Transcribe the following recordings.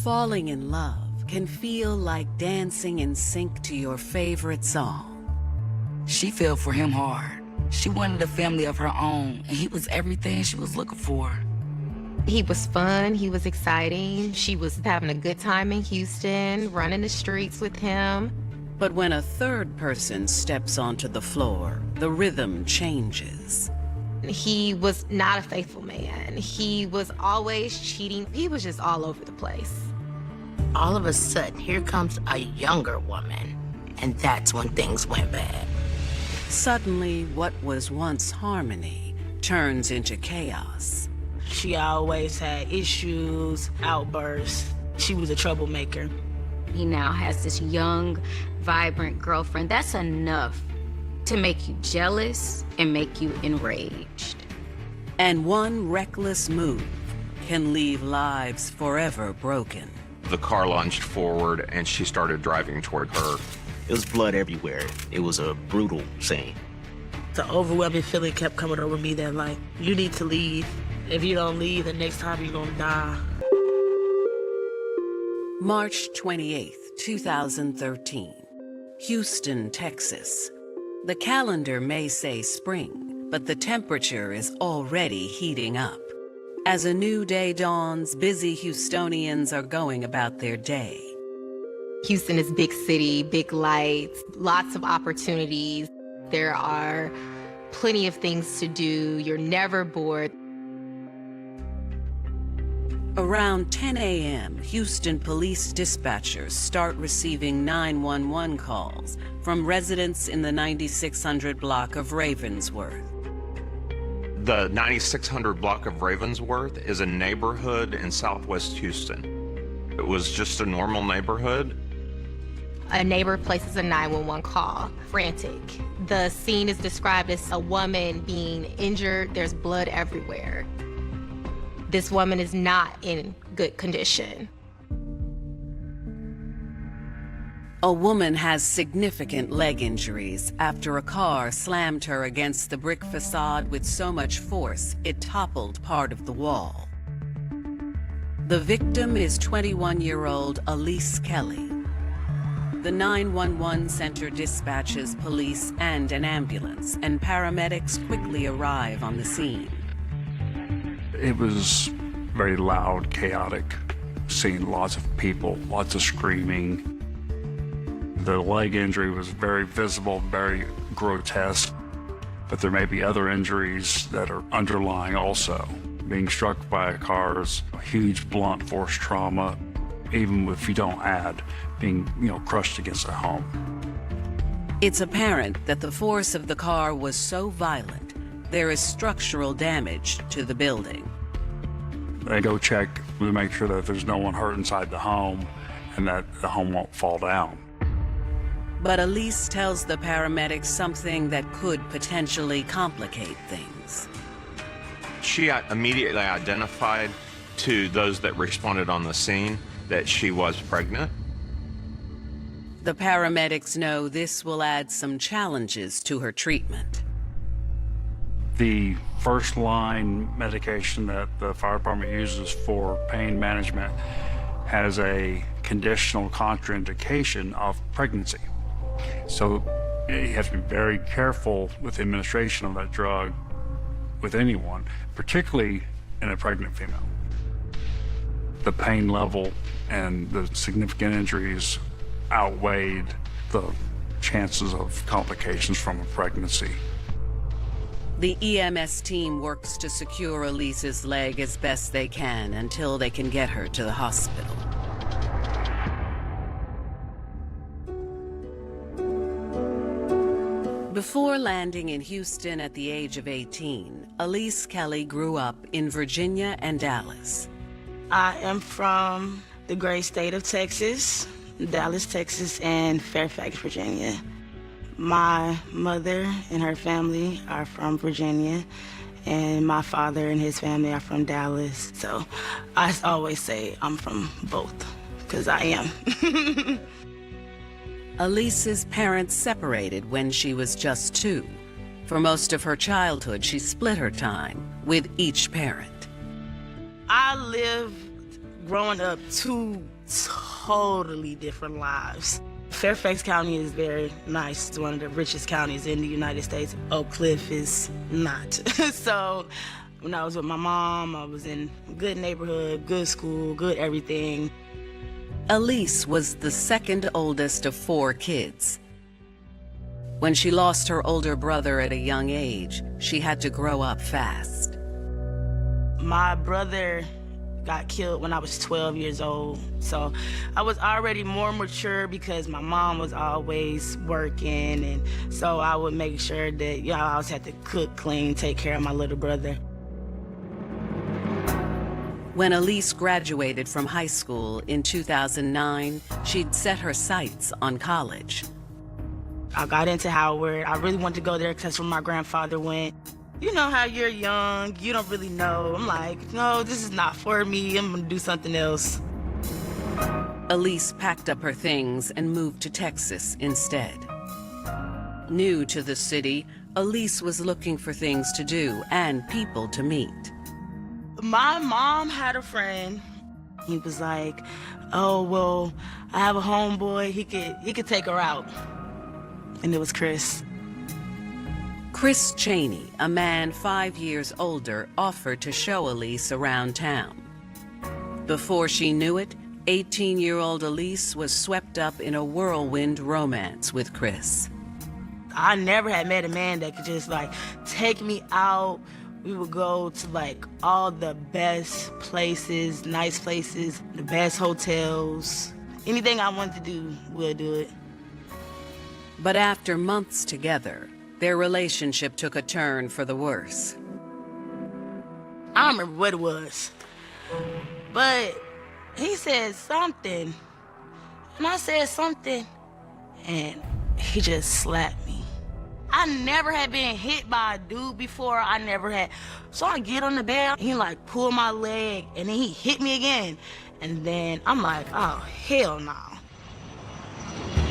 Falling in love can feel like dancing in sync to your favorite song. She fell for him hard. She wanted a family of her own, and he was everything she was looking for. He was fun, he was exciting. She was having a good time in Houston, running the streets with him. But when a third person steps onto the floor, the rhythm changes. He was not a faithful man. He was always cheating. He was just all over the place. All of a sudden, here comes a younger woman, and that's when things went bad. Suddenly, what was once harmony turns into chaos. She always had issues, outbursts. She was a troublemaker. He now has this young, vibrant girlfriend. That's enough to make you jealous and make you enraged. And one reckless move can leave lives forever broken. The car lunged forward and she started driving toward her. It was blood everywhere. It was a brutal scene. The overwhelming feeling kept coming over me that, like, you need to leave. If you don't leave, the next time you're gonna die. March 28th, 2013. Houston, Texas. The calendar may say spring, but the temperature is already heating up. As a new day dawns, busy Houstonians are going about their day. Houston is big city, big lights, lots of opportunities. There are plenty of things to do. You're never bored. Around 10 a.m., Houston police dispatchers start receiving 911 calls from residents in the 9600 block of Ravensworth. The 9600 block of Ravensworth is a neighborhood in southwest Houston. It was just a normal neighborhood. A neighbor places a 911 call, frantic. The scene is described as a woman being injured. There's blood everywhere. This woman is not in good condition. A woman has significant leg injuries after a car slammed her against the brick facade with so much force it toppled part of the wall. The victim is 21-year-old Elise Kelly. The 911 center dispatches police and an ambulance, and paramedics quickly arrive on the scene. It was very loud, chaotic, seeing lots of people, lots of screaming. The leg injury was very visible, very grotesque, but there may be other injuries that are underlying also. Being struck by a car is a huge blunt force trauma, even if you don't add being, crushed against a home. It's apparent that the force of the car was so violent, there is structural damage to the building. They go check to make sure that there's no one hurt inside the home and that the home won't fall down. But Elise tells the paramedics something that could potentially complicate things. She immediately identified to those that responded on the scene that she was pregnant. The paramedics know this will add some challenges to her treatment. The first line medication that the fire department uses for pain management has a conditional contraindication of pregnancy. So you have to be very careful with the administration of that drug with anyone, particularly in a pregnant female. The pain level and the significant injuries outweighed the chances of complications from a pregnancy. The EMS team works to secure Elise's leg as best they can until they can get her to the hospital. Before landing in Houston at the age of 18, Elise Kelly grew up in Virginia and Dallas. I am from the great state of Texas, Dallas, Texas, and Fairfax, Virginia. My mother and her family are from Virginia, and my father and his family are from Dallas. So I always say I'm from both, because I am. Elise's parents separated when she was just 2. For most of her childhood, she split her time with each parent. I lived growing up two totally different lives. Fairfax County is very nice. It's one of the richest counties in the United States. Oak Cliff is not. So when I was with my mom, I was in a good neighborhood, good school, good everything. Elise was the second oldest of 4 kids. When she lost her older brother at a young age, she had to grow up fast. My brother got killed when I was 12 years old. So I was already more mature because my mom was always working. And so I would make sure that, I always had to cook, clean, take care of my little brother. When Elise graduated from high school in 2009, she'd set her sights on college. I got into Howard. I really wanted to go there because that's where my grandfather went. You know how you're young, you don't really know. I'm like, no, this is not for me. I'm gonna do something else. Elise packed up her things and moved to Texas instead. New to the city, Elise was looking for things to do and people to meet. My mom had a friend. He was like, oh, well, I have a homeboy. He could take her out. And it was Chris. Chris Cheney, a man 5 years older, offered to show Elise around town. Before she knew it, 18-year-old Elise was swept up in a whirlwind romance with Chris. I never had met a man that could just, take me out. We would go to, all the best places, nice places, the best hotels. Anything I wanted to do, we'll do it. But after months together, their relationship took a turn for the worse. I don't remember what it was, but he said something, and I said something, and he just slapped me. I never had been hit by a dude before. I never had. So I get on the bed, he pulled my leg, and then he hit me again. And then I'm like, oh, hell no.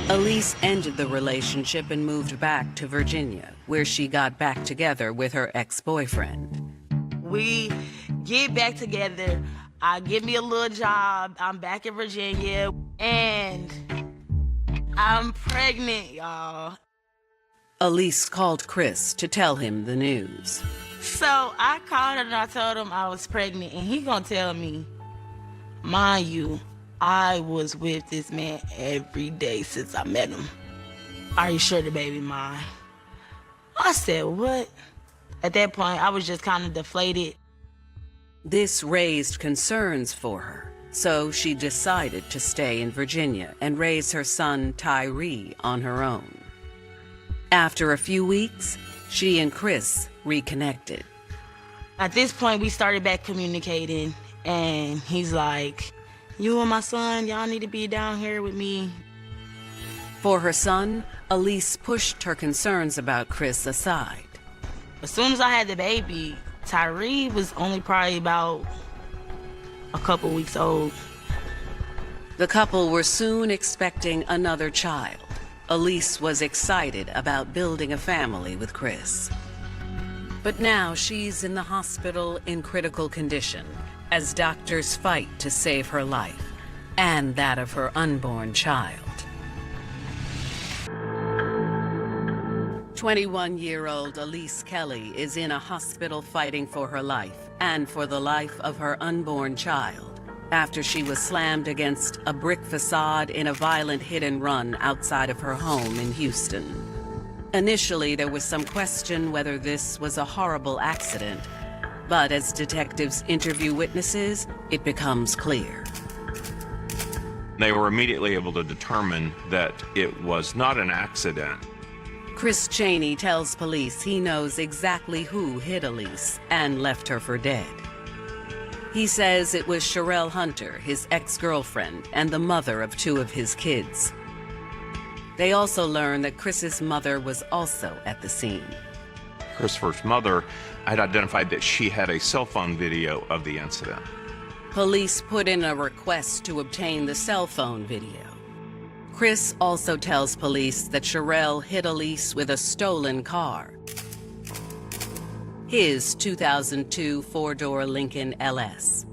Elise ended the relationship and moved back to Virginia, where she got back together with her ex-boyfriend. We get back together. I get me a little job. I'm back in Virginia, and I'm pregnant, y'all. Elise called Chris to tell him the news. So I called him and I told him I was pregnant, and he gonna tell me, mind you, I was with this man every day since I met him. Are you sure the baby mine? I said, what? At that point, I was just kind of deflated. This raised concerns for her, so she decided to stay in Virginia and raise her son Tyree on her own. After a few weeks, she and Chris reconnected. At this point, we started back communicating, and he's like, you and my son, y'all need to be down here with me. For her son, Elise pushed her concerns about Chris aside. As soon as I had the baby, Tyree was only probably about a couple weeks old. The couple were soon expecting another child. Elise was excited about building a family with Chris. But now she's in the hospital in critical condition as doctors fight to save her life and that of her unborn child. 21-year-old Elise Kelly is in a hospital fighting for her life and for the life of her unborn child after she was slammed against a brick facade in a violent hit-and-run outside of her home in Houston. Initially, there was some question whether this was a horrible accident, but as detectives interview witnesses, it becomes clear. They were immediately able to determine that it was not an accident. Chris Cheney tells police he knows exactly who hit Elise and left her for dead. He says it was Sherelle Hunter, his ex-girlfriend, and the mother of 2 of his kids. They also learn that Chris's mother was also at the scene. Christopher's mother had identified that she had a cell phone video of the incident. Police put in a request to obtain the cell phone video. Chris also tells police that Sherelle hit Elise with a stolen car, his 2002 4-door Lincoln LS.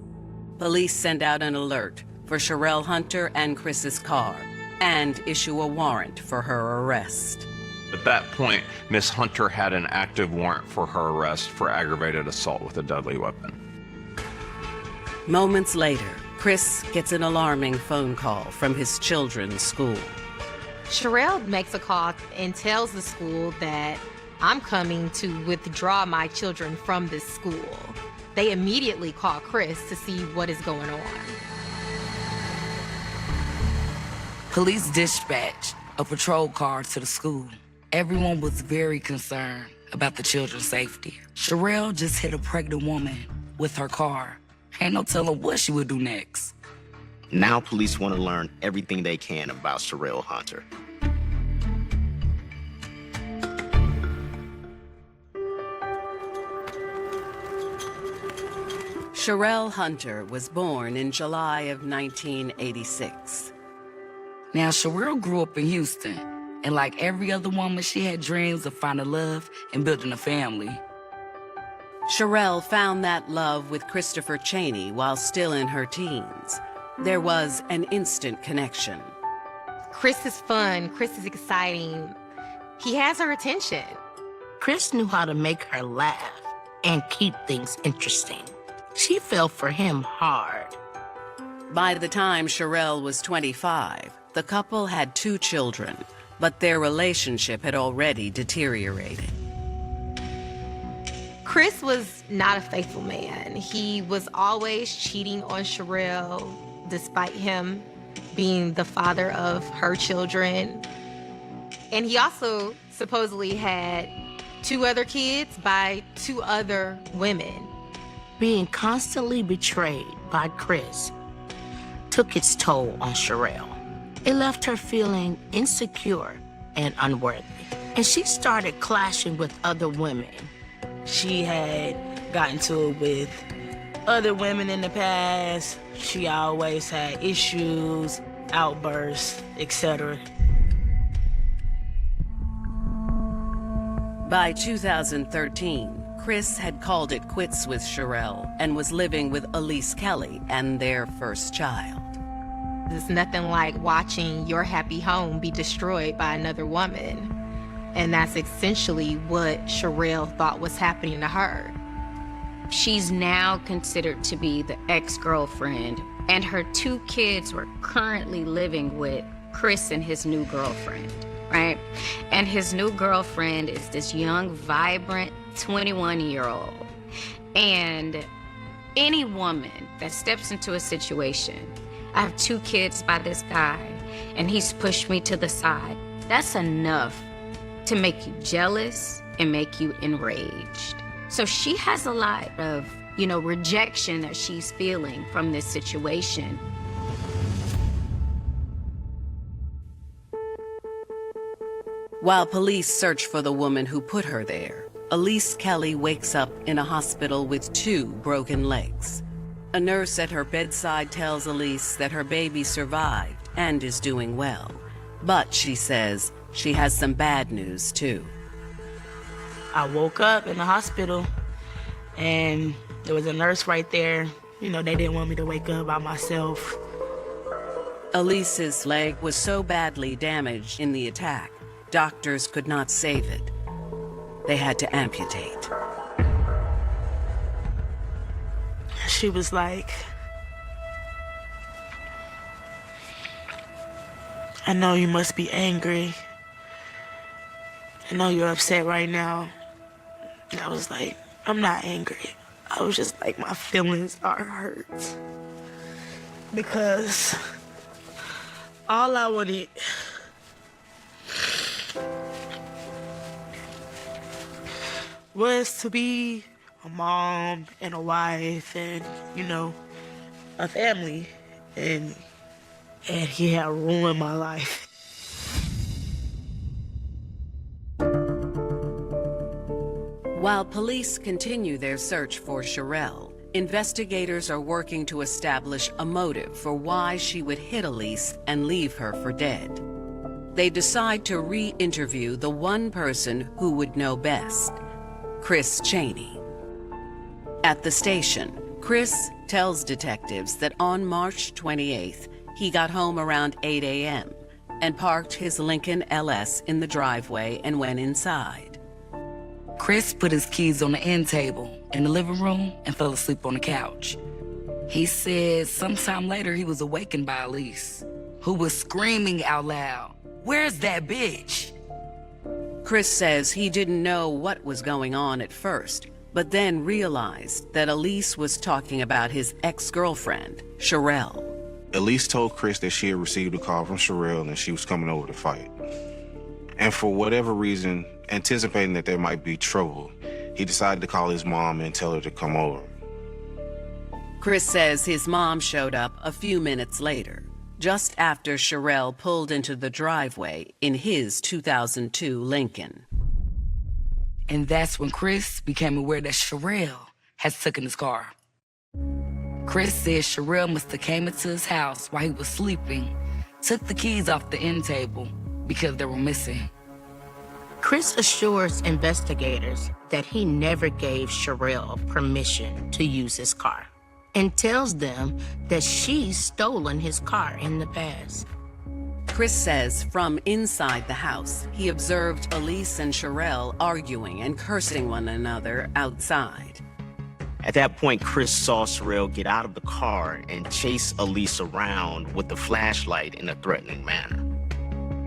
Police send out an alert for Sherelle Hunter and Chris's car and issue a warrant for her arrest. At that point, Miss Hunter had an active warrant for her arrest for aggravated assault with a deadly weapon. Moments later, Chris gets an alarming phone call from his children's school. Sherelle makes a call and tells the school that I'm coming to withdraw my children from this school. They immediately call Chris to see what is going on. Police dispatched a patrol car to the school. Everyone was very concerned about the children's safety. Sherelle just hit a pregnant woman with her car. Ain't no telling what she would do next. Now police want to learn everything they can about Sherelle Hunter. Sherelle Hunter was born in July of 1986. Now, Sherelle grew up in Houston, and like every other woman, she had dreams of finding love and building a family. Sherelle found that love with Christopher Chaney while still in her teens. There was an instant connection. Chris is fun, Chris is exciting. He has her attention. Chris knew how to make her laugh and keep things interesting. She fell for him hard. By the time Sherelle was 25, the couple had 2 children, but their relationship had already deteriorated. Chris was not a faithful man. He was always cheating on Sherelle, despite him being the father of her children. And he also supposedly had 2 other kids by 2 other women. Being constantly betrayed by Chris took its toll on Sherelle. It left her feeling insecure and unworthy. And she started clashing with other women. She had gotten to it with other women in the past. She always had issues, outbursts, etc. By 2013, Chris had called it quits with Sherelle and was living with Elise Kelly and their first child. It's nothing like watching your happy home be destroyed by another woman. And that's essentially what Sherelle thought was happening to her. She's now considered to be the ex-girlfriend, and her 2 kids were currently living with Chris and his new girlfriend, right? And his new girlfriend is this young, vibrant 21-year-old. And any woman that steps into a situation, I have 2 kids by this guy, and he's pushed me to the side. That's enough to make you jealous and make you enraged. So she has a lot of, rejection that she's feeling from this situation. While police search for the woman who put her there, Elise Kelly wakes up in a hospital with 2 broken legs. A nurse at her bedside tells Elise that her baby survived and is doing well. But she says she has some bad news, too. I woke up in the hospital, and there was a nurse right there. They didn't want me to wake up by myself. Elise's leg was so badly damaged in the attack, doctors could not save it. They had to amputate. She was like, I know you must be angry. I know you're upset right now. And I was like, I'm not angry. I was just like, my feelings are hurt. Because all I wanted was to be a mom and a wife and, a family. And he had ruined my life. While police continue their search for Sherelle, investigators are working to establish a motive for why she would hit Elise and leave her for dead. They decide to re-interview the one person who would know best, Chris Chaney. At the station, Chris tells detectives that on March 28th, he got home around 8 a.m. and parked his Lincoln LS in the driveway and went inside. Chris put his keys on the end table in the living room and fell asleep on the couch. He said sometime later he was awakened by Elise, who was screaming out loud, "Where's that bitch?" Chris says he didn't know what was going on at first, but then realized that Elise was talking about his ex-girlfriend, Sherelle. Elise told Chris that she had received a call from Sherelle and she was coming over to fight. And for whatever reason, anticipating that there might be trouble, he decided to call his mom and tell her to come over. Chris says his mom showed up a few minutes later, just after Sherelle pulled into the driveway in his 2002 Lincoln. And that's when Chris became aware that Sherelle had taken his car. Chris said Sherelle must have came into his house while he was sleeping, took the keys off the end table because they were missing. Chris assures investigators that he never gave Sherelle permission to use his car and tells them that she's stolen his car in the past. Chris says from inside the house, he observed Elise and Sherelle arguing and cursing one another outside. At that point, Chris saw Sherelle get out of the car and chase Elise around with the flashlight in a threatening manner.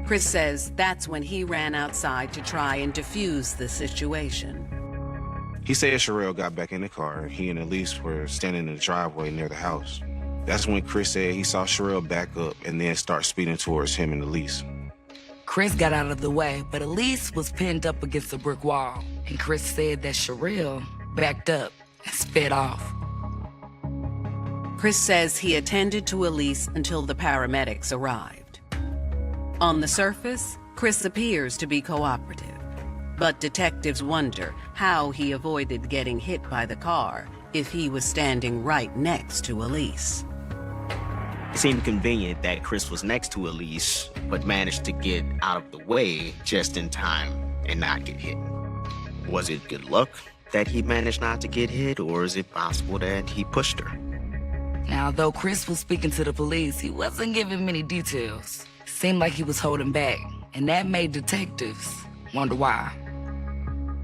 Chris says that's when he ran outside to try and defuse the situation. He said Sherelle got back in the car and he and Elise were standing in the driveway near the house. That's when Chris said he saw Sherelle back up and then start speeding towards him and Elise. Chris got out of the way, but Elise was pinned up against a brick wall, and Chris said that Sherelle backed up and sped off. Chris says he attended to Elise until the paramedics arrived. On the surface, Chris appears to be cooperative, but detectives wonder how he avoided getting hit by the car if he was standing right next to Elise. It seemed convenient that Chris was next to Elise, but managed to get out of the way just in time and not get hit. Was it good luck that he managed not to get hit, or is it possible that he pushed her? Now, though Chris was speaking to the police, he wasn't giving many details. Seemed like he was holding back, and that made detectives wonder why.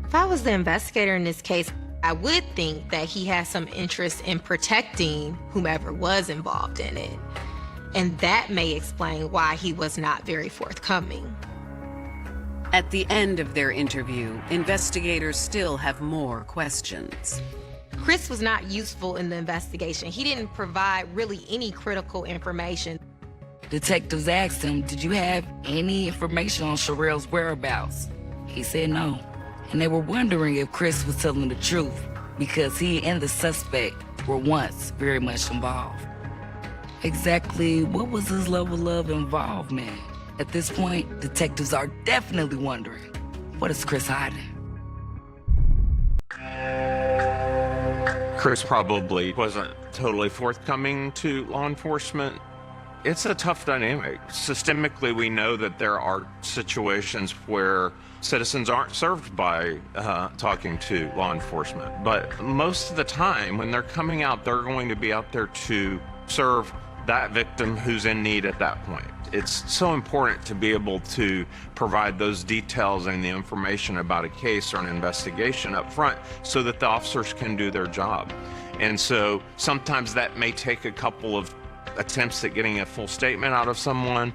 If I was the investigator in this case, I would think that he has some interest in protecting whomever was involved in it. And that may explain why he was not very forthcoming. At the end of their interview, investigators still have more questions. Chris was not useful in the investigation. He didn't provide really any critical information. Detectives asked him, "Did you have any information on Sherelle's whereabouts?" He said no. And they were wondering if Chris was telling the truth because he and the suspect were once very much involved. Exactly what was his level of involvement? At this point, detectives are definitely wondering, what is Chris hiding? Chris probably wasn't totally forthcoming to law enforcement. It's a tough dynamic. Systemically, we know that there are situations where citizens aren't served by talking to law enforcement. But most of the time, when they're coming out, they're going to be out there to serve that victim who's in need at that point. It's so important to be able to provide those details and the information about a case or an investigation up front so that the officers can do their job. And so sometimes that may take a couple of attempts at getting a full statement out of someone,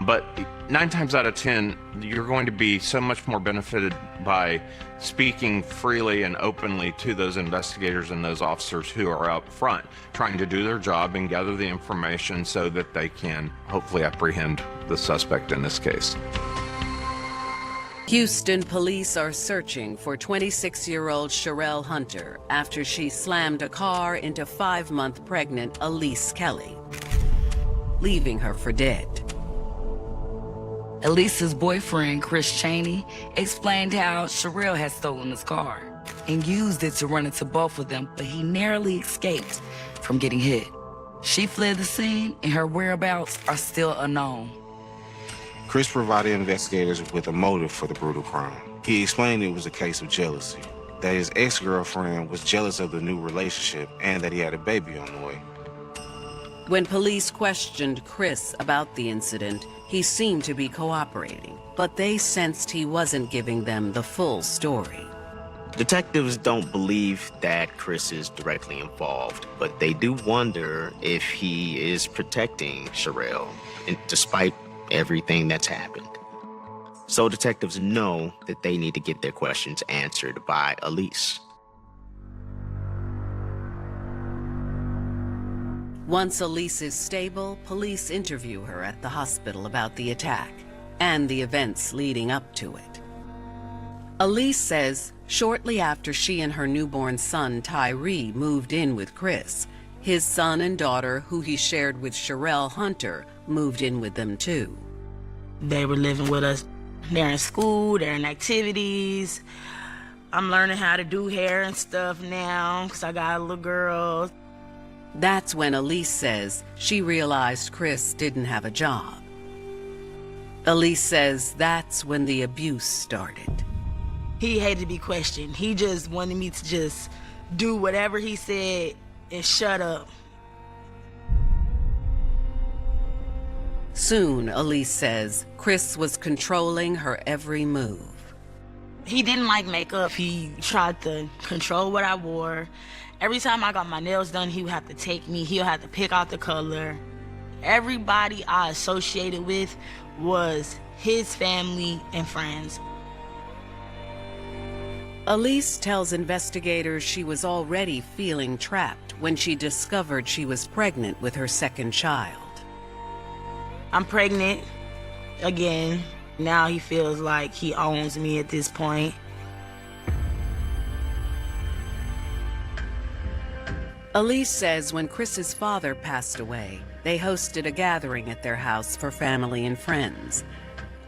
but 9 times out of 10, you're going to be so much more benefited by speaking freely and openly to those investigators and those officers who are up front, trying to do their job and gather the information so that they can hopefully apprehend the suspect in this case. Houston police are searching for 26-year-old Sherelle Hunter after she slammed a car into 5-month pregnant Elise Kelly, leaving her for dead. Elise's boyfriend, Chris Cheney, explained how Sherelle had stolen his car and used it to run into both of them, but he narrowly escaped from getting hit. She fled the scene, and her whereabouts are still unknown. Chris provided investigators with a motive for the brutal crime. He explained it was a case of jealousy. that his ex-girlfriend was jealous of the new relationship and that he had a baby on the way. When police questioned Chris about the incident, he seemed to be cooperating, but they sensed he wasn't giving them the full story. Detectives don't believe that Chris is directly involved, but they do wonder if he is protecting Sherelle, despite everything that's happened. So detectives know that they need to get their questions answered by Elise. Once Elise is stable, police interview her at the hospital about the attack and the events leading up to it. Elise says shortly after she and her newborn son, Tyree, moved in with Chris, his son and daughter, who he shared with Sherelle Hunter, moved in with them too. They were living with us. They're in school, they're in activities. I'm learning how to do hair and stuff now because I got a little girl. That's when Elise says she realized Chris didn't have a job. Elise says that's when the abuse started. He hated to be questioned. He just wanted me to just do whatever he said and shut up. Soon, Elise says, Chris was controlling her every move. He didn't like makeup. He tried to control what I wore. Every time I got my nails done, he would have to take me. He'll have to pick out the color. Everybody I associated with was his family and friends. Elise tells investigators she was already feeling trapped when she discovered she was pregnant with her second child. I'm pregnant again. Now he feels like he owns me at this point. Elise says when Chris's father passed away, they hosted a gathering at their house for family and friends.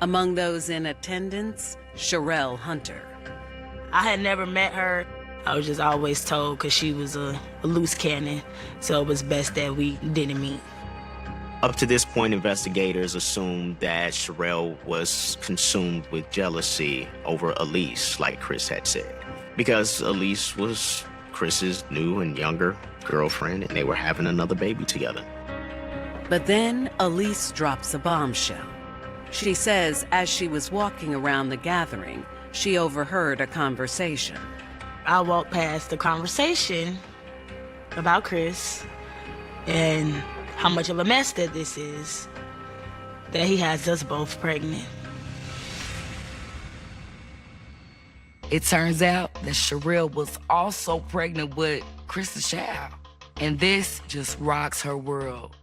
Among those in attendance, Sherelle Hunter. I had never met her. I was just always told because she was a loose cannon, so it was best that we didn't meet. Up to this point, investigators assumed that Sherelle was consumed with jealousy over Elise, like Chris had said, because Elise was Chris's new and younger girlfriend, and they were having another baby together. But then Elise drops a bombshell. She says as she was walking around the gathering, she overheard a conversation. I walked past the conversation about Chris and how much of a mess that this is, that he has us both pregnant. It turns out that Sherelle was also pregnant with Chris's child, and this just rocks her world.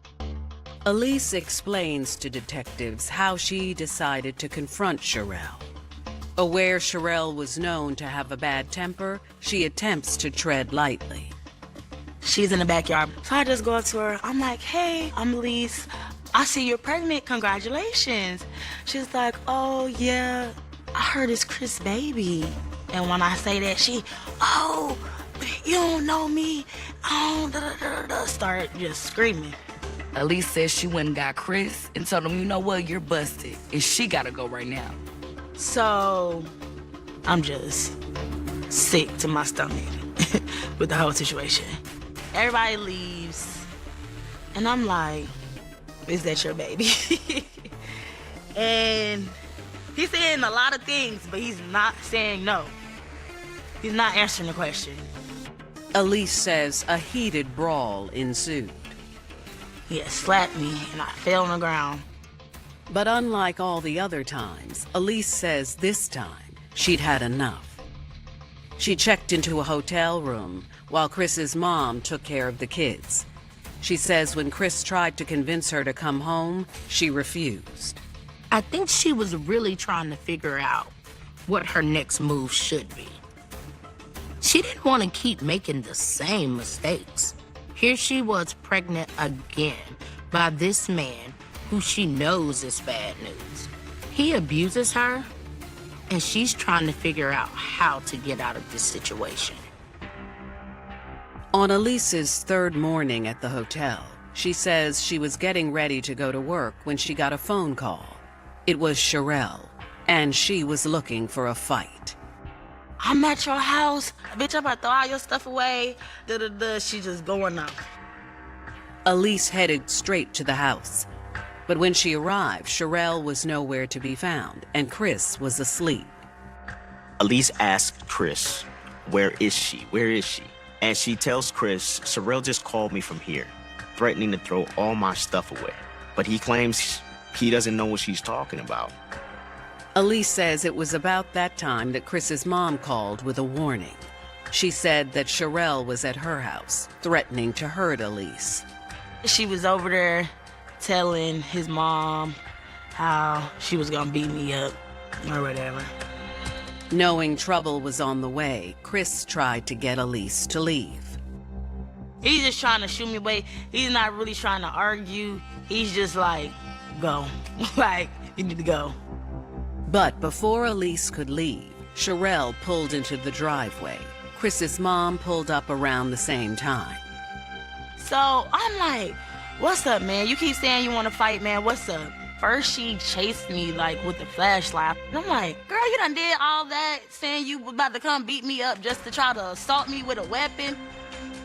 Elise explains to detectives how she decided to confront Sherelle. Aware Sherelle was known to have a bad temper, she attempts to tread lightly. She's in the backyard, so I just go up to her. I'm like, hey, I'm Elise. I see you're pregnant, congratulations. She's like, oh yeah, I heard it's Chris' baby. And when I say that, she, oh, you don't know me. Oh, da, da, da, da, start just screaming. Elise says she went and got Chris and told him, you know what, you're busted, and she gotta go right now. So I'm just sick to my stomach with the whole situation. Everybody leaves, and I'm like, is that your baby? And he's saying a lot of things, but he's not saying no. He's not answering the question. Elise says a heated brawl ensued. He had slapped me, and I fell on the ground. But unlike all the other times, Elise says this time she'd had enough. She checked into a hotel room while Chris's mom took care of the kids. She says when Chris tried to convince her to come home, she refused. I think she was really trying to figure out what her next move should be. She didn't want to keep making the same mistakes. Here she was pregnant again by this man who she knows is bad news. He abuses her, and she's trying to figure out how to get out of this situation. On Elise's third morning at the hotel, she says she was getting ready to go to work when she got a phone call. It was Sherelle, and she was looking for a fight. I'm at your house. Bitch, I'm about to throw all your stuff away. Da-da-da. She just going up. Elise headed straight to the house. But when she arrived, Sherelle was nowhere to be found, and Chris was asleep. Elise asked Chris, where is she? Where is she? And she tells Chris, Sherelle just called me from here, threatening to throw all my stuff away. But he claims he doesn't know what she's talking about. Elise says it was about that time that Chris's mom called with a warning. She said that Sherelle was at her house, threatening to hurt Elise. She was over there telling his mom how she was gonna beat me up or whatever. Knowing trouble was on the way, Chris tried to get Elise to leave. He's just trying to shoot me away. He's not really trying to argue. He's just like, go. Like, you need to go. But before Elise could leave, Sherelle pulled into the driveway. Chris's mom pulled up around the same time. So I'm like, what's up, man? You keep saying you want to fight, man. What's up? First, she chased me, like, with the flashlight. And I'm like, girl, you done did all that, saying you was about to come beat me up just to try to assault me with a weapon.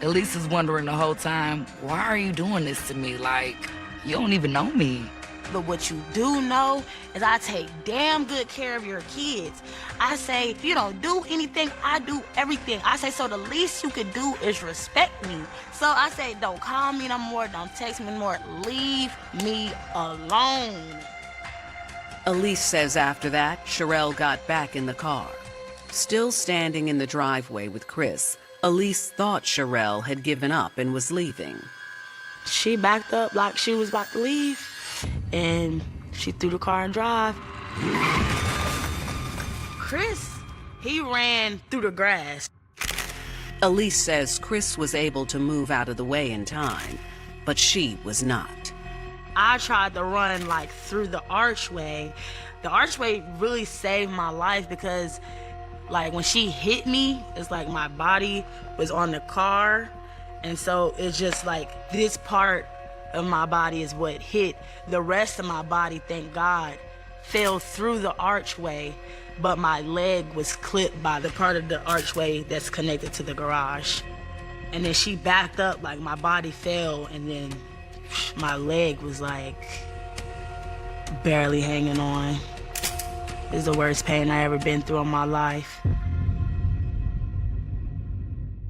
Elise is wondering the whole time, why are you doing this to me? Like, you don't even know me. But what you do know is I take damn good care of your kids. I say, if you don't do anything, I do everything. I say, so the least you could do is respect me. So I say, don't call me no more, don't text me no more, leave me alone. Elise says after that, Sherelle got back in the car. Still standing in the driveway with Chris, Elise thought Sherelle had given up and was leaving. She backed up like she was about to leave. And she threw the car and drive. Chris, he ran through the grass. Elise says Chris was able to move out of the way in time, but she was not. I tried to run like through the archway. The archway really saved my life because like when she hit me, it's like my body was on the car. And so it's just like this part of my body is what hit. The rest of my body, thank God, fell through the archway, but my leg was clipped by the part of the archway that's connected to the garage. And then she backed up, like my body fell, and then my leg was like barely hanging on. It's the worst pain I ever been through in my life.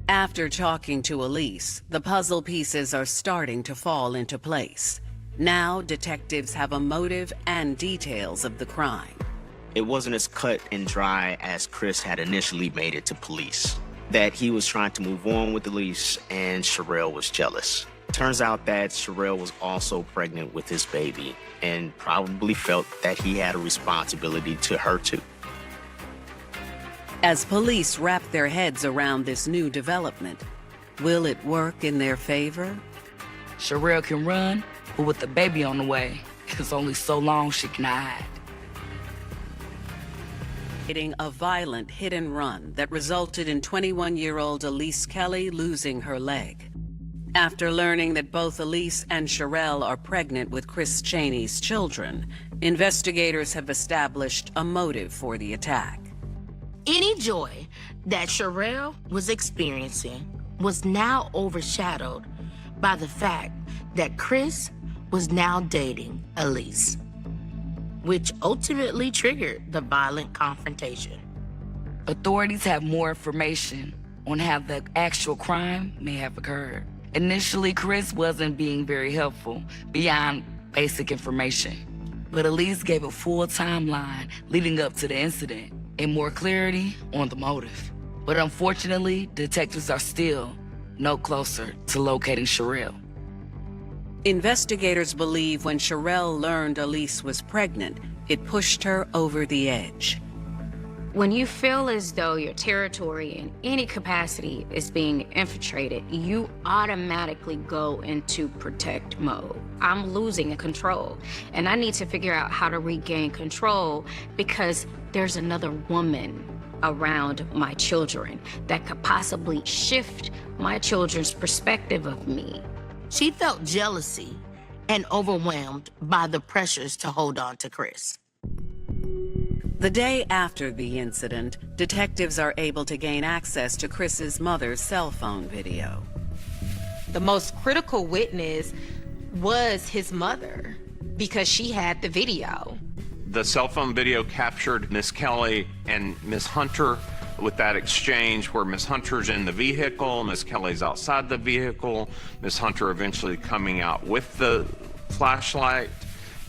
After talking to Elise, the puzzle pieces are starting to fall into place. Now, detectives have a motive and details of the crime. It wasn't as cut and dry as Chris had initially made it to police. That he was trying to move on with Elise and Sherelle was jealous. Turns out that Sherelle was also pregnant with his baby and probably felt that he had a responsibility to her too. As police wrap their heads around this new development, will it work in their favor? Sherelle can run, but with the baby on the way, it's only so long she can hide. Hitting a violent hit and run that resulted in 21-year-old Elise Kelly losing her leg. After learning that both Elise and Sherelle are pregnant with Chris Chaney's children, investigators have established a motive for the attack. Any joy that Sherelle was experiencing was now overshadowed by the fact that Chris was now dating Elise, which ultimately triggered the violent confrontation. Authorities have more information on how the actual crime may have occurred. Initially, Chris wasn't being very helpful beyond basic information, but Elise gave a full timeline leading up to the incident and more clarity on the motive. But unfortunately, detectives are still no closer to locating Sherelle. Investigators believe when Sherelle learned Elise was pregnant, it pushed her over the edge. When you feel as though your territory in any capacity is being infiltrated, you automatically go into protect mode. I'm losing control, and I need to figure out how to regain control because there's another woman around my children that could possibly shift my children's perspective of me. She felt jealousy and overwhelmed by the pressures to hold on to Chris. The day after the incident, detectives are able to gain access to Chris's mother's cell phone video. The most critical witness was his mother because she had the video. The cell phone video captured Miss Kelly and Miss Hunter with that exchange where Miss Hunter's in the vehicle, Miss Kelly's outside the vehicle, Miss Hunter eventually coming out with the flashlight,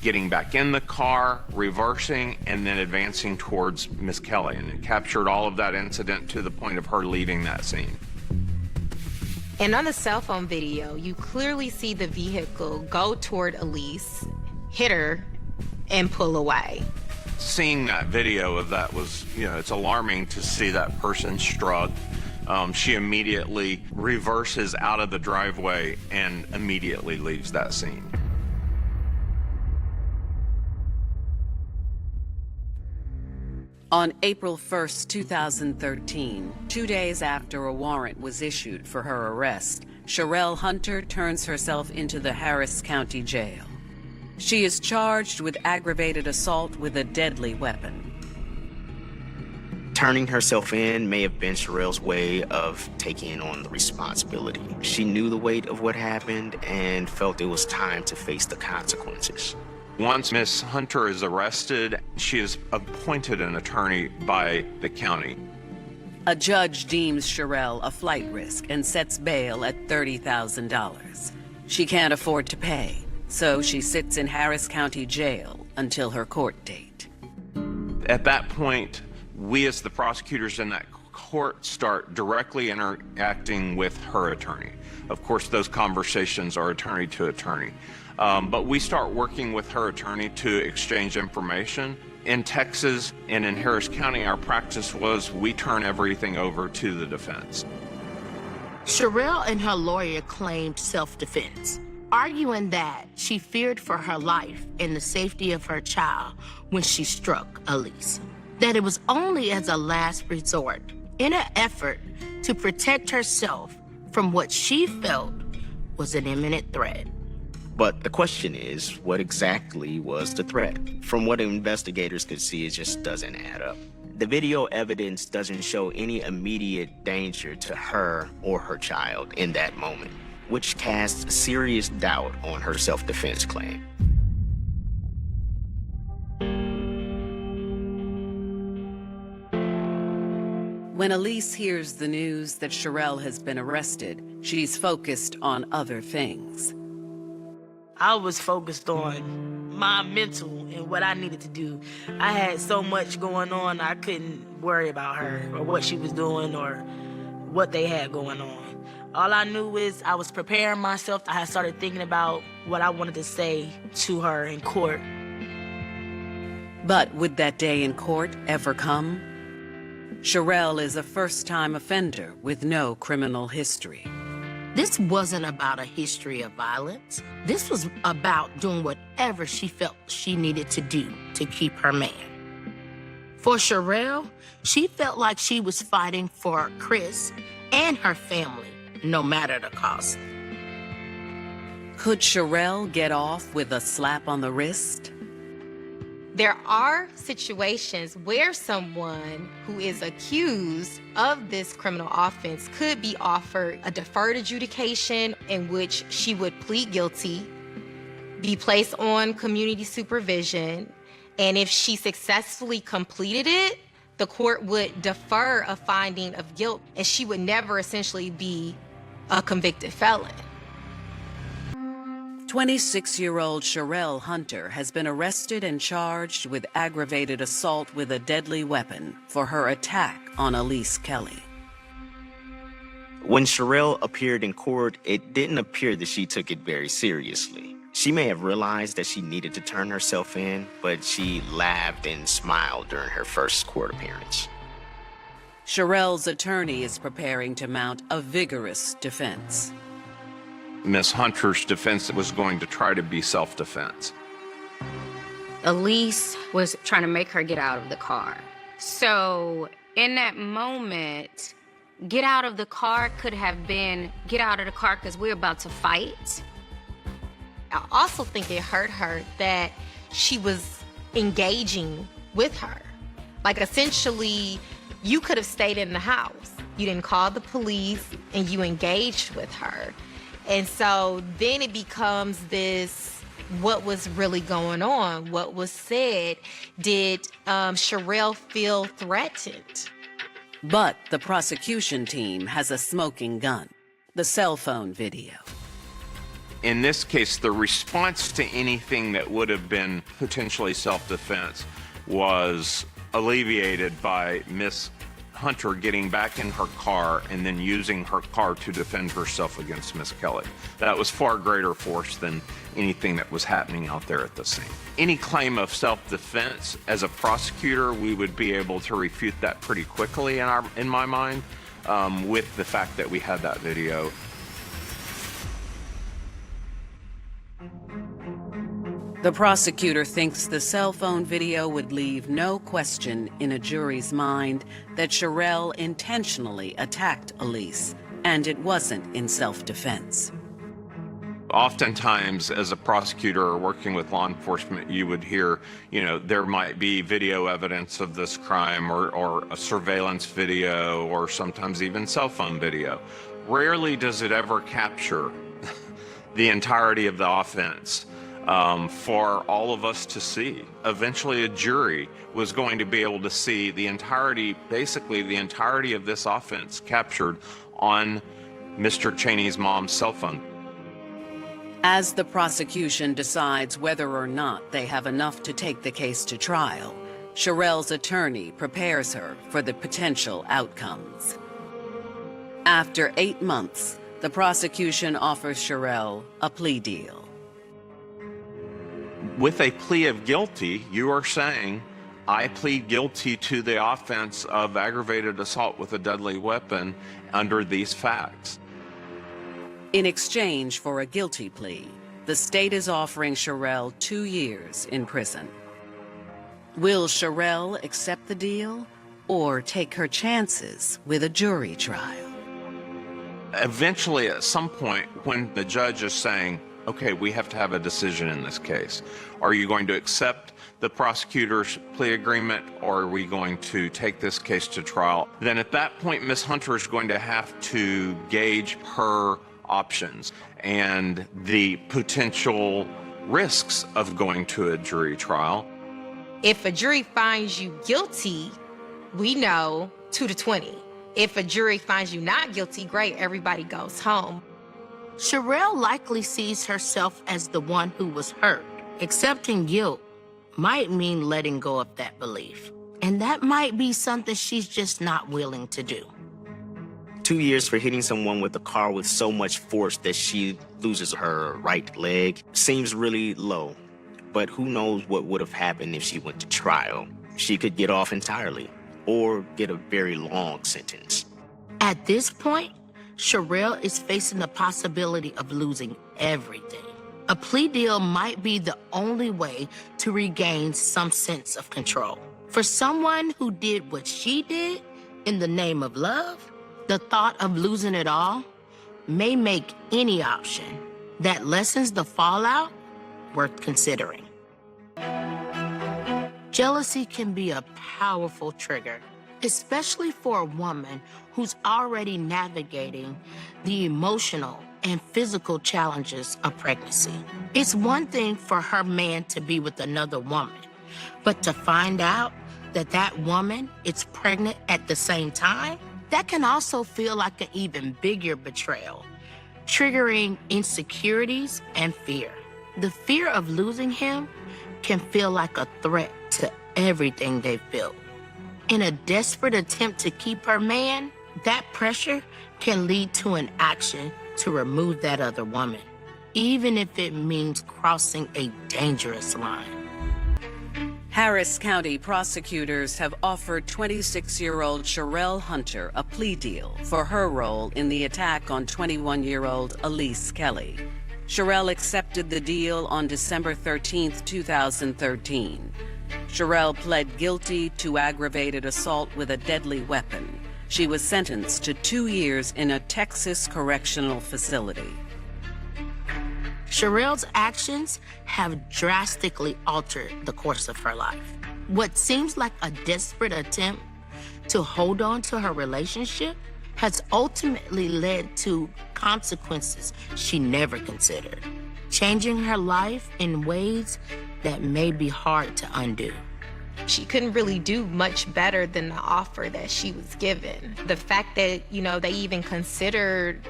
getting back in the car, reversing, and then advancing towards Miss Kelly. And it captured all of that incident to the point of her leaving that scene. And on the cell phone video, you clearly see the vehicle go toward Elise, hit her, and pull away. Seeing that video of that was, it's alarming to see that person struck. She immediately reverses out of the driveway and immediately leaves that scene. On April 1st, 2013, 2 days after a warrant was issued for her arrest, Sherelle Hunter turns herself into the Harris County Jail. She is charged with aggravated assault with a deadly weapon. Turning herself in may have been Sherelle's way of taking on the responsibility. She knew the weight of what happened and felt it was time to face the consequences. Once Miss Hunter is arrested, she is appointed an attorney by the county. A judge deems Sherelle a flight risk and sets bail at $30,000. She can't afford to pay, so she sits in Harris County Jail until her court date. At that point, we as the prosecutors in that court start directly interacting with her attorney. Of course, those conversations are attorney to attorney. But we start working with her attorney to exchange information. In Texas and in Harris County, our practice was we turn everything over to the defense. Sherelle and her lawyer claimed self-defense, arguing that she feared for her life and the safety of her child when she struck Elise. That it was only as a last resort in an effort to protect herself from what she felt was an imminent threat. But the question is, what exactly was the threat? From what investigators could see, it just doesn't add up. The video evidence doesn't show any immediate danger to her or her child in that moment, which casts serious doubt on her self-defense claim. When Elise hears the news that Sherelle has been arrested, she's focused on other things. I was focused on my mental and what I needed to do. I had so much going on, I couldn't worry about her or what she was doing or what they had going on. All I knew is I was preparing myself. I had started thinking about what I wanted to say to her in court. But would that day in court ever come? Sherelle is a first-time offender with no criminal history. This wasn't about a history of violence. This was about doing whatever she felt she needed to do to keep her man. For Sherelle, she felt like she was fighting for Chris and her family, no matter the cost. Could Sherelle get off with a slap on the wrist? There are situations where someone who is accused of this criminal offense could be offered a deferred adjudication in which she would plead guilty, be placed on community supervision, and if she successfully completed it, the court would defer a finding of guilt and she would never essentially be a convicted felon. 26-year-old Sherelle Hunter has been arrested and charged with aggravated assault with a deadly weapon for her attack on Elise Kelly. When Sherelle appeared in court, it didn't appear that she took it very seriously. She may have realized that she needed to turn herself in, but she laughed and smiled during her first court appearance. Sherelle's attorney is preparing to mount a vigorous defense. Miss Hunter's defense was going to try to be self-defense. Elise was trying to make her get out of the car. So in that moment, get out of the car could have been, get out of the car because we're about to fight. I also think it hurt her that she was engaging with her. Like, essentially, you could have stayed in the house. You didn't call the police, and you engaged with her. And so then it becomes this, what was really going on? What was said? Did Sherelle feel threatened? But the prosecution team has a smoking gun, the cell phone video. In this case, the response to anything that would have been potentially self-defense was alleviated by Miss Hunter getting back in her car and then using her car to defend herself against Miss Kelly. That was far greater force than anything that was happening out there at the scene. Any claim of self-defense, as a prosecutor, we would be able to refute that pretty quickly in my mind, with the fact that we had that video. The prosecutor thinks the cell phone video would leave no question in a jury's mind that Sherelle intentionally attacked Elise, and it wasn't in self-defense. Oftentimes, as a prosecutor or working with law enforcement, you would hear, there might be video evidence of this crime or a surveillance video or sometimes even cell phone video. Rarely does it ever capture the entirety of the offense. For all of us to see. Eventually a jury was going to be able to see basically the entirety of this offense captured on Mr. Chaney's mom's cell phone. As the prosecution decides whether or not they have enough to take the case to trial, Sherelle's attorney prepares her for the potential outcomes. After 8 months, the prosecution offers Sherelle a plea deal. With a plea of guilty, you are saying, I plead guilty to the offense of aggravated assault with a deadly weapon under these facts. In exchange for a guilty plea, the state is offering Sherelle 2 years in prison. Will Sherelle accept the deal or take her chances with a jury trial? Eventually, at some point, when the judge is saying, okay, we have to have a decision in this case. Are you going to accept the prosecutor's plea agreement, or are we going to take this case to trial? Then at that point, Ms. Hunter is going to have to gauge her options and the potential risks of going to a jury trial. If a jury finds you guilty, we know 2 to 20. If a jury finds you not guilty, great, everybody goes home. Sherelle likely sees herself as the one who was hurt. Accepting guilt might mean letting go of that belief. And that might be something she's just not willing to do. 2 years for hitting someone with a car with so much force that she loses her right leg seems really low. But who knows what would have happened if she went to trial. She could get off entirely or get a very long sentence. At this point, Sherelle is facing the possibility of losing everything. A plea deal might be the only way to regain some sense of control. For someone who did what she did in the name of love, the thought of losing it all may make any option that lessens the fallout worth considering. Jealousy can be a powerful trigger, especially for a woman who's already navigating the emotional and physical challenges of pregnancy. It's one thing for her man to be with another woman, but to find out that that woman is pregnant at the same time, that can also feel like an even bigger betrayal, triggering insecurities and fear. The fear of losing him can feel like a threat to everything they've built. In a desperate attempt to keep her man, that pressure can lead to an action to remove that other woman, even if it means crossing a dangerous line. Harris County prosecutors have offered 26-year-old Sherelle Hunter a plea deal for her role in the attack on 21-year-old Elise Kelly. Sherelle accepted the deal on December 13, 2013. Sherelle pled guilty to aggravated assault with a deadly weapon. She was sentenced to 2 years in a Texas correctional facility. Sherelle's actions have drastically altered the course of her life. What seems like a desperate attempt to hold on to her relationship has ultimately led to consequences she never considered, changing her life in ways that may be hard to undo. She couldn't really do much better than the offer that she was given. The fact that, they even considered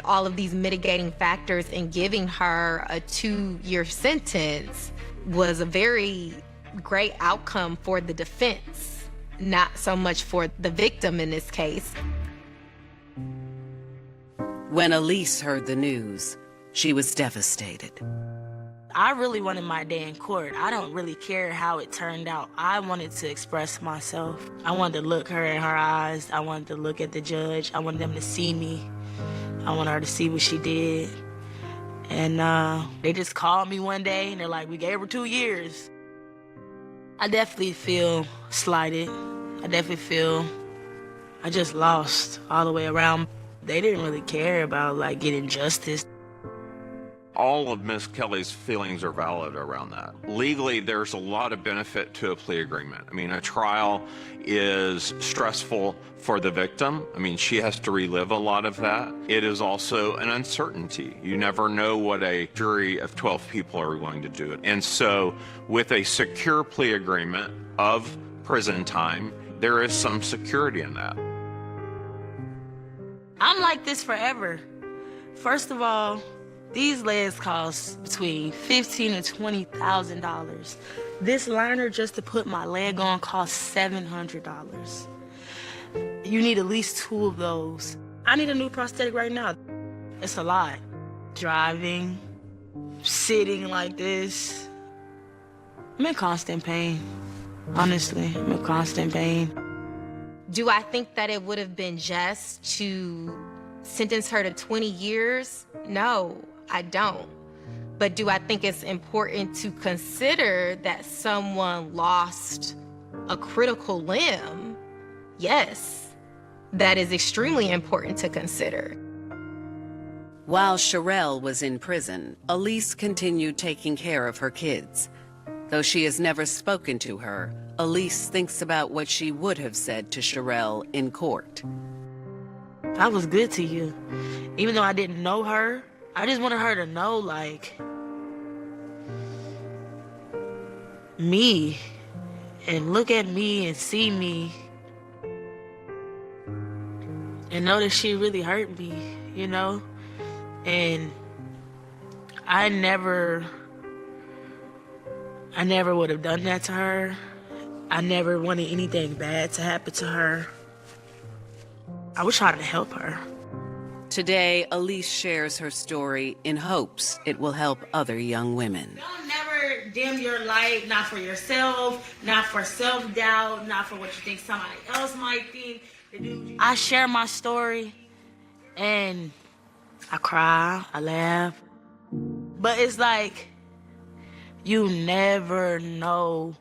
all of these mitigating factors in giving her a 2-year sentence was a very great outcome for the defense, not so much for the victim in this case. When Elise heard the news, she was devastated. I really wanted my day in court. I don't really care how it turned out. I wanted to express myself. I wanted to look her in her eyes. I wanted to look at the judge. I wanted them to see me. I wanted her to see what she did. And they just called me one day and they're like, we gave her 2 years. I definitely feel slighted. I definitely feel I just lost all the way around. They didn't really care about getting justice. All of Ms. Kelly's feelings are valid around that. Legally, there's a lot of benefit to a plea agreement. I mean, a trial is stressful for the victim. I mean, she has to relive a lot of that. It is also an uncertainty. You never know what a jury of 12 people are going to do. And so with a secure plea agreement of prison time, there is some security in that. I'm like this forever. First of all, these legs cost between $15,000 and $20,000. This liner just to put my leg on costs $700. You need at least 2 of those. I need a new prosthetic right now. It's a lot. Driving, sitting like this. I'm in constant pain. Honestly, I'm in constant pain. Do I think that it would have been just to sentence her to 20 years? No, I don't. But do I think it's important to consider that someone lost a critical limb? Yes, that is extremely important to consider. While Sherelle was in prison, Elise continued taking care of her kids. Though she has never spoken to her, Elise thinks about what she would have said to Sherelle in court. I was good to you. Even though I didn't know her, I just wanted her to know, me. And look at me and see me. And know that she really hurt me, And I never would have done that to her. I never wanted anything bad to happen to her. I was trying to help her. Today, Elise shares her story in hopes it will help other young women. Don't never dim your light, not for yourself, not for self-doubt, not for what you think somebody else might think. I share my story and I cry, I laugh. But it's you never know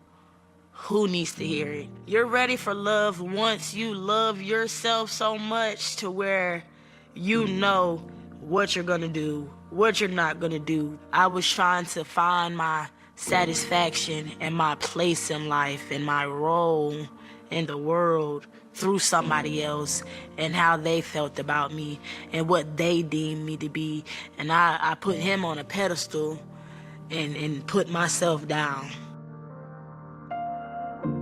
who needs to hear it. You're ready for love once you love yourself so much to where you know what you're gonna do, what you're not gonna do. I was trying to find my satisfaction and my place in life and my role in the world through somebody else and how they felt about me and what they deemed me to be. And I put him on a pedestal and put myself down.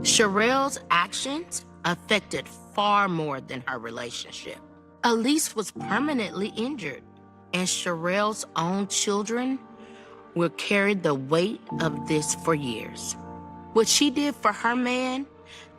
Sherelle's actions affected far more than her relationship. Elise was permanently injured, and Sherelle's own children will carry the weight of this for years. What she did for her man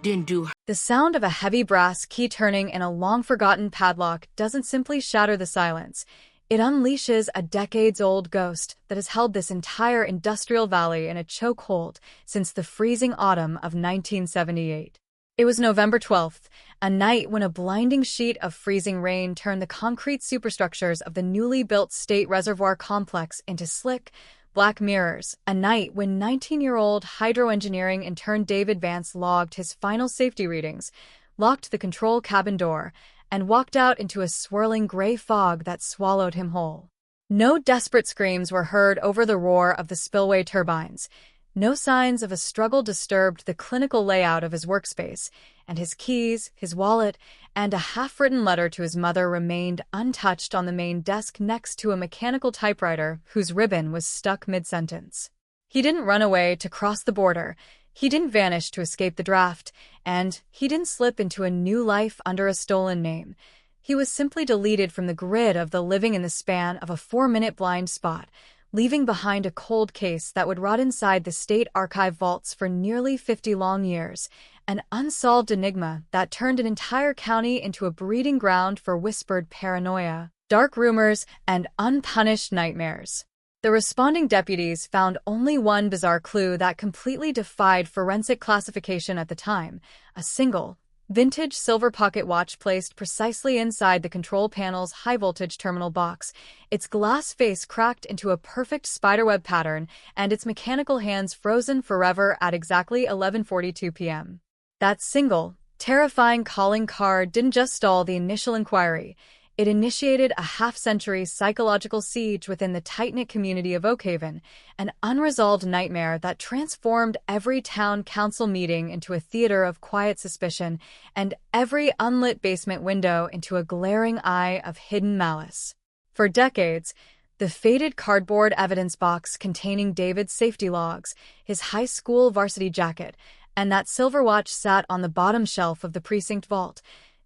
didn't do her. The sound of a heavy brass key turning in a long-forgotten padlock doesn't simply shatter the silence. It unleashes a decades-old ghost that has held this entire industrial valley in a chokehold since the freezing autumn of 1978. It was November 12th, a night when a blinding sheet of freezing rain turned the concrete superstructures of the newly built State Reservoir Complex into slick, black mirrors. A night when 19-year-old hydroengineering intern David Vance logged his final safety readings, locked the control cabin door, and walked out into a swirling gray fog that swallowed him whole. No desperate screams were heard over the roar of the spillway turbines. No signs of a struggle disturbed the clinical layout of his workspace, and his keys, his wallet, and a half-written letter to his mother remained untouched on the main desk next to a mechanical typewriter whose ribbon was stuck mid-sentence. He didn't run away to cross the border, he didn't vanish to escape the draft, and he didn't slip into a new life under a stolen name. He was simply deleted from the grid of the living in the span of a 4-minute blind spot, leaving behind a cold case that would rot inside the state archive vaults for nearly 50 long years, an unsolved enigma that turned an entire county into a breeding ground for whispered paranoia, dark rumors, and unpunished nightmares. The responding deputies found only one bizarre clue that completely defied forensic classification at the time: a single, vintage silver pocket watch placed precisely inside the control panel's high-voltage terminal box, its glass face cracked into a perfect spiderweb pattern, and its mechanical hands frozen forever at exactly 11:42 p.m. That single, terrifying calling card didn't just stall the initial inquiry. It initiated a half-century psychological siege within the tight-knit community of Oakhaven, an unresolved nightmare that transformed every town council meeting into a theater of quiet suspicion and every unlit basement window into a glaring eye of hidden malice. For decades, the faded cardboard evidence box containing David's safety logs, his high school varsity jacket, and that silver watch sat on the bottom shelf of the precinct vault,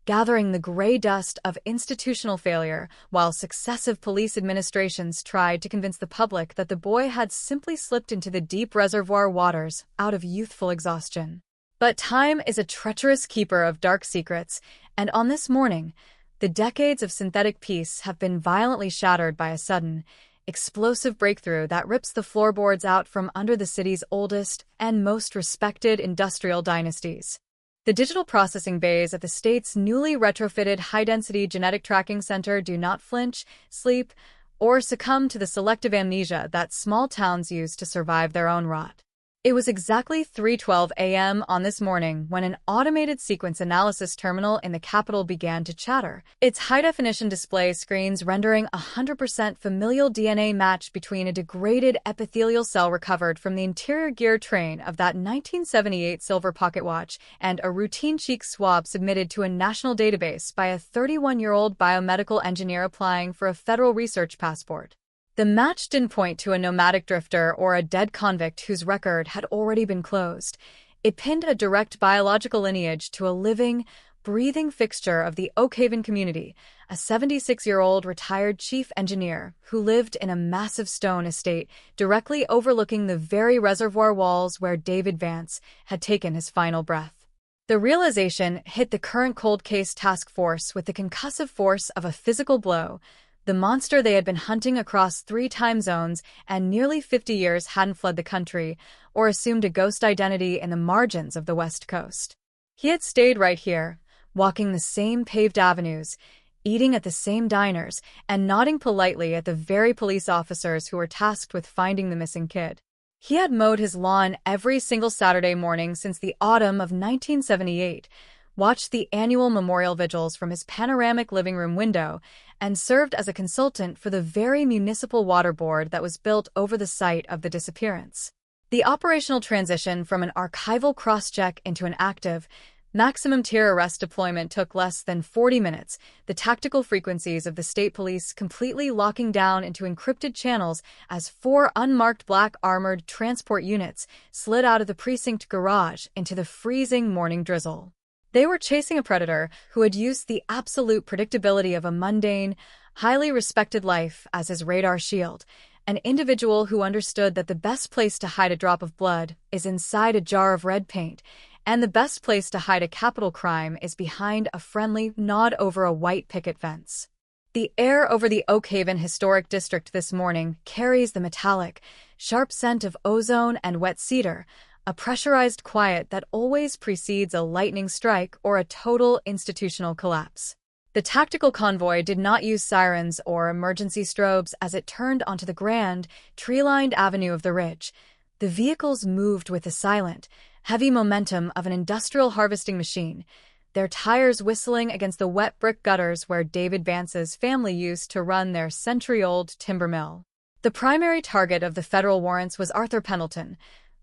gathering the gray dust of institutional failure while successive police administrations tried to convince the public that the boy had simply slipped into the deep reservoir waters out of youthful exhaustion. But time is a treacherous keeper of dark secrets, and on this morning, the decades of synthetic peace have been violently shattered by a sudden, explosive breakthrough that rips the floorboards out from under the city's oldest and most respected industrial dynasties. The digital processing bays at the state's newly retrofitted high-density genetic tracking center do not flinch, sleep, or succumb to the selective amnesia that small towns use to survive their own rot. It was exactly 3:12 a.m. on this morning when an automated sequence analysis terminal in the capital began to chatter, its high-definition display screens rendering a 100% familial DNA match between a degraded epithelial cell recovered from the interior gear train of that 1978 silver pocket watch and a routine cheek swab submitted to a national database by a 31-year-old biomedical engineer applying for a federal research passport. The match didn't point to a nomadic drifter or a dead convict whose record had already been closed. It pinned a direct biological lineage to a living, breathing fixture of the Oakhaven community, a 76-year-old retired chief engineer who lived in a massive stone estate directly overlooking the very reservoir walls where David Vance had taken his final breath. The realization hit the current cold case task force with the concussive force of a physical blow. The monster they had been hunting across 3 time zones and nearly 50 years hadn't fled the country or assumed a ghost identity in the margins of the West Coast. He had stayed right here, walking the same paved avenues, eating at the same diners, and nodding politely at the very police officers who were tasked with finding the missing kid. He had mowed his lawn every single Saturday morning since the autumn of 1978, watched the annual memorial vigils from his panoramic living room window, and served as a consultant for the very municipal water board that was built over the site of the disappearance. The operational transition from an archival cross-check into an active, maximum-tier arrest deployment took less than 40 minutes, the tactical frequencies of the state police completely locking down into encrypted channels as 4 unmarked black armored transport units slid out of the precinct garage into the freezing morning drizzle. They were chasing a predator who had used the absolute predictability of a mundane, highly respected life as his radar shield, an individual who understood that the best place to hide a drop of blood is inside a jar of red paint, and the best place to hide a capital crime is behind a friendly nod over a white picket fence. The air over the Oakhaven Historic District this morning carries the metallic, sharp scent of ozone and wet cedar, a pressurized quiet that always precedes a lightning strike or a total institutional collapse. The tactical convoy did not use sirens or emergency strobes as it turned onto the grand, tree-lined avenue of the ridge. The vehicles moved with the silent, heavy momentum of an industrial harvesting machine, their tires whistling against the wet brick gutters where David Vance's family used to run their century-old timber mill. The primary target of the federal warrants was Arthur Pendleton,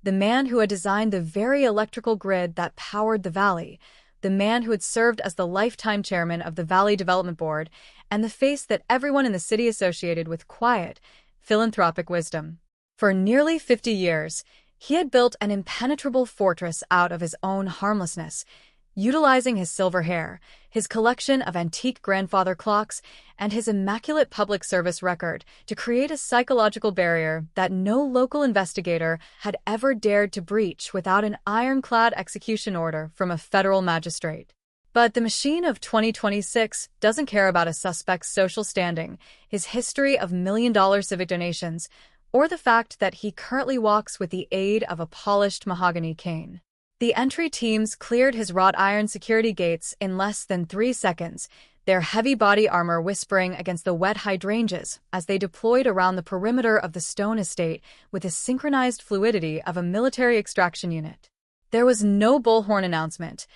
the man who had designed the very electrical grid that powered the valley, the man who had served as the lifetime chairman of the Valley Development Board, and the face that everyone in the city associated with quiet, philanthropic wisdom. For nearly 50 years, he had built an impenetrable fortress out of his own harmlessness, utilizing his silver hair, his collection of antique grandfather clocks, and his immaculate public service record to create a psychological barrier that no local investigator had ever dared to breach without an ironclad execution order from a federal magistrate. But the machine of 2026 doesn't care about a suspect's social standing, his history of million-dollar civic donations, or the fact that he currently walks with the aid of a polished mahogany cane. The entry teams cleared his wrought iron security gates in less than 3 seconds, their heavy body armor whispering against the wet hydrangeas as they deployed around the perimeter of the stone estate with the synchronized fluidity of a military extraction unit. There was no bullhorn announcement,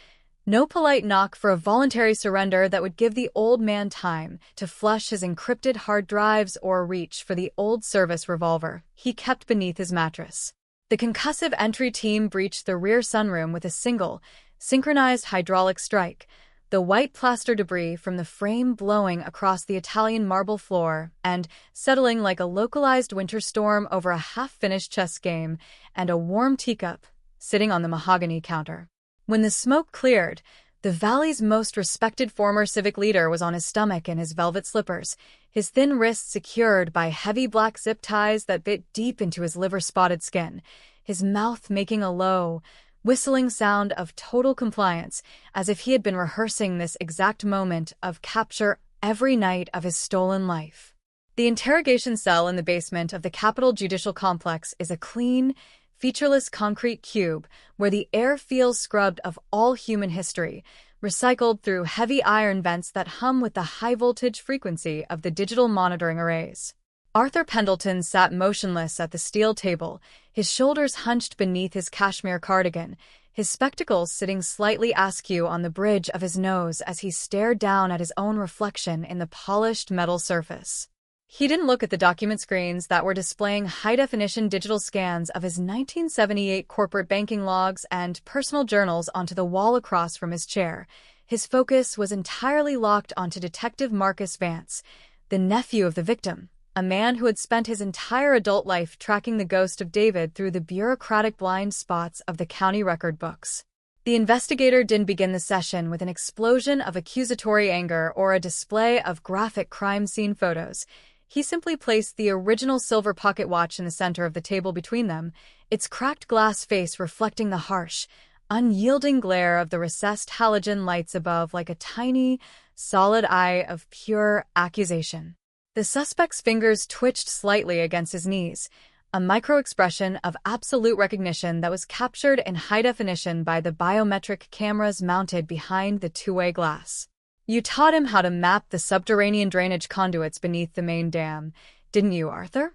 no polite knock for a voluntary surrender that would give the old man time to flush his encrypted hard drives or reach for the old service revolver he kept beneath his mattress. The concussive entry team breached the rear sunroom with a single, synchronized hydraulic strike, the white plaster debris from the frame blowing across the Italian marble floor and settling like a localized winter storm over a half-finished chess game and a warm teacup sitting on the mahogany counter. When the smoke cleared, the valley's most respected former civic leader was on his stomach in his velvet slippers, his thin wrists secured by heavy black zip ties that bit deep into his liver-spotted skin, his mouth making a low, whistling sound of total compliance, as if he had been rehearsing this exact moment of capture every night of his stolen life. The interrogation cell in the basement of the Capitol Judicial Complex is a clean, featureless concrete cube where the air feels scrubbed of all human history, recycled through heavy iron vents that hum with the high-voltage frequency of the digital monitoring arrays. Arthur Pendleton sat motionless at the steel table, his shoulders hunched beneath his cashmere cardigan, his spectacles sitting slightly askew on the bridge of his nose as he stared down at his own reflection in the polished metal surface. He didn't look at the document screens that were displaying high-definition digital scans of his 1978 corporate banking logs and personal journals onto the wall across from his chair. His focus was entirely locked onto Detective Marcus Vance, the nephew of the victim, a man who had spent his entire adult life tracking the ghost of David through the bureaucratic blind spots of the county record books. The investigator didn't begin the session with an explosion of accusatory anger or a display of graphic crime scene photos. He simply placed the original silver pocket watch in the center of the table between them, its cracked glass face reflecting the harsh, unyielding glare of the recessed halogen lights above like a tiny, solid eye of pure accusation. The suspect's fingers twitched slightly against his knees, a micro-expression of absolute recognition that was captured in high definition by the biometric cameras mounted behind the two-way glass. You taught him how to map the subterranean drainage conduits beneath the main dam, didn't you, Arthur?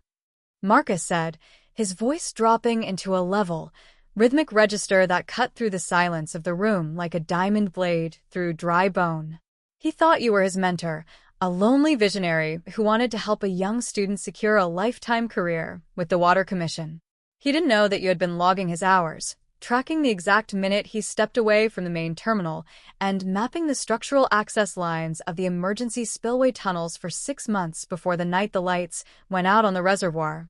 Marcus said, his voice dropping into a level, rhythmic register that cut through the silence of the room like a diamond blade through dry bone. He thought you were his mentor, a lonely visionary who wanted to help a young student secure a lifetime career with the Water Commission. He didn't know that you had been logging his hours, tracking the exact minute he stepped away from the main terminal, and mapping the structural access lines of the emergency spillway tunnels for 6 months before the night the lights went out on the reservoir.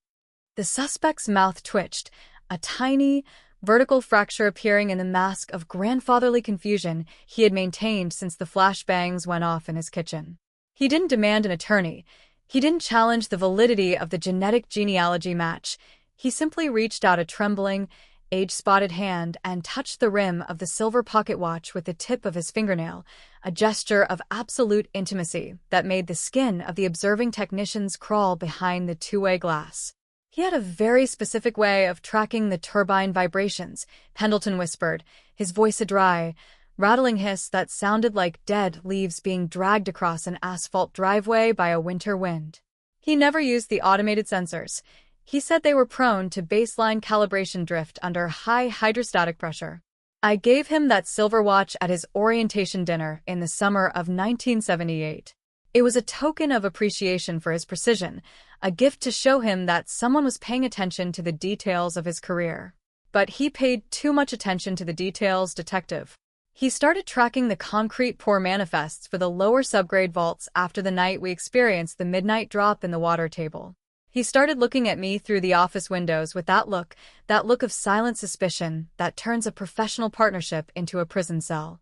The suspect's mouth twitched, a tiny, vertical fracture appearing in the mask of grandfatherly confusion he had maintained since the flashbangs went off in his kitchen. He didn't demand an attorney. He didn't challenge the validity of the genetic genealogy match. He simply reached out a trembling, age-spotted hand and touched the rim of the silver pocket watch with the tip of his fingernail, a gesture of absolute intimacy that made the skin of the observing technicians crawl behind the two-way glass. He had a very specific way of tracking the turbine vibrations, Pendleton whispered, his voice a dry, rattling hiss that sounded like dead leaves being dragged across an asphalt driveway by a winter wind. He never used the automated sensors. He said they were prone to baseline calibration drift under high hydrostatic pressure. I gave him that silver watch at his orientation dinner in the summer of 1978. It was a token of appreciation for his precision, a gift to show him that someone was paying attention to the details of his career. but he paid too much attention to the details, detective. He started tracking the concrete pour manifests for the lower subgrade vaults after the night we experienced the midnight drop in the water table. He started looking at me through the office windows with that look of silent suspicion that turns a professional partnership into a prison cell.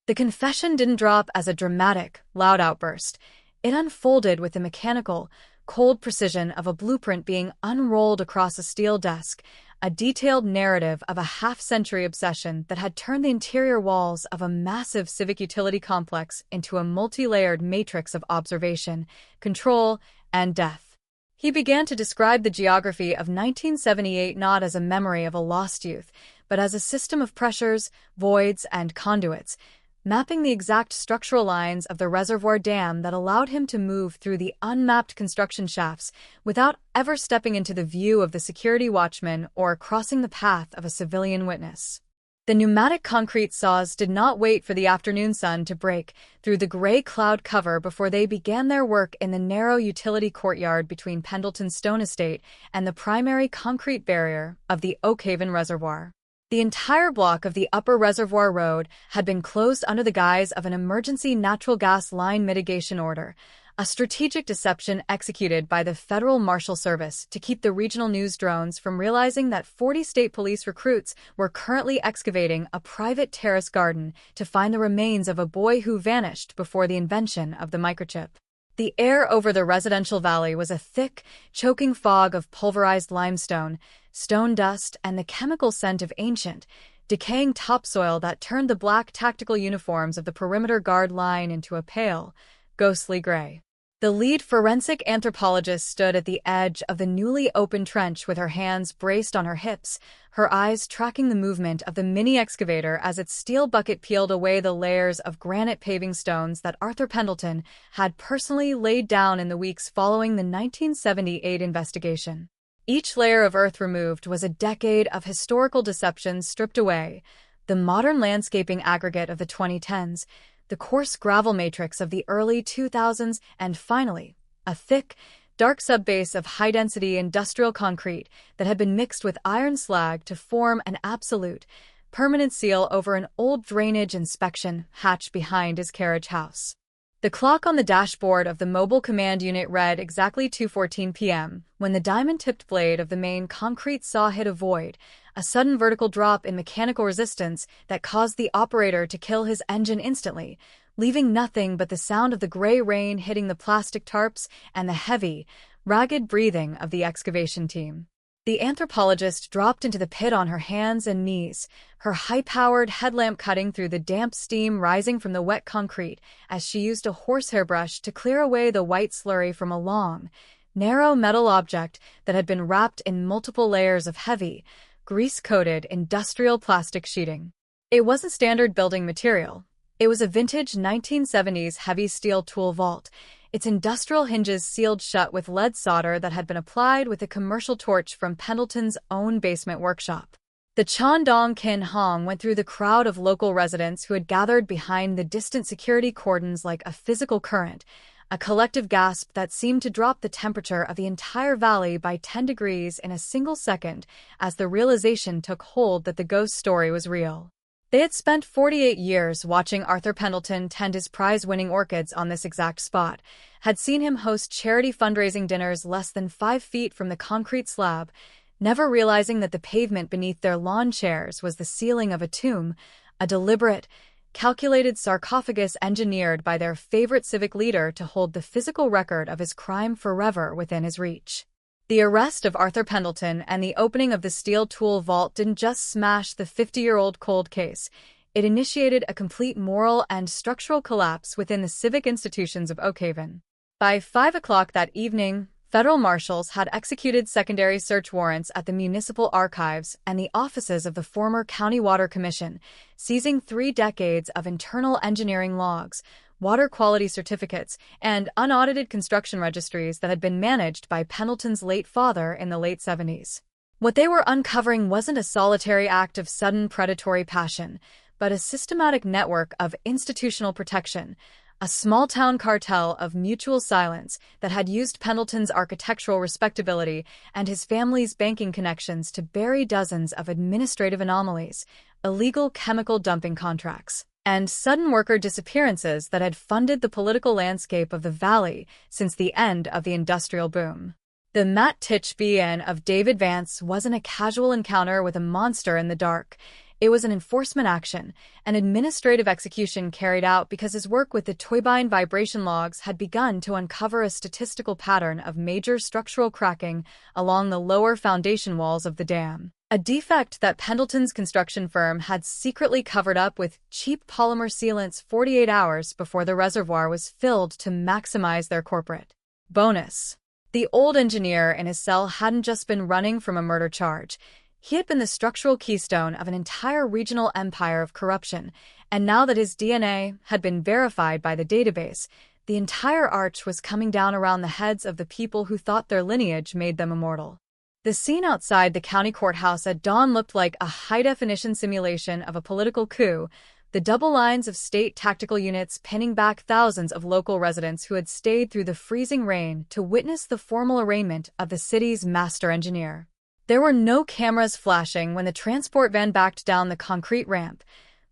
The confession didn't drop as a dramatic, loud outburst. It unfolded with the mechanical, cold precision of a blueprint being unrolled across a steel desk, a detailed narrative of a half-century obsession that had turned the interior walls of a massive civic utility complex into a multi-layered matrix of observation, control, and death. He began to describe the geography of 1978 not as a memory of a lost youth, but as a system of pressures, voids, and conduits, mapping the exact structural lines of the reservoir dam that allowed him to move through the unmapped construction shafts without ever stepping into the view of the security watchman or crossing the path of a civilian witness. The pneumatic concrete saws did not wait for the afternoon sun to break through the gray cloud cover before they began their work in the narrow utility courtyard between Pendleton Stone Estate and the primary concrete barrier of the Oak Haven Reservoir. The entire block of the Upper Reservoir Road had been closed under the guise of an emergency natural gas line mitigation order, a strategic deception executed by the Federal Marshal Service to keep the regional news drones from realizing that 40 state police recruits were currently excavating a private terrace garden to find the remains of a boy who vanished before the invention of the microchip. The air over the residential valley was a thick, choking fog of pulverized limestone, stone dust, and the chemical scent of ancient, decaying topsoil that turned the black tactical uniforms of the perimeter guard line into a pale, ghostly gray. The lead forensic anthropologist stood at the edge of the newly opened trench with her hands braced on her hips, her eyes tracking the movement of the mini-excavator as its steel bucket peeled away the layers of granite paving stones that Arthur Pendleton had personally laid down in the weeks following the 1978 investigation. Each layer of earth removed was a decade of historical deception stripped away, the modern landscaping aggregate of the 2010s, the coarse gravel matrix of the early 2000s, and finally, a thick, dark subbase of high-density industrial concrete that had been mixed with iron slag to form an absolute, permanent seal over an old drainage inspection hatch behind his carriage house. The clock on the dashboard of the mobile command unit read exactly 2:14 p.m. when the diamond-tipped blade of the main concrete saw hit a void, a sudden vertical drop in mechanical resistance that caused the operator to kill his engine instantly, leaving nothing but the sound of the gray rain hitting the plastic tarps and the heavy, ragged breathing of the excavation team. The anthropologist dropped into the pit on her hands and knees, her high-powered headlamp cutting through the damp steam rising from the wet concrete as she used a horsehair brush to clear away the white slurry from a long, narrow metal object that had been wrapped in multiple layers of heavy, grease-coated industrial plastic sheeting. It wasn't standard building material. It was a vintage 1970s heavy steel tool vault, its industrial hinges sealed shut with lead solder that had been applied with a commercial torch from Pendleton's own basement workshop. The Chandong Kin Hong went through the crowd of local residents who had gathered behind the distant security cordons like a physical current, a collective gasp that seemed to drop the temperature of the entire valley by 10 degrees in a single second as the realization took hold that the ghost story was real. They had spent 48 years watching Arthur Pendleton tend his prize-winning orchids on this exact spot, had seen him host charity fundraising dinners less than 5 feet from the concrete slab, never realizing that the pavement beneath their lawn chairs was the ceiling of a tomb, a deliberate, calculated sarcophagus engineered by their favorite civic leader to hold the physical record of his crime forever within his reach. The arrest of Arthur Pendleton and the opening of the steel tool vault didn't just smash the 50-year-old cold case. It initiated a complete moral and structural collapse within the civic institutions of Oak Haven. By 5 o'clock that evening, federal marshals had executed secondary search warrants at the municipal archives and the offices of the former County Water Commission, seizing 3 decades of internal engineering logs, water quality certificates, and unaudited construction registries that had been managed by Pendleton's late father in the late 70s. What they were uncovering wasn't a solitary act of sudden predatory passion, but a systematic network of institutional protection, a small-town cartel of mutual silence that had used Pendleton's architectural respectability and his family's banking connections to bury dozens of administrative anomalies, illegal chemical dumping contracts, and sudden worker disappearances that had funded the political landscape of the Valley since the end of the industrial boom. The Matt Titchby of David Vance wasn't a casual encounter with a monster in the dark. It was an enforcement action, an administrative execution carried out because his work with the Toybine vibration logs had begun to uncover a statistical pattern of major structural cracking along the lower foundation walls of the dam. A defect that Pendleton's construction firm had secretly covered up with cheap polymer sealants 48 hours before the reservoir was filled to maximize their corporate bonus. The old engineer in his cell hadn't just been running from a murder charge. He had been the structural keystone of an entire regional empire of corruption, and now that his DNA had been verified by the database, the entire arch was coming down around the heads of the people who thought their lineage made them immortal. The scene outside the county courthouse at dawn looked like a high-definition simulation of a political coup, the double lines of state tactical units pinning back thousands of local residents who had stayed through the freezing rain to witness the formal arraignment of the city's master engineer. There were no cameras flashing when the transport van backed down the concrete ramp.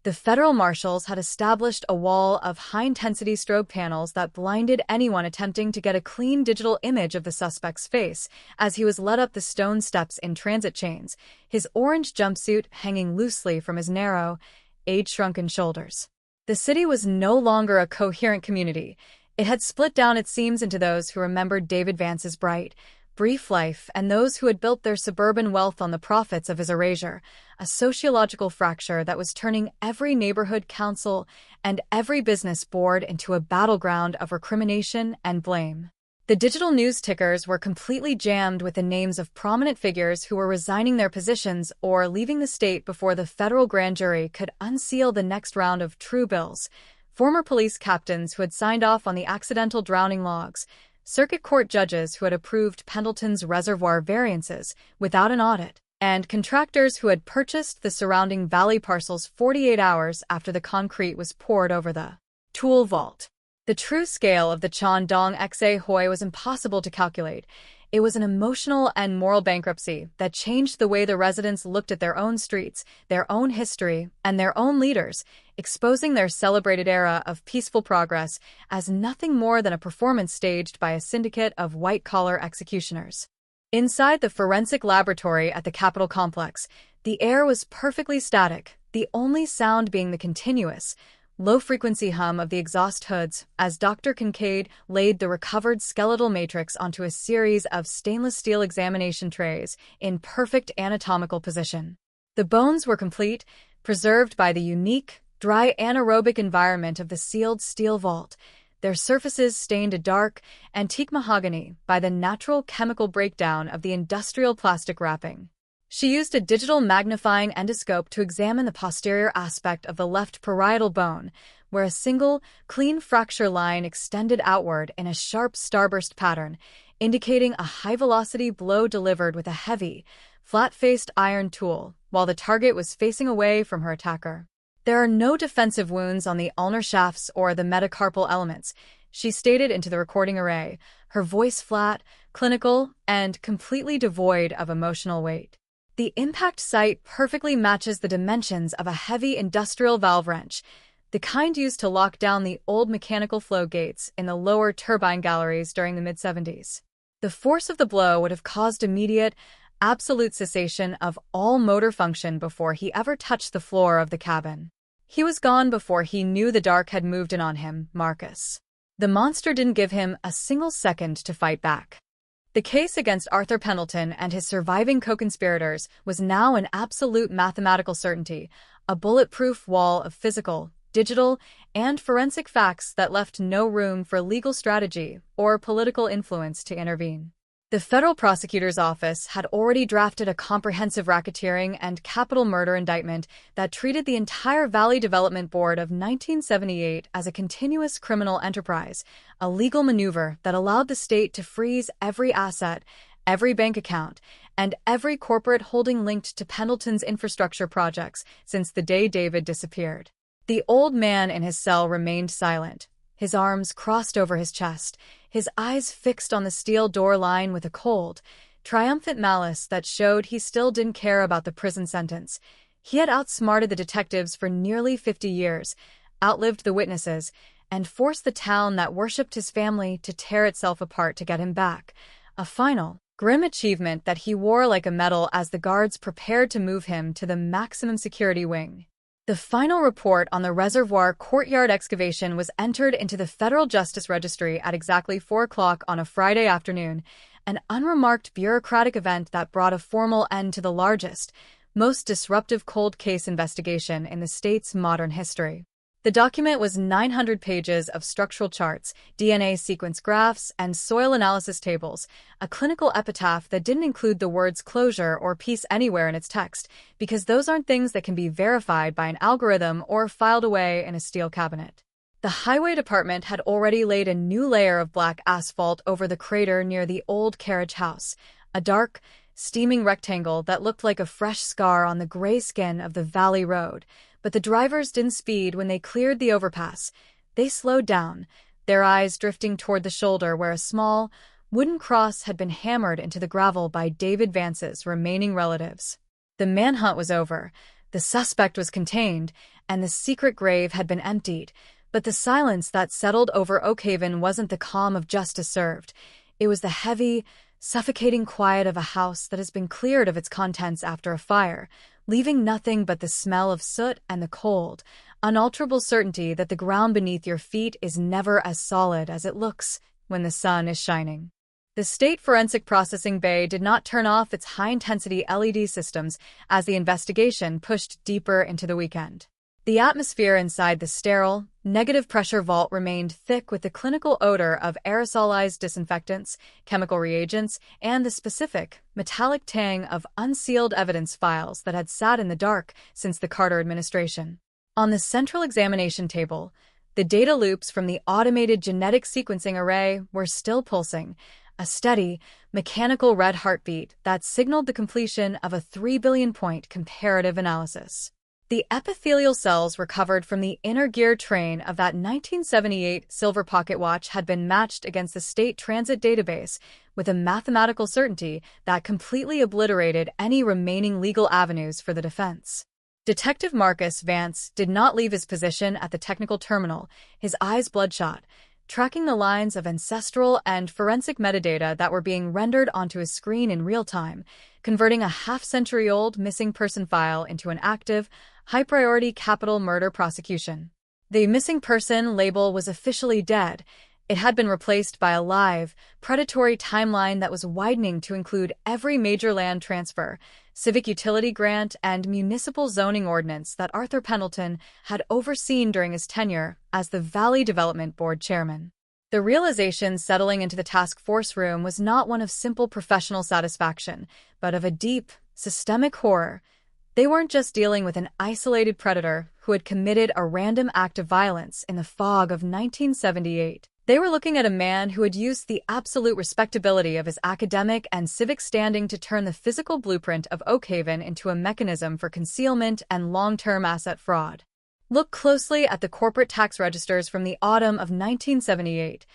The federal marshals had established a wall of high-intensity strobe panels that blinded anyone attempting to get a clean digital image of the suspect's face as he was led up the stone steps in transit chains, his orange jumpsuit hanging loosely from his narrow, age-shrunken shoulders. The city was no longer a coherent community. It had split down its seams into those who remembered David Vance's brief life and those who had built their suburban wealth on the profits of his erasure, a sociological fracture that was turning every neighborhood council and every business board into a battleground of recrimination and blame. The digital news tickers were completely jammed with the names of prominent figures who were resigning their positions or leaving the state before the federal grand jury could unseal the next round of true bills. Former police captains who had signed off on the accidental drowning logs, circuit court judges who had approved Pendleton's reservoir variances without an audit, and contractors who had purchased the surrounding valley parcels 48 hours after the concrete was poured over the tool vault. The true scale of the Chandong Xa Hoi was impossible to calculate. It was an emotional and moral bankruptcy that changed the way the residents looked at their own streets, their own history, and their own leaders, exposing their celebrated era of peaceful progress as nothing more than a performance staged by a syndicate of white-collar executioners. Inside the forensic laboratory at the Capitol complex, the air was perfectly static, the only sound being the continuous, low-frequency hum of the exhaust hoods as Dr. Kincaid laid the recovered skeletal matrix onto a series of stainless steel examination trays in perfect anatomical position. The bones were complete, preserved by the unique, dry anaerobic environment of the sealed steel vault, their surfaces stained a dark, antique mahogany by the natural chemical breakdown of the industrial plastic wrapping. She used a digital magnifying endoscope to examine the posterior aspect of the left parietal bone, where a single, clean fracture line extended outward in a sharp starburst pattern, indicating a high-velocity blow delivered with a heavy, flat-faced iron tool, while the target was facing away from her attacker. There are no defensive wounds on the ulnar shafts or the metacarpal elements, she stated into the recording array, her voice flat, clinical, and completely devoid of emotional weight. The impact site perfectly matches the dimensions of a heavy industrial valve wrench, the kind used to lock down the old mechanical flow gates in the lower turbine galleries during the mid-70s. The force of the blow would have caused immediate, absolute cessation of all motor function before he ever touched the floor of the cabin. He was gone before he knew the dark had moved in on him, Marcus. The monster didn't give him a single second to fight back. The case against Arthur Pendleton and his surviving co-conspirators was now an absolute mathematical certainty, a bulletproof wall of physical, digital, and forensic facts that left no room for legal strategy or political influence to intervene. The federal prosecutor's office had already drafted a comprehensive racketeering and capital murder indictment that treated the entire Valley Development Board of 1978 as a continuous criminal enterprise, a legal maneuver that allowed the state to freeze every asset, every bank account, and every corporate holding linked to Pendleton's infrastructure projects since the day David disappeared. The old man in his cell remained silent, his arms crossed over his chest, his eyes fixed on the steel door line with a cold, triumphant malice that showed he still didn't care about the prison sentence. He had outsmarted the detectives for nearly 50 years, outlived the witnesses, and forced the town that worshipped his family to tear itself apart to get him back. A final, grim achievement that he wore like a medal as the guards prepared to move him to the maximum security wing. The final report on the reservoir courtyard excavation was entered into the Federal Justice Registry at exactly 4 o'clock on a Friday afternoon, an unremarked bureaucratic event that brought a formal end to the largest, most disruptive cold case investigation in the state's modern history. The document was 900 pages of structural charts, DNA sequence graphs, and soil analysis tables, a clinical epitaph that didn't include the words closure or peace anywhere in its text, because those aren't things that can be verified by an algorithm or filed away in a steel cabinet. The highway department had already laid a new layer of black asphalt over the crater near the old carriage house, a dark, steaming rectangle that looked like a fresh scar on the gray skin of the valley road. But the drivers didn't speed when they cleared the overpass. They slowed down, their eyes drifting toward the shoulder where a small, wooden cross had been hammered into the gravel by David Vance's remaining relatives. The manhunt was over, the suspect was contained, and the secret grave had been emptied. But the silence that settled over Oakhaven wasn't the calm of justice served. It was the heavy, suffocating quiet of a house that has been cleared of its contents after a fire, leaving nothing but the smell of soot and the cold, unalterable certainty that the ground beneath your feet is never as solid as it looks when the sun is shining. The State Forensic Processing Bay did not turn off its high-intensity LED systems as the investigation pushed deeper into the weekend. The atmosphere inside the sterile, negative-pressure vault remained thick with the clinical odor of aerosolized disinfectants, chemical reagents, and the specific, metallic tang of unsealed evidence files that had sat in the dark since the Carter administration. On the central examination table, the data loops from the automated genetic sequencing array were still pulsing, a steady, mechanical red heartbeat that signaled the completion of a 3 billion-point comparative analysis. The epithelial cells recovered from the inner gear train of that 1978 silver pocket watch had been matched against the state transit database with a mathematical certainty that completely obliterated any remaining legal avenues for the defense. Detective Marcus Vance did not leave his position at the technical terminal, his eyes bloodshot, tracking the lines of ancestral and forensic metadata that were being rendered onto his screen in real time, converting a half-century-old missing person file into an active, high-priority capital murder prosecution. The missing person label was officially dead. It had been replaced by a live, predatory timeline that was widening to include every major land transfer, civic utility grant, and municipal zoning ordinance that Arthur Pendleton had overseen during his tenure as the Valley Development Board chairman. The realization settling into the task force room was not one of simple professional satisfaction, but of a deep, systemic horror. They weren't just dealing with an isolated predator who had committed a random act of violence in the fog of 1978. They were looking at a man who had used the absolute respectability of his academic and civic standing to turn the physical blueprint of Oakhaven into a mechanism for concealment and long-term asset fraud. Look closely at the corporate tax registers from the autumn of 1978.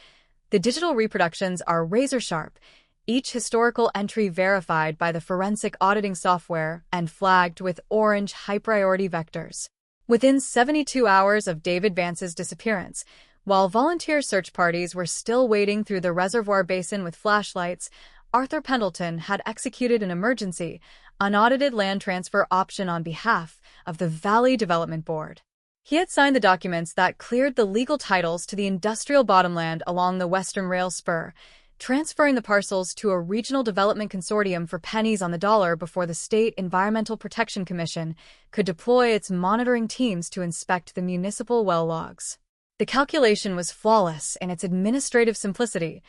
The digital reproductions are razor-sharp, each historical entry verified by the forensic auditing software and flagged with orange high-priority vectors. Within 72 hours of David Vance's disappearance, while volunteer search parties were still wading through the reservoir basin with flashlights, Arthur Pendleton had executed an emergency, unaudited land transfer option on behalf of the Valley Development Board. He had signed the documents that cleared the legal titles to the industrial bottomland along the Western Rail Spur, transferring the parcels to a regional development consortium for pennies on the dollar before the State Environmental Protection Commission could deploy its monitoring teams to inspect the municipal well logs. The calculation was flawless in its administrative simplicity.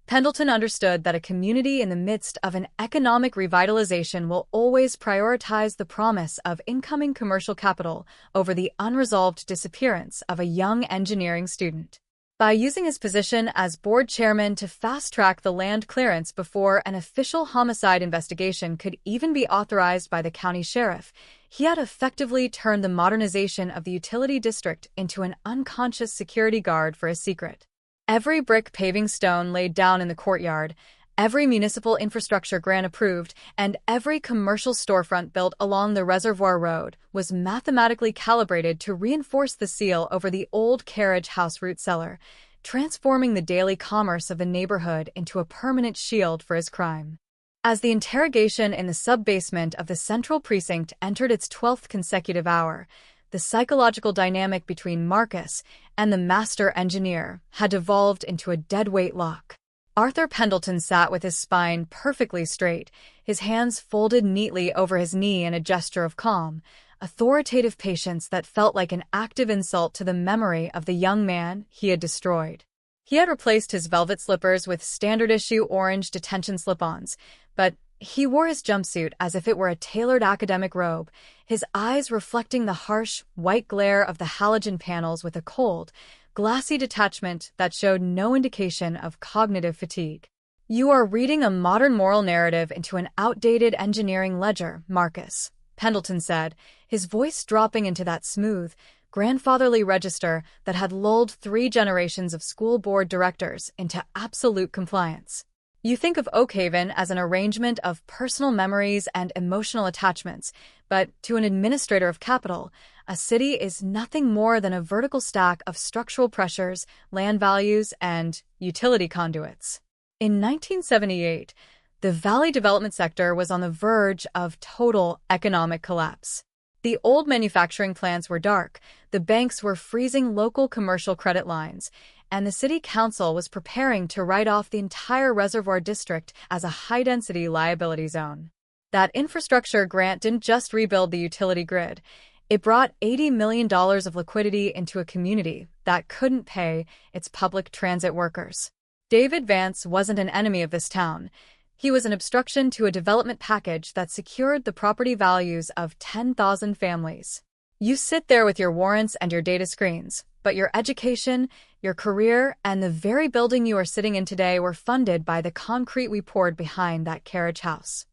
Pendleton understood that a community in the midst of an economic revitalization will always prioritize the promise of incoming commercial capital over the unresolved disappearance of a young engineering student. By using his position as board chairman to fast-track the land clearance before an official homicide investigation could even be authorized by the county sheriff, He had effectively turned the modernization of the utility district into an unconscious security guard for his secret. Every brick paving stone laid down in the courtyard, every municipal infrastructure grant approved, and every commercial storefront built along the Reservoir Road was mathematically calibrated to reinforce the seal over the old carriage house root cellar, transforming the daily commerce of the neighborhood into a permanent shield for his crime. As the interrogation in the sub-basement of the Central Precinct entered its 12th consecutive hour, the psychological dynamic between Marcus and the master engineer had devolved into a deadweight lock. Arthur Pendleton sat with his spine perfectly straight, his hands folded neatly over his knee in a gesture of calm, authoritative patience that felt like an active insult to the memory of the young man he had destroyed. He had replaced his velvet slippers with standard-issue orange detention slip-ons, but he wore his jumpsuit as if it were a tailored academic robe, his eyes reflecting the harsh, white glare of the halogen panels with a cold, glassy detachment that showed no indication of cognitive fatigue. "You are reading a modern moral narrative into an outdated engineering ledger, Marcus," Pendleton said, his voice dropping into that smooth, grandfatherly register that had lulled 3 generations of school board directors into absolute compliance. "You think of Oakhaven as an arrangement of personal memories and emotional attachments, but to an administrator of capital, a city is nothing more than a vertical stack of structural pressures, land values, and utility conduits." In 1978, the Valley development sector was on the verge of total economic collapse. The old manufacturing plants were dark, the banks were freezing local commercial credit lines, and the city council was preparing to write off the entire Reservoir District as a high-density liability zone. That infrastructure grant didn't just rebuild the utility grid. It brought $80 million of liquidity into a community that couldn't pay its public transit workers. David Vance wasn't an enemy of this town. He was an obstruction to a development package that secured the property values of 10,000 families. You sit there with your warrants and your data screens, but your education, your career, and the very building you are sitting in today were funded by the concrete we poured behind that carriage house.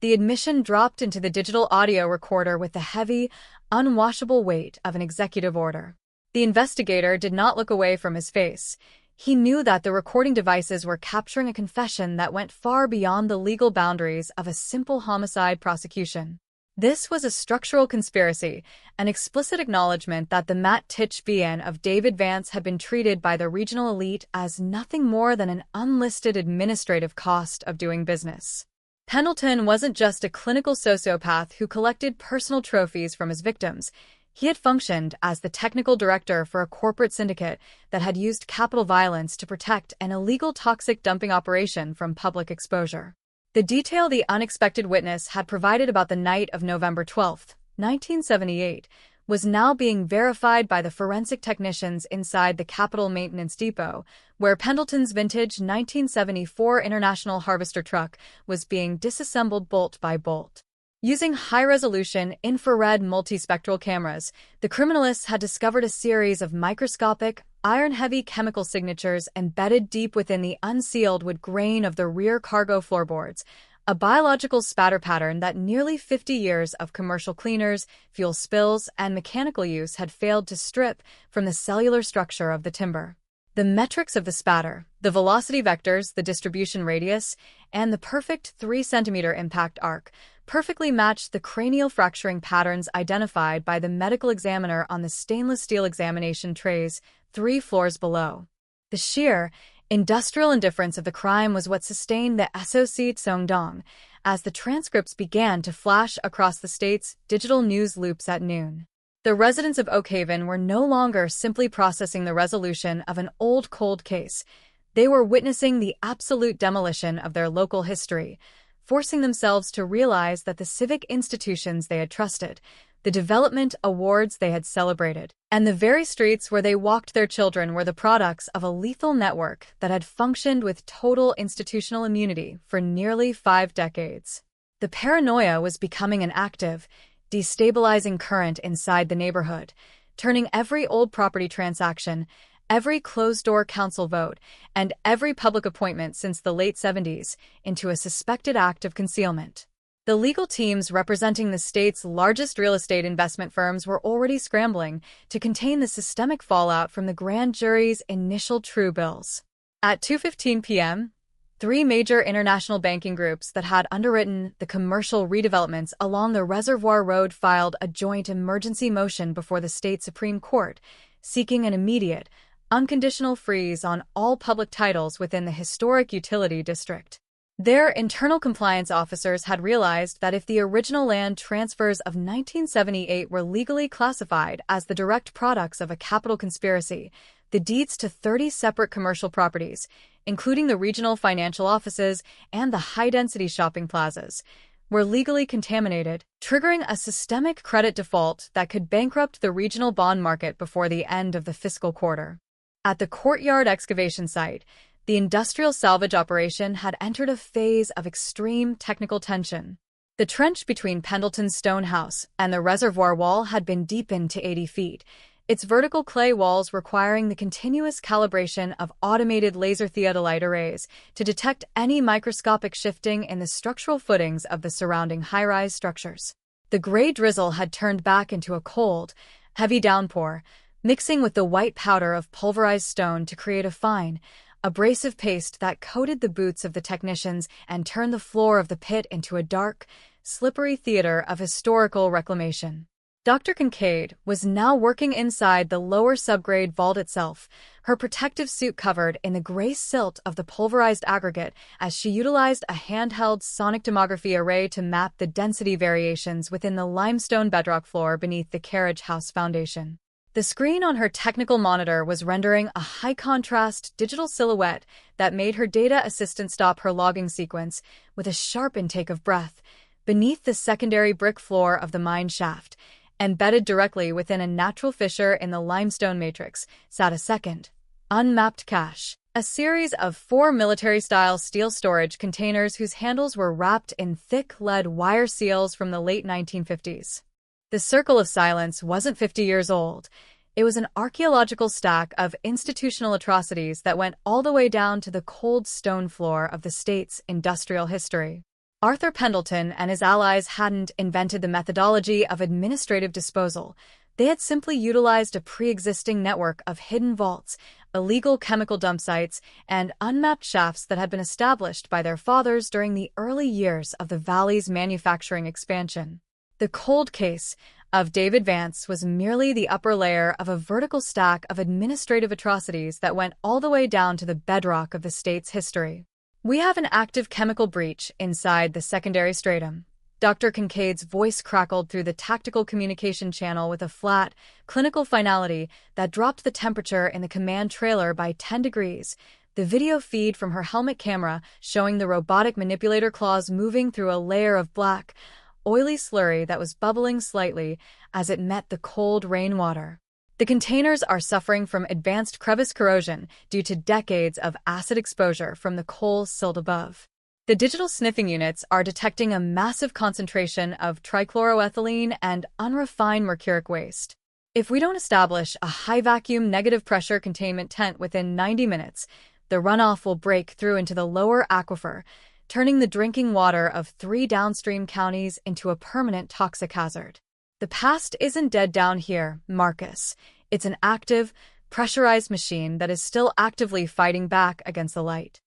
The admission dropped into the digital audio recorder with the heavy, unwashable weight of an executive order. The investigator did not look away from his face. He knew that the recording devices were capturing a confession that went far beyond the legal boundaries of a simple homicide prosecution. This was a structural conspiracy, an explicit acknowledgement that the Matt Titchbian of David Vance had been treated by the regional elite as nothing more than an unlisted administrative cost of doing business. Pendleton wasn't just a clinical sociopath who collected personal trophies from his victims. He had functioned as the technical director for a corporate syndicate that had used capital violence to protect an illegal toxic dumping operation from public exposure. The detail the unexpected witness had provided about the night of November 12, 1978, was now being verified by the forensic technicians inside the Capitol Maintenance Depot, where Pendleton's vintage 1974 International Harvester truck was being disassembled bolt by bolt. Using high-resolution infrared multispectral cameras, the criminalists had discovered a series of microscopic, iron-heavy chemical signatures embedded deep within the unsealed wood grain of the rear cargo floorboards, a biological spatter pattern that nearly 50 years of commercial cleaners, fuel spills, and mechanical use had failed to strip from the cellular structure of the timber. The metrics of the spatter, the velocity vectors, the distribution radius, and the perfect 3-centimeter impact arc perfectly matched the cranial fracturing patterns identified by the medical examiner on the stainless steel examination trays 3 floors below. The sheer, industrial indifference of the crime was what sustained the SOC Songdong as the transcripts began to flash across the state's digital news loops at noon. The residents of Oakhaven were no longer simply processing the resolution of an old cold case. They were witnessing the absolute demolition of their local history, forcing themselves to realize that the civic institutions they had trusted, the development awards they had celebrated, and the very streets where they walked their children were the products of a lethal network that had functioned with total institutional immunity for nearly 5 decades. The paranoia was becoming an active, destabilizing current inside the neighborhood, turning every old property transaction, every closed-door council vote, and every public appointment since the late 70s into a suspected act of concealment. The legal teams representing the state's largest real estate investment firms were already scrambling to contain the systemic fallout from the grand jury's initial true bills. At 2:15 p.m., three major international banking groups that had underwritten the commercial redevelopments along the Reservoir Road filed a joint emergency motion before the state Supreme Court, seeking an immediate, unconditional freeze on all public titles within the historic utility district. Their internal compliance officers had realized that if the original land transfers of 1978 were legally classified as the direct products of a capital conspiracy, the deeds to 30 separate commercial properties, including the regional financial offices and the high-density shopping plazas, were legally contaminated, triggering a systemic credit default that could bankrupt the regional bond market before the end of the fiscal quarter. At the Courtyard excavation site, the industrial salvage operation had entered a phase of extreme technical tension. The trench between Pendleton's stone house and the reservoir wall had been deepened to 80 feet, its vertical clay walls requiring the continuous calibration of automated laser theodolite arrays to detect any microscopic shifting in the structural footings of the surrounding high-rise structures. The gray drizzle had turned back into a cold, heavy downpour, mixing with the white powder of pulverized stone to create a fine, abrasive paste that coated the boots of the technicians and turned the floor of the pit into a dark, slippery theater of historical reclamation. Dr. Kincaid was now working inside the lower subgrade vault itself, her protective suit covered in the gray silt of the pulverized aggregate as she utilized a handheld sonic tomography array to map the density variations within the limestone bedrock floor beneath the carriage house foundation. The screen on her technical monitor was rendering a high-contrast digital silhouette that made her data assistant stop her logging sequence with a sharp intake of breath. Beneath the secondary brick floor of the mine shaft, embedded directly within a natural fissure in the limestone matrix, sat a second, unmapped cache, a series of 4 military-style steel storage containers whose handles were wrapped in thick lead wire seals from the late 1950s. The Circle of Silence wasn't 50 years old. It was an archaeological stack of institutional atrocities that went all the way down to the cold stone floor of the state's industrial history. Arthur Pendleton and his allies hadn't invented the methodology of administrative disposal. They had simply utilized a pre-existing network of hidden vaults, illegal chemical dump sites, and unmapped shafts that had been established by their fathers during the early years of the valley's manufacturing expansion. The cold case of David Vance was merely the upper layer of a vertical stack of administrative atrocities that went all the way down to the bedrock of the state's history. "We have an active chemical breach inside the secondary stratum." Dr. Kincaid's voice crackled through the tactical communication channel with a flat, clinical finality that dropped the temperature in the command trailer by 10 degrees. The video feed from her helmet camera showing the robotic manipulator claws moving through a layer of black, oily slurry that was bubbling slightly as it met the cold rainwater. The containers are suffering from advanced crevice corrosion due to decades of acid exposure from the coal silt above. The digital sniffing units are detecting a massive concentration of trichloroethylene and unrefined mercuric waste. If we don't establish a high-vacuum negative pressure containment tent within 90 minutes, the runoff will break through into the lower aquifer, turning the drinking water of 3 downstream counties into a permanent toxic hazard. The past isn't dead down here, Marcus. It's an active, pressurized machine that is still actively fighting back against the light.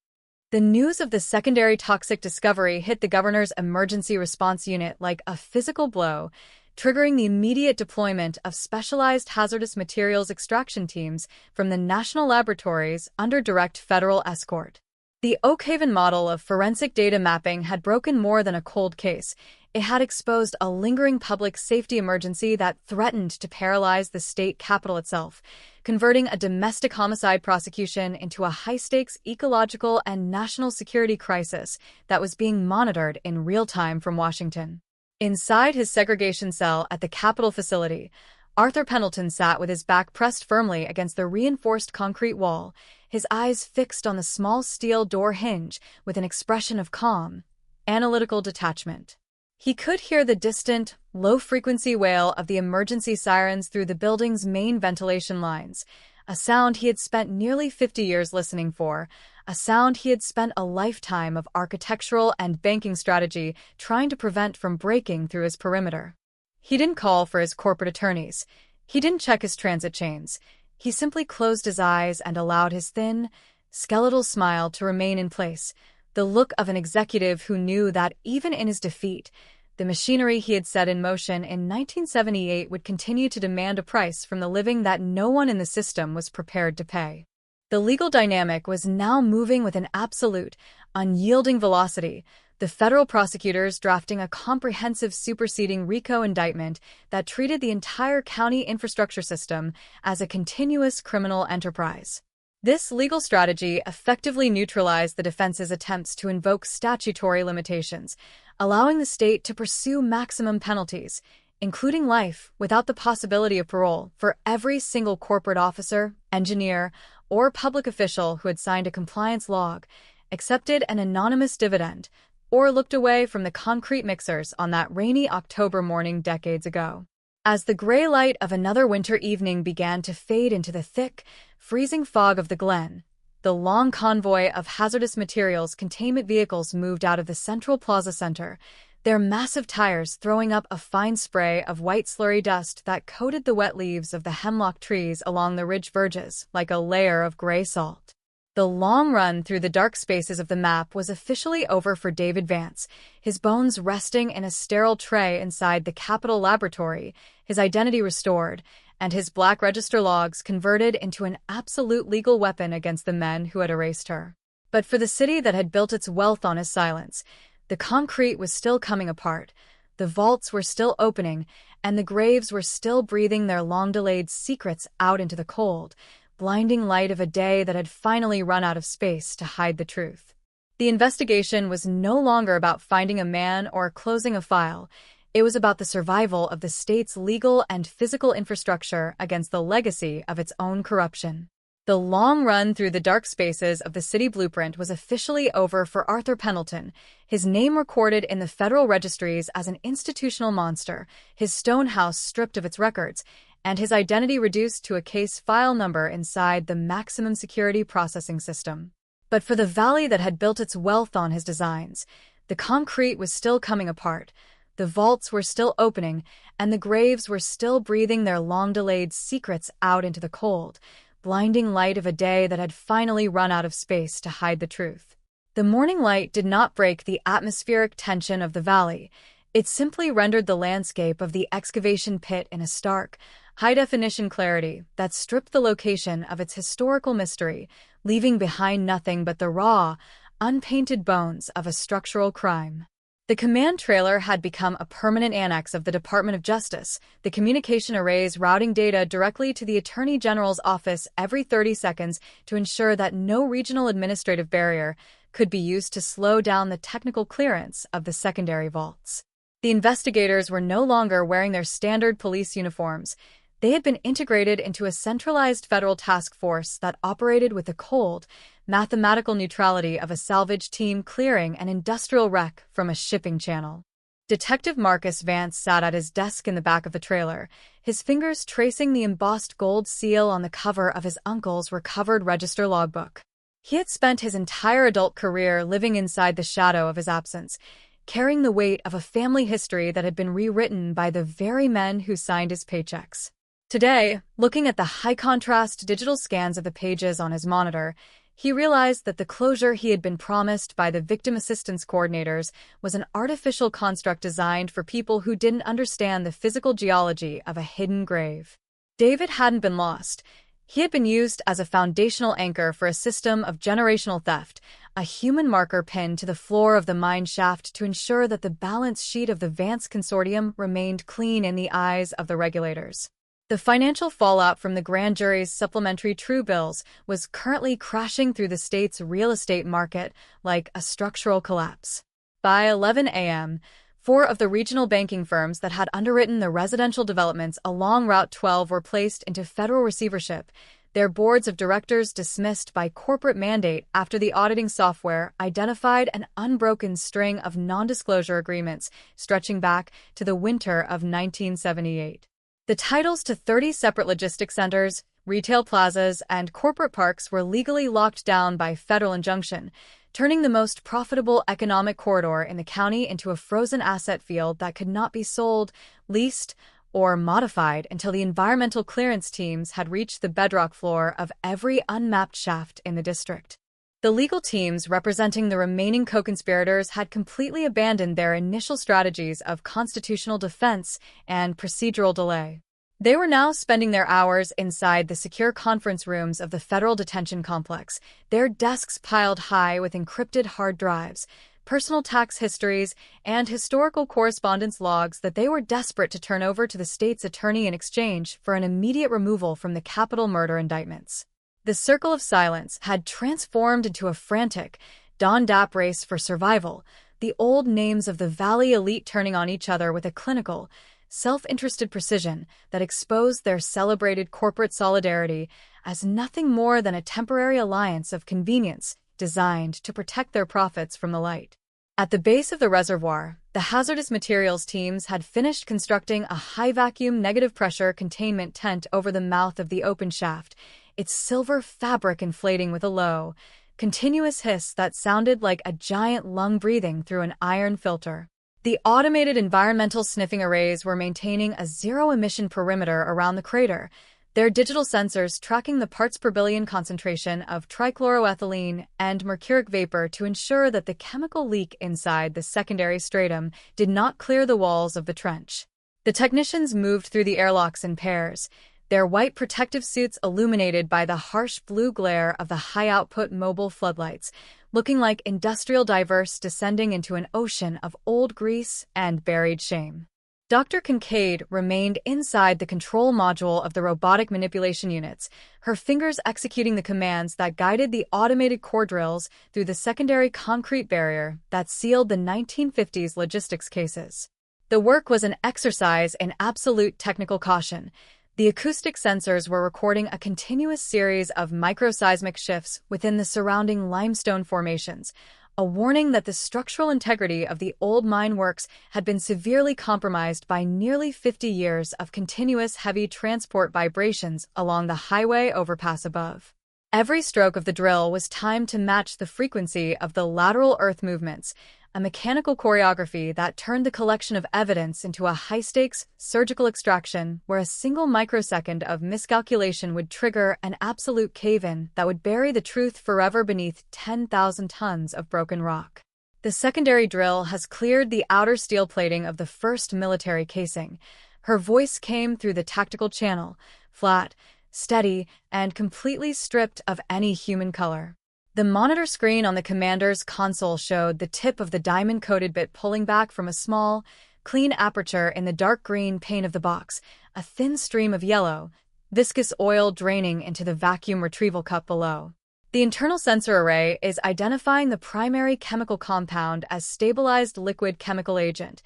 The news of the secondary toxic discovery hit the governor's emergency response unit like a physical blow, triggering the immediate deployment of specialized hazardous materials extraction teams from the national laboratories under direct federal escort. The Oakhaven model of forensic data mapping had broken more than a cold case. It had exposed a lingering public safety emergency that threatened to paralyze the state capitol itself, converting a domestic homicide prosecution into a high-stakes ecological and national security crisis that was being monitored in real time from Washington. Inside his segregation cell at the Capitol facility, Arthur Pendleton sat with his back pressed firmly against the reinforced concrete wall, his eyes fixed on the small steel door hinge with an expression of calm, analytical detachment. He could hear the distant, low-frequency wail of the emergency sirens through the building's main ventilation lines, a sound he had spent nearly 50 years listening for, a sound he had spent a lifetime of architectural and banking strategy trying to prevent from breaking through his perimeter. He didn't call for his corporate attorneys. He didn't check his transit chains. He simply closed his eyes and allowed his thin, skeletal smile to remain in place, the look of an executive who knew that even in his defeat, the machinery he had set in motion in 1978 would continue to demand a price from the living that no one in the system was prepared to pay. The legal dynamic was now moving with an absolute, unyielding velocity, the federal prosecutors drafting a comprehensive superseding RICO indictment that treated the entire county infrastructure system as a continuous criminal enterprise. This legal strategy effectively neutralized the defense's attempts to invoke statutory limitations, allowing the state to pursue maximum penalties, including life without the possibility of parole, for every single corporate officer, engineer, or public official who had signed a compliance log, accepted an anonymous dividend, or looked away from the concrete mixers on that rainy October morning decades ago. As the gray light of another winter evening began to fade into the thick, freezing fog of the Glen, the long convoy of hazardous materials containment vehicles moved out of the Central Plaza Center, their massive tires throwing up a fine spray of white slurry dust that coated the wet leaves of the hemlock trees along the ridge verges like a layer of gray salt. The long run through the dark spaces of the map was officially over for David Vance, his bones resting in a sterile tray inside the Capitol Laboratory, his identity restored, and his black register logs converted into an absolute legal weapon against the men who had erased her. But for the city that had built its wealth on his silence, the concrete was still coming apart, the vaults were still opening, and the graves were still breathing their long-delayed secrets out into the cold, blinding light of a day that had finally run out of space to hide the truth. The investigation was no longer about finding a man or closing a file. It was about the survival of the state's legal and physical infrastructure against the legacy of its own corruption. The long run through the dark spaces of the city blueprint was officially over for Arthur Pendleton, his name recorded in the federal registries as an institutional monster, his stone house stripped of its records, and his identity reduced to a case file number inside the maximum security processing system. But for the valley that had built its wealth on his designs, the concrete was still coming apart, the vaults were still opening, and the graves were still breathing their long-delayed secrets out into the cold, blinding light of a day that had finally run out of space to hide the truth. The morning light did not break the atmospheric tension of the valley. It simply rendered the landscape of the excavation pit in a stark, high-definition clarity that stripped the location of its historical mystery, leaving behind nothing but the raw, unpainted bones of a structural crime. The command trailer had become a permanent annex of the Department of Justice, the communication arrays routing data directly to the Attorney General's office every 30 seconds to ensure that no regional administrative barrier could be used to slow down the technical clearance of the secondary vaults. The investigators were no longer wearing their standard police uniforms. They had been integrated into a centralized federal task force that operated with the cold, mathematical neutrality of a salvage team clearing an industrial wreck from a shipping channel. Detective Marcus Vance sat at his desk in the back of the trailer, his fingers tracing the embossed gold seal on the cover of his uncle's recovered register logbook. He had spent his entire adult career living inside the shadow of his absence, carrying the weight of a family history that had been rewritten by the very men who signed his paychecks. Today, looking at the high-contrast digital scans of the pages on his monitor, he realized that the closure he had been promised by the victim assistance coordinators was an artificial construct designed for people who didn't understand the physical geology of a hidden grave. David hadn't been lost. He had been used as a foundational anchor for a system of generational theft, a human marker pinned to the floor of the mine shaft to ensure that the balance sheet of the Vance Consortium remained clean in the eyes of the regulators. The financial fallout from the grand jury's supplementary true bills was currently crashing through the state's real estate market like a structural collapse. By 11 a.m., 4 of the regional banking firms that had underwritten the residential developments along Route 12 were placed into federal receivership, their boards of directors dismissed by corporate mandate after the auditing software identified an unbroken string of non-disclosure agreements stretching back to the winter of 1978. The titles to 30 separate logistics centers, Retail plazas and corporate parks were legally locked down by federal injunction, turning the most profitable economic corridor in the county into a frozen asset field that could not be sold, leased, or modified until the environmental clearance teams had reached the bedrock floor of every unmapped shaft in the district. The legal teams representing the remaining co-conspirators had completely abandoned their initial strategies of constitutional defense and procedural delay. They were now spending their hours inside the secure conference rooms of the federal detention complex, their desks piled high with encrypted hard drives, personal tax histories, and historical correspondence logs that they were desperate to turn over to the state's attorney in exchange for an immediate removal from the capital murder indictments. The circle of silence had transformed into a frantic, dawn-dap race for survival, the old names of the Valley elite turning on each other with a clinical, self-interested precision that exposed their celebrated corporate solidarity as nothing more than a temporary alliance of convenience designed to protect their profits from the light. At the base of the reservoir, the hazardous materials teams had finished constructing a high-vacuum negative-pressure containment tent over the mouth of the open shaft, its silver fabric inflating with a low, continuous hiss that sounded like a giant lung breathing through an iron filter. The automated environmental sniffing arrays were maintaining a zero-emission perimeter around the crater, their digital sensors tracking the parts per billion concentration of trichloroethylene and mercuric vapor to ensure that the chemical leak inside the secondary stratum did not clear the walls of the trench. The technicians moved through the airlocks in pairs, their white protective suits illuminated by the harsh blue glare of the high-output mobile floodlights, looking like industrial divers descending into an ocean of old grease and buried shame. Dr. Kincaid remained inside the control module of the robotic manipulation units, her fingers executing the commands that guided the automated core drills through the secondary concrete barrier that sealed the 1950s logistics cases. The work was an exercise in absolute technical caution. The acoustic sensors were recording a continuous series of microseismic shifts within the surrounding limestone formations, a warning that the structural integrity of the old mine works had been severely compromised by nearly 50 years of continuous heavy transport vibrations along the highway overpass above. Every stroke of the drill was timed to match the frequency of the lateral earth movements, a mechanical choreography that turned the collection of evidence into a high-stakes surgical extraction where a single microsecond of miscalculation would trigger an absolute cave-in that would bury the truth forever beneath 10,000 tons of broken rock. The secondary drill has cleared the outer steel plating of the first military casing. Her voice came through the tactical channel, flat, steady, and completely stripped of any human color. The monitor screen on the commander's console showed the tip of the diamond-coated bit pulling back from a small, clean aperture in the dark green pane of the box, a thin stream of yellow, viscous oil draining into the vacuum retrieval cup below. The internal sensor array is identifying the primary chemical compound as stabilized liquid chemical agent,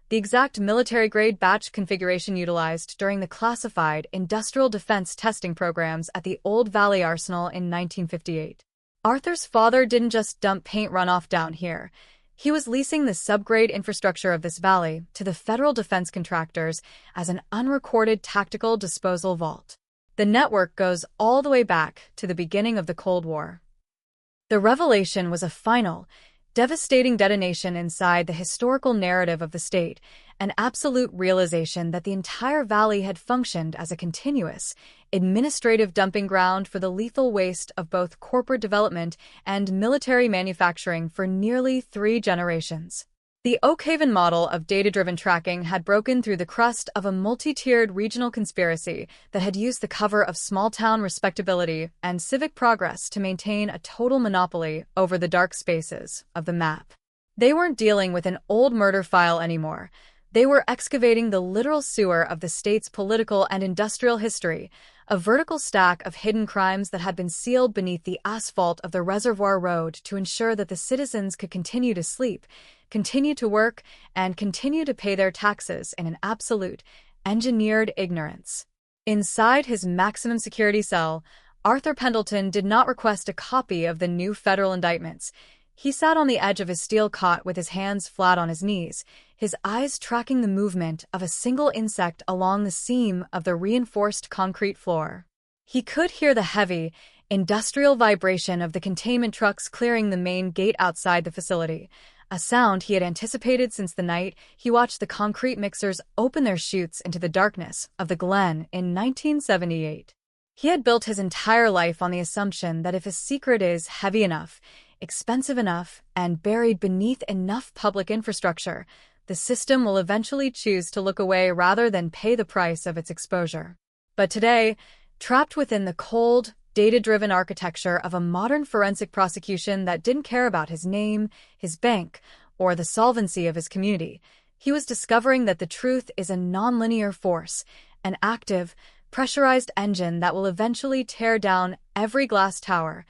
the exact military-grade batch configuration utilized during the classified industrial defense testing programs at the Old Valley Arsenal in 1958. Arthur's father didn't just dump paint runoff down here. He was leasing the subgrade infrastructure of this valley to the federal defense contractors as an unrecorded tactical disposal vault. The network goes all the way back to the beginning of the Cold War. The revelation was a final, devastating detonation inside the historical narrative of the state, an absolute realization that the entire valley had functioned as a continuous, administrative dumping ground for the lethal waste of both corporate development and military manufacturing for nearly 3 generations. The Oakhaven model of data-driven tracking had broken through the crust of a multi-tiered regional conspiracy that had used the cover of small-town respectability and civic progress to maintain a total monopoly over the dark spaces of the map. They weren't dealing with an old murder file anymore. They were excavating the literal sewer of the state's political and industrial history, a vertical stack of hidden crimes that had been sealed beneath the asphalt of the Reservoir Road to ensure that the citizens could continue to sleep, continue to work, and continue to pay their taxes in an absolute, engineered ignorance. Inside his maximum security cell, Arthur Pendleton did not request a copy of the new federal indictments. He sat on the edge of his steel cot with his hands flat on his knees, his eyes tracking the movement of a single insect along the seam of the reinforced concrete floor. He could hear the heavy, industrial vibration of the containment trucks clearing the main gate outside the facility, a sound he had anticipated since the night he watched the concrete mixers open their chutes into the darkness of the Glen in 1978. He had built his entire life on the assumption that if a secret is heavy enough, expensive enough, and buried beneath enough public infrastructure, the system will eventually choose to look away rather than pay the price of its exposure. But today, trapped within the cold, data-driven architecture of a modern forensic prosecution that didn't care about his name, his bank, or the solvency of his community, he was discovering that the truth is a nonlinear force, an active, pressurized engine that will eventually tear down every glass tower,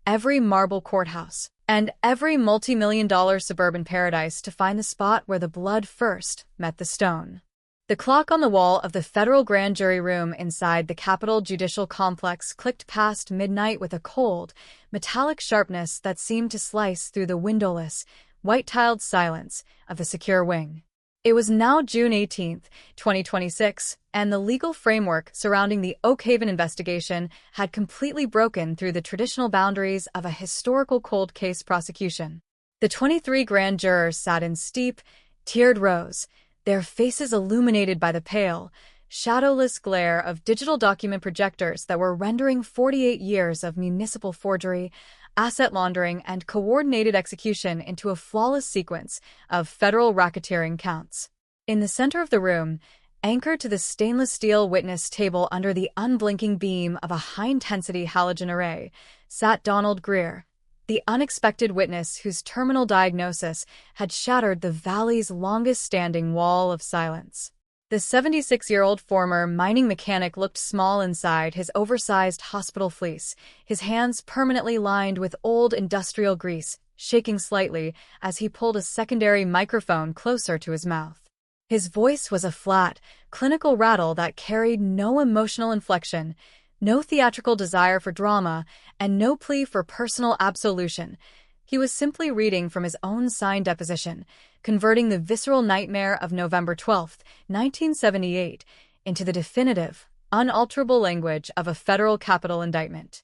every marble courthouse, and every multi-million-dollar suburban paradise to find the spot where the blood first met the stone. The clock on the wall of the federal grand jury room inside the Capitol Judicial Complex clicked past midnight with a cold, metallic sharpness that seemed to slice through the windowless, white-tiled silence of the secure wing. It was now June 18, 2026, and the legal framework surrounding the Oakhaven investigation had completely broken through the traditional boundaries of a historical cold case prosecution. The 23 grand jurors sat in steep, tiered rows, their faces illuminated by the pale, shadowless glare of digital document projectors that were rendering 48 years of municipal forgery, asset laundering, and coordinated execution into a flawless sequence of federal racketeering counts. In the center of the room, anchored to the stainless steel witness table under the unblinking beam of a high-intensity halogen array, sat Donald Greer, the unexpected witness whose terminal diagnosis had shattered the valley's longest-standing wall of silence. The 76-year-old former mining mechanic looked small inside his oversized hospital fleece, his hands permanently lined with old industrial grease, shaking slightly as he pulled a secondary microphone closer to his mouth. His voice was a flat, clinical rattle that carried no emotional inflection, no theatrical desire for drama, and no plea for personal absolution. He was simply reading from his own signed deposition, converting the visceral nightmare of November 12, 1978, into the definitive, unalterable language of a federal capital indictment.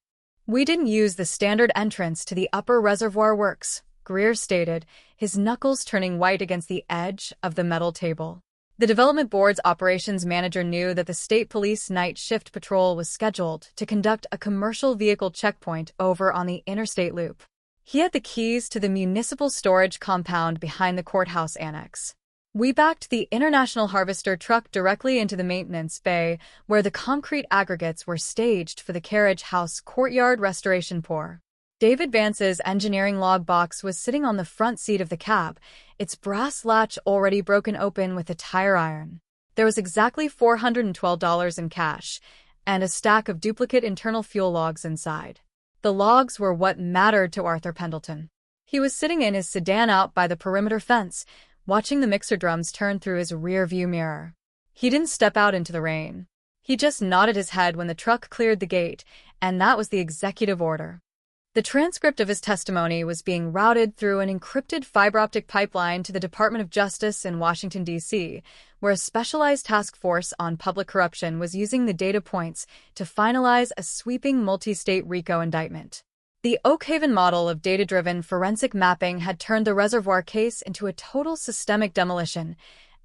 "We didn't use the standard entrance to the upper reservoir works," Greer stated, his knuckles turning white against the edge of the metal table. The Development Board's operations manager knew that the state police night shift patrol was scheduled to conduct a commercial vehicle checkpoint over on the interstate loop. He had the keys to the municipal storage compound behind the courthouse annex. "We backed the International Harvester truck directly into the maintenance bay where the concrete aggregates were staged for the carriage house courtyard restoration pour." David Vance's engineering log box was sitting on the front seat of the cab, its brass latch already broken open with a tire iron. There was exactly $412 in cash, and a stack of duplicate internal fuel logs inside. The logs were what mattered to Arthur Pendleton. He was sitting in his sedan out by the perimeter fence, watching the mixer drums turn through his rear-view mirror. He didn't step out into the rain. He just nodded his head when the truck cleared the gate, and that was the executive order. The transcript of his testimony was being routed through an encrypted fiber-optic pipeline to the Department of Justice in Washington, D.C., where a specialized task force on public corruption was using the data points to finalize a sweeping multi-state RICO indictment. The Oakhaven model of data-driven forensic mapping had turned the reservoir case into a total systemic demolition.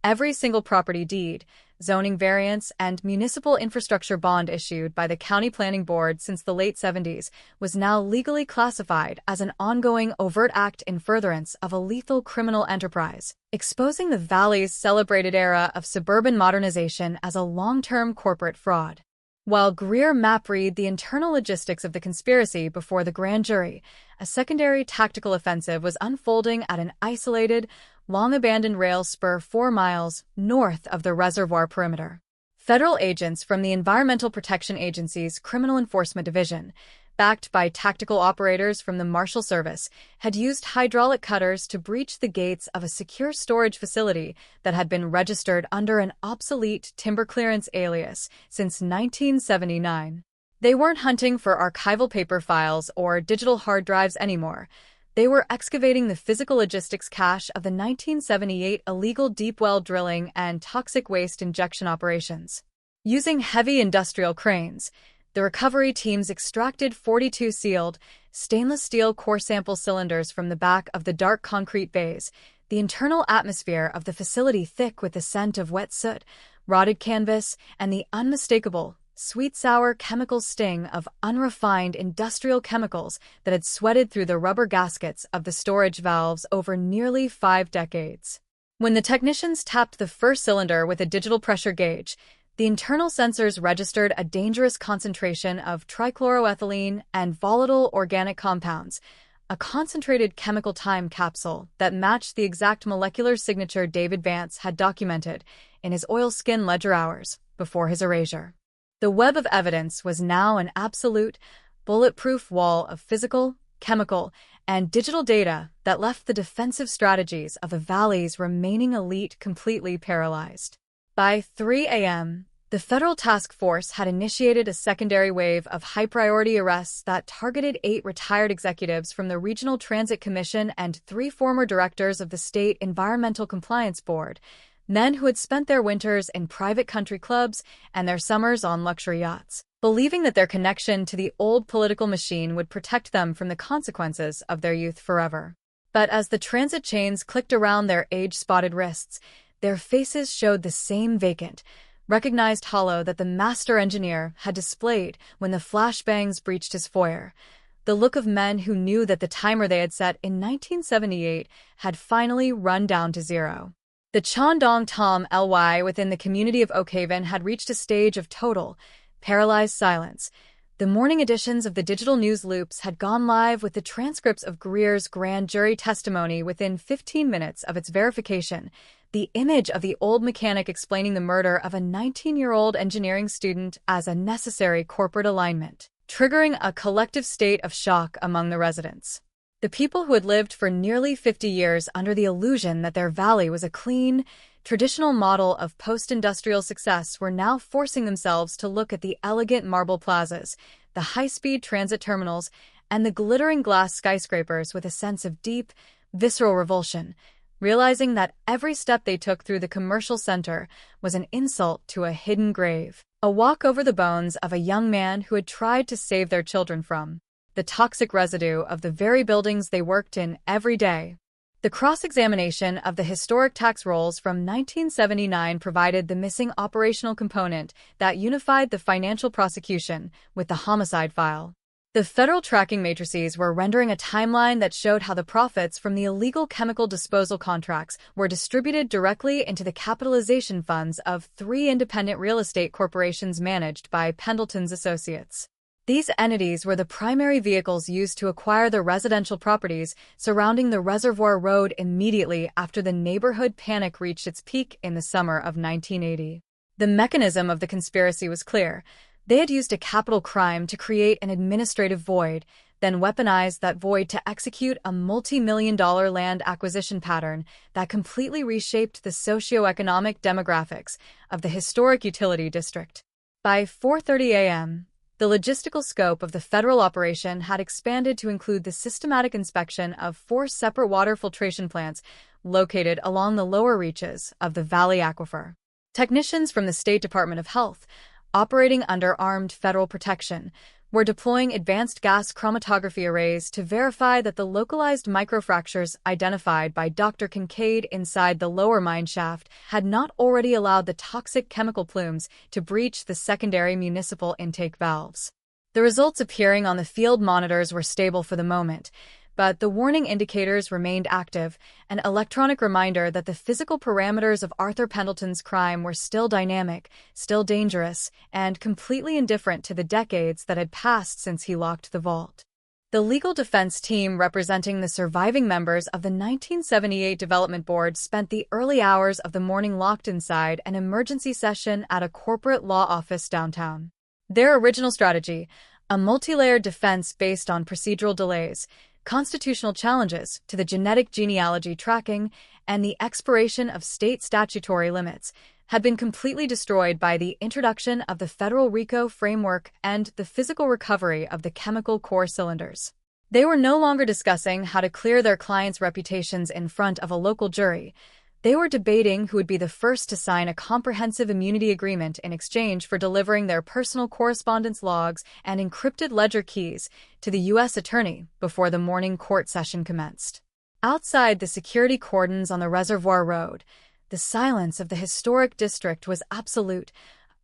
Every single property deed, zoning variance, and municipal infrastructure bond issued by the County Planning Board since the late 70s was now legally classified as an ongoing overt act in furtherance of a lethal criminal enterprise, exposing the Valley's celebrated era of suburban modernization as a long-term corporate fraud. While Greer map-read the internal logistics of the conspiracy before the grand jury, a secondary tactical offensive was unfolding at an isolated, long-abandoned rail spur 4 miles north of the reservoir perimeter. Federal agents from the Environmental Protection Agency's Criminal Enforcement Division, backed by tactical operators from the Marshal Service, had used hydraulic cutters to breach the gates of a secure storage facility that had been registered under an obsolete timber clearance alias since 1979. They weren't hunting for archival paper files or digital hard drives anymore. They were excavating the physical logistics cache of the 1978 illegal deep well drilling and toxic waste injection operations. Using heavy industrial cranes, The recovery teams extracted 42 sealed, stainless steel core sample cylinders from the back of the dark concrete bays, the internal atmosphere of the facility thick with the scent of wet soot, rotted canvas, and the unmistakable, sweet-sour chemical sting of unrefined industrial chemicals that had sweated through the rubber gaskets of the storage valves over nearly 5 decades. When the technicians tapped the first cylinder with a digital pressure gauge, the internal sensors registered a dangerous concentration of trichloroethylene and volatile organic compounds, a concentrated chemical time capsule that matched the exact molecular signature David Vance had documented in his oilskin ledger hours before his erasure. The web of evidence was now an absolute, bulletproof wall of physical, chemical, and digital data that left the defensive strategies of the Valley's remaining elite completely paralyzed. By 3 a.m., the federal task force had initiated a secondary wave of high-priority arrests that targeted 8 retired executives from the Regional Transit Commission and 3 former directors of the State Environmental Compliance Board, men who had spent their winters in private country clubs and their summers on luxury yachts, believing that their connection to the old political machine would protect them from the consequences of their youth forever. But as the transit chains clicked around their age-spotted wrists, their faces showed the same vacant, recognized hollow that the master engineer had displayed when the flashbangs breached his foyer, the look of men who knew that the timer they had set in 1978 had finally run down to zero. The Chandong Tom Ly within the community of Oakhaven had reached a stage of total, paralyzed silence. The morning editions of the digital news loops had gone live with the transcripts of Greer's grand jury testimony within 15 minutes of its verification, the image of the old mechanic explaining the murder of a 19-year-old engineering student as a necessary corporate alignment, triggering a collective state of shock among the residents. The people who had lived for nearly 50 years under the illusion that their valley was a clean, traditional model of post-industrial success were now forcing themselves to look at the elegant marble plazas, the high-speed transit terminals, and the glittering glass skyscrapers with a sense of deep, visceral revulsion, realizing that every step they took through the commercial center was an insult to a hidden grave, a walk over the bones of a young man who had tried to save their children from the toxic residue of the very buildings they worked in every day. The cross-examination of the historic tax rolls from 1979 provided the missing operational component that unified the financial prosecution with the homicide file. The federal tracking matrices were rendering a timeline that showed how the profits from the illegal chemical disposal contracts were distributed directly into the capitalization funds of 3 independent real estate corporations managed by Pendleton's associates. These entities were the primary vehicles used to acquire the residential properties surrounding the Reservoir Road immediately after the neighborhood panic reached its peak in the summer of 1980. The mechanism of the conspiracy was clear. They had used a capital crime to create an administrative void, then weaponized that void to execute a multi-million-dollar land acquisition pattern that completely reshaped the socioeconomic demographics of the historic utility district. By 4:30 a.m., the logistical scope of the federal operation had expanded to include the systematic inspection of 4 separate water filtration plants located along the lower reaches of the Valley Aquifer. Technicians from the State Department of Health, operating under armed federal protection, were deploying advanced gas chromatography arrays to verify that the localized microfractures identified by Dr. Kincaid inside the lower mine shaft had not already allowed the toxic chemical plumes to breach the secondary municipal intake valves. The results appearing on the field monitors were stable for the moment, but the warning indicators remained active, an electronic reminder that the physical parameters of Arthur Pendleton's crime were still dynamic, still dangerous, and completely indifferent to the decades that had passed since he locked the vault. The legal defense team representing the surviving members of the 1978 Development Board spent the early hours of the morning locked inside an emergency session at a corporate law office downtown. Their original strategy, a multi-layered defense based on procedural delays, constitutional challenges to the genetic genealogy tracking, and the expiration of state statutory limits, had been completely destroyed by the introduction of the federal RICO framework and the physical recovery of the chemical core cylinders. They were no longer discussing how to clear their clients' reputations in front of a local jury, They were debating who would be the first to sign a comprehensive immunity agreement in exchange for delivering their personal correspondence logs and encrypted ledger keys to the U.S. attorney before the morning court session commenced. Outside the security cordons on the Reservoir Road, the silence of the historic district was absolute,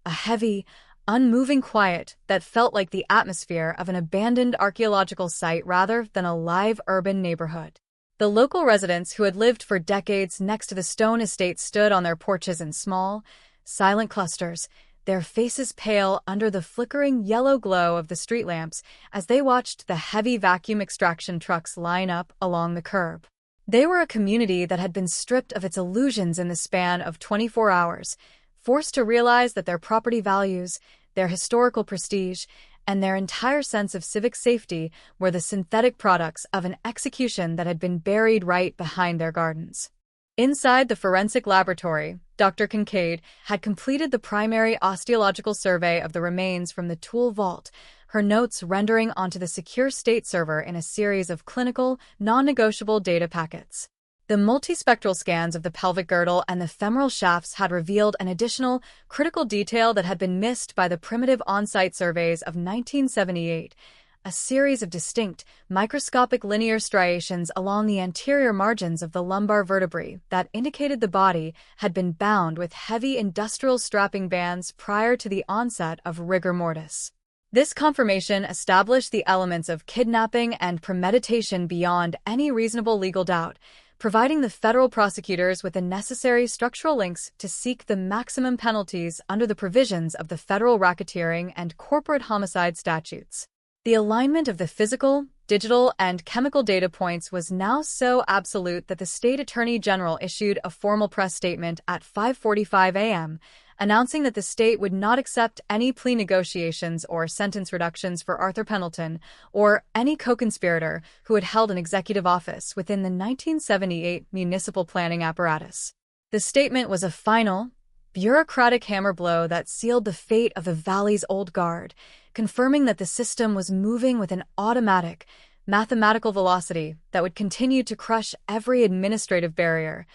a heavy, unmoving quiet that felt like the atmosphere of an abandoned archaeological site rather than a live urban neighborhood. The local residents who had lived for decades next to the stone estate stood on their porches in small, silent clusters, their faces pale under the flickering yellow glow of the street lamps as they watched the heavy vacuum extraction trucks line up along the curb. They were a community that had been stripped of its illusions in the span of 24 hours, forced to realize that their property values, their historical prestige, and their entire sense of civic safety were the synthetic products of an execution that had been buried right behind their gardens. Inside the forensic laboratory, Dr. Kincaid had completed the primary osteological survey of the remains from the tool vault, her notes rendering onto the secure state server in a series of clinical, non-negotiable data packets. The multispectral scans of the pelvic girdle and the femoral shafts had revealed an additional, critical detail that had been missed by the primitive on-site surveys of 1978, a series of distinct, microscopic linear striations along the anterior margins of the lumbar vertebrae that indicated the body had been bound with heavy industrial strapping bands prior to the onset of rigor mortis. This confirmation established the elements of kidnapping and premeditation beyond any reasonable legal doubt, providing the federal prosecutors with the necessary structural links to seek the maximum penalties under the provisions of the federal racketeering and corporate homicide statutes. The alignment of the physical, digital, and chemical data points was now so absolute that the state attorney general issued a formal press statement at 5:45 a.m., announcing that the state would not accept any plea negotiations or sentence reductions for Arthur Pendleton or any co-conspirator who had held an executive office within the 1978 municipal planning apparatus. The statement was a final, bureaucratic hammer blow that sealed the fate of the Valley's old guard, confirming that the system was moving with an automatic, mathematical velocity that would continue to crush every administrative barrier,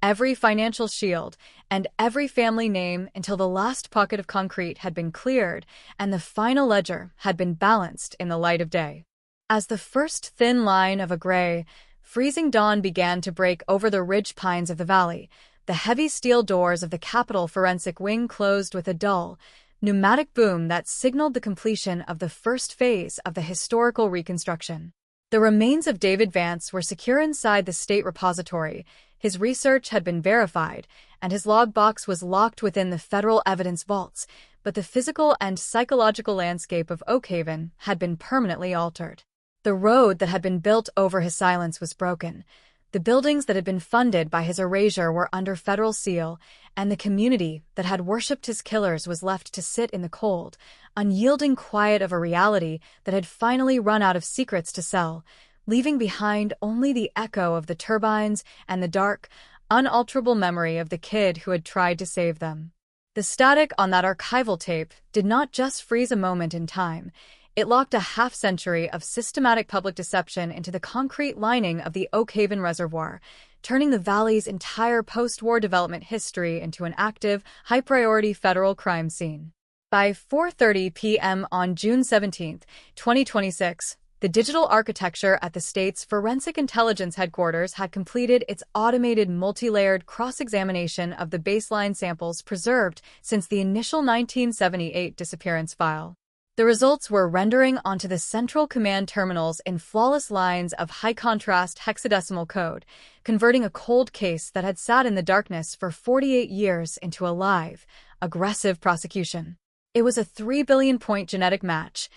every financial shield, and every family name until the last pocket of concrete had been cleared and the final ledger had been balanced in the light of day. As the first thin line of a gray, freezing dawn began to break over the ridge pines of the valley, the heavy steel doors of the Capitol Forensic Wing closed with a dull, pneumatic boom that signaled the completion of the first phase of the historical reconstruction. The remains of David Vance were secure inside the state repository. His research had been verified, and his log box was locked within the federal evidence vaults, but the physical and psychological landscape of Oak Haven had been permanently altered. The road that had been built over his silence was broken. The buildings that had been funded by his erasure were under federal seal, and the community that had worshipped his killers was left to sit in the cold, unyielding quiet of a reality that had finally run out of secrets to sell, leaving behind only the echo of the turbines and the dark, unalterable memory of the kid who had tried to save them. The static on that archival tape did not just freeze a moment in time. It locked a half-century of systematic public deception into the concrete lining of the Oak Haven Reservoir, turning the valley's entire post-war development history into an active, high-priority federal crime scene. By 4:30 p.m. on June 17, 2026, the digital architecture at the state's Forensic Intelligence Headquarters had completed its automated multi-layered cross-examination of the baseline samples preserved since the initial 1978 disappearance file. The results were rendering onto the central command terminals in flawless lines of high-contrast hexadecimal code, converting a cold case that had sat in the darkness for 48 years into a live, aggressive prosecution. It was a 3 billion-point genetic match,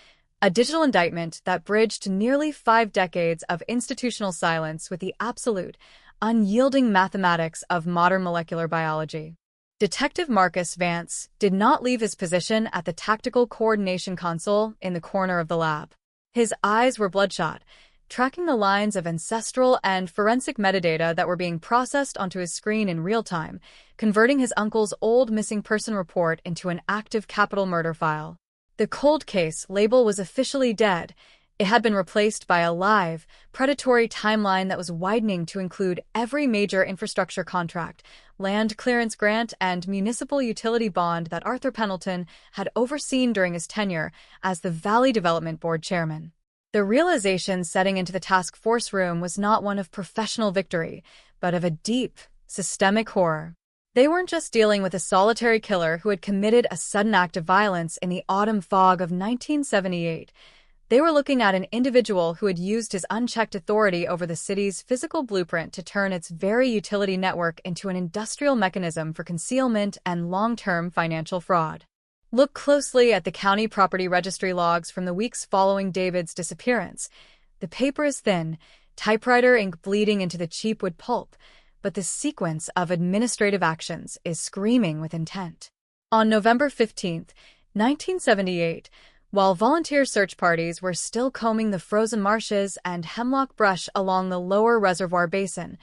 a digital indictment that bridged nearly 5 decades of institutional silence with the absolute, unyielding mathematics of modern molecular biology. Detective Marcus Vance did not leave his position at the tactical coordination console in the corner of the lab. His eyes were bloodshot, tracking the lines of ancestral and forensic metadata that were being processed onto his screen in real time, converting his uncle's old missing person report into an active capital murder file. The cold case label was officially dead, It had been replaced by a live, predatory timeline that was widening to include every major infrastructure contract, land clearance grant, and municipal utility bond that Arthur Pendleton had overseen during his tenure as the Valley Development Board chairman. The realization setting into the task force room was not one of professional victory, but of a deep, systemic horror. They weren't just dealing with a solitary killer who had committed a sudden act of violence in the autumn fog of 1978. They were looking at an individual who had used his unchecked authority over the city's physical blueprint to turn its very utility network into an industrial mechanism for concealment and long-term financial fraud. Look closely at the county property registry logs from the weeks following David's disappearance. The paper is thin, typewriter ink bleeding into the cheap wood pulp, but the sequence of administrative actions is screaming with intent. On November 15, 1978, while volunteer search parties were still combing the frozen marshes and hemlock brush along the lower reservoir basin,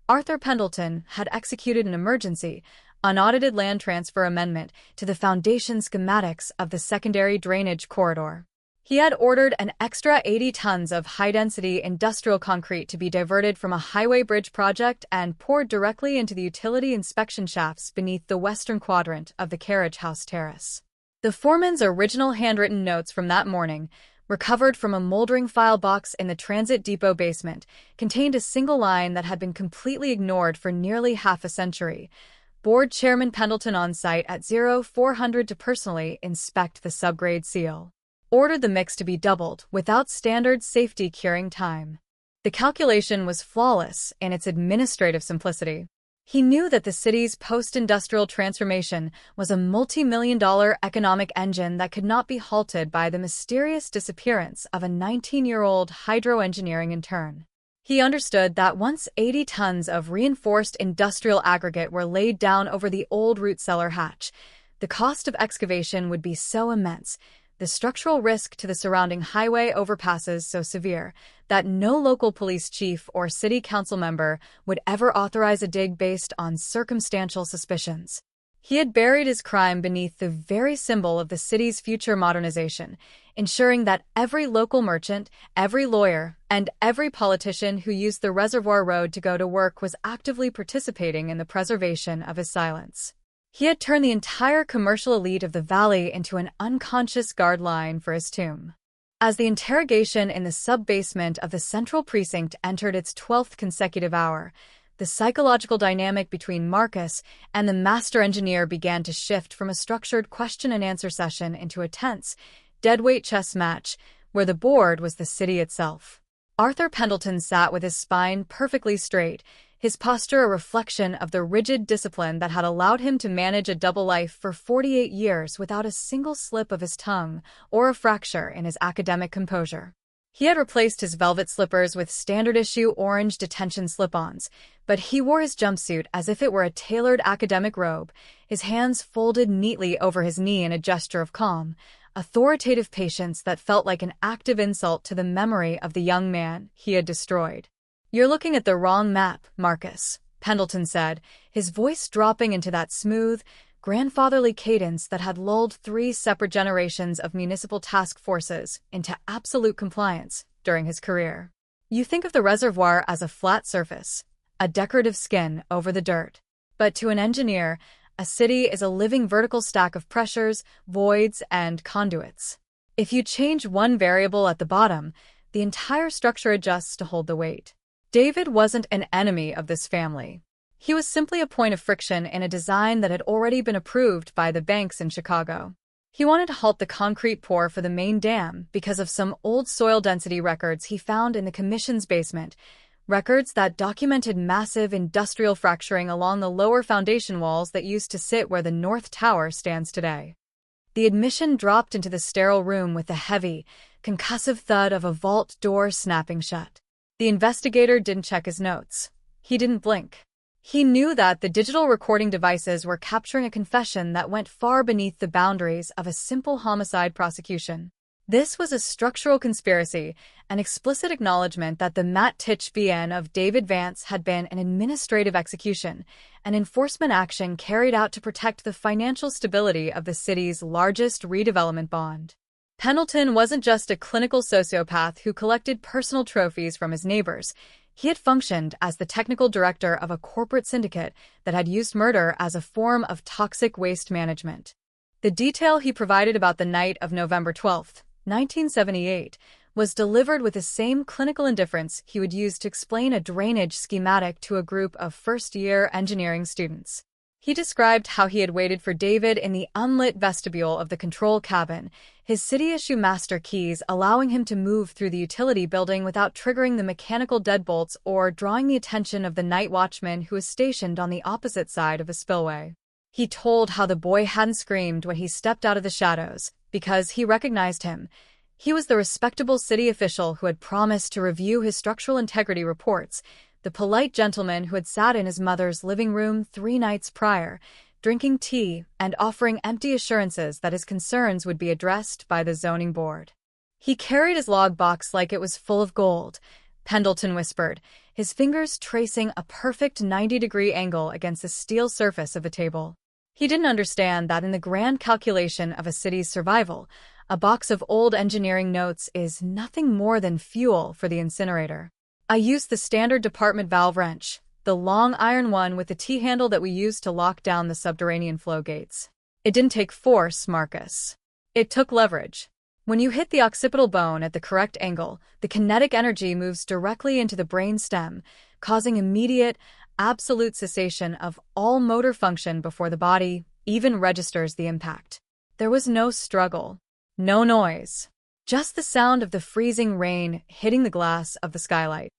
Arthur Pendleton had executed an emergency, unaudited land transfer amendment to the foundation schematics of the secondary drainage corridor. He had ordered an extra 80 tons of high-density industrial concrete to be diverted from a highway bridge project and poured directly into the utility inspection shafts beneath the western quadrant of the carriage house terrace. The foreman's original handwritten notes from that morning, recovered from a moldering file box in the transit depot basement, contained a single line that had been completely ignored for nearly half a century. Board Chairman Pendleton on site at 0400 to personally inspect the subgrade seal. Ordered the mix to be doubled without standard safety curing time. The calculation was flawless in its administrative simplicity. He knew that the city's post-industrial transformation was a multi-million-dollar economic engine that could not be halted by the mysterious disappearance of a 19-year-old hydroengineering intern. He understood that once 80 tons of reinforced industrial aggregate were laid down over the old root cellar hatch, the cost of excavation would be so immense, the structural risk to the surrounding highway overpasses so severe, that no local police chief or city council member would ever authorize a dig based on circumstantial suspicions. He had buried his crime beneath the very symbol of the city's future modernization, ensuring that every local merchant, every lawyer, and every politician who used the Reservoir Road to go to work was actively participating in the preservation of his silence. He had turned the entire commercial elite of the valley into an unconscious guard line for his tomb. As the interrogation in the sub-basement of the Central Precinct entered its 12th consecutive hour, the psychological dynamic between Marcus and the master engineer began to shift from a structured question-and-answer session into a tense, deadweight chess match, where the board was the city itself. Arthur Pendleton sat with his spine perfectly straight, his posture a reflection of the rigid discipline that had allowed him to manage a double life for 48 years without a single slip of his tongue or a fracture in his academic composure. He had replaced his velvet slippers with standard-issue orange detention slip-ons, but he wore his jumpsuit as if it were a tailored academic robe, his hands folded neatly over his knee in a gesture of calm, authoritative patience that felt like an active insult to the memory of the young man he had destroyed. "You're looking at the wrong map, Marcus," Pendleton said, his voice dropping into that smooth, grandfatherly cadence that had lulled 3 separate generations of municipal task forces into absolute compliance during his career. "You think of the reservoir as a flat surface, a decorative skin over the dirt. But to an engineer, a city is a living vertical stack of pressures, voids, and conduits. If you change one variable at the bottom, the entire structure adjusts to hold the weight." David wasn't an enemy of this family. He was simply a point of friction in a design that had already been approved by the banks in Chicago. He wanted to halt the concrete pour for the main dam because of some old soil density records he found in the commission's basement, records that documented massive industrial fracturing along the lower foundation walls that used to sit where the North Tower stands today. The admission dropped into the sterile room with the heavy, concussive thud of a vault door snapping shut. The investigator didn't check his notes. He didn't blink. He knew that the digital recording devices were capturing a confession that went far beneath the boundaries of a simple homicide prosecution. This was a structural conspiracy, an explicit acknowledgement that the Matt Titch BN of David Vance had been an administrative execution, an enforcement action carried out to protect the financial stability of the city's largest redevelopment bond. Pendleton wasn't just a clinical sociopath who collected personal trophies from his neighbors. He had functioned as the technical director of a corporate syndicate that had used murder as a form of toxic waste management. The detail he provided about the night of November 12, 1978, was delivered with the same clinical indifference he would use to explain a drainage schematic to a group of first-year engineering students. He described how he had waited for David in the unlit vestibule of the control cabin, his city-issue master keys allowing him to move through the utility building without triggering the mechanical deadbolts or drawing the attention of the night watchman who was stationed on the opposite side of the spillway. He told how the boy hadn't screamed when he stepped out of the shadows, because he recognized him. He was the respectable city official who had promised to review his structural integrity reports, the polite gentleman who had sat in his mother's living room 3 nights prior, drinking tea and offering empty assurances that his concerns would be addressed by the zoning board. He carried his log box like it was full of gold, Pendleton whispered, his fingers tracing a perfect 90-degree angle against the steel surface of a table. He didn't understand that in the grand calculation of a city's survival, a box of old engineering notes is nothing more than fuel for the incinerator. I used the standard department valve wrench, the long iron one with the T-handle that we used to lock down the subterranean flow gates. It didn't take force, Marcus. It took leverage. When you hit the occipital bone at the correct angle, the kinetic energy moves directly into the brain stem, causing immediate, absolute cessation of all motor function before the body even registers the impact. There was no struggle, no noise, just the sound of the freezing rain hitting the glass of the skylight.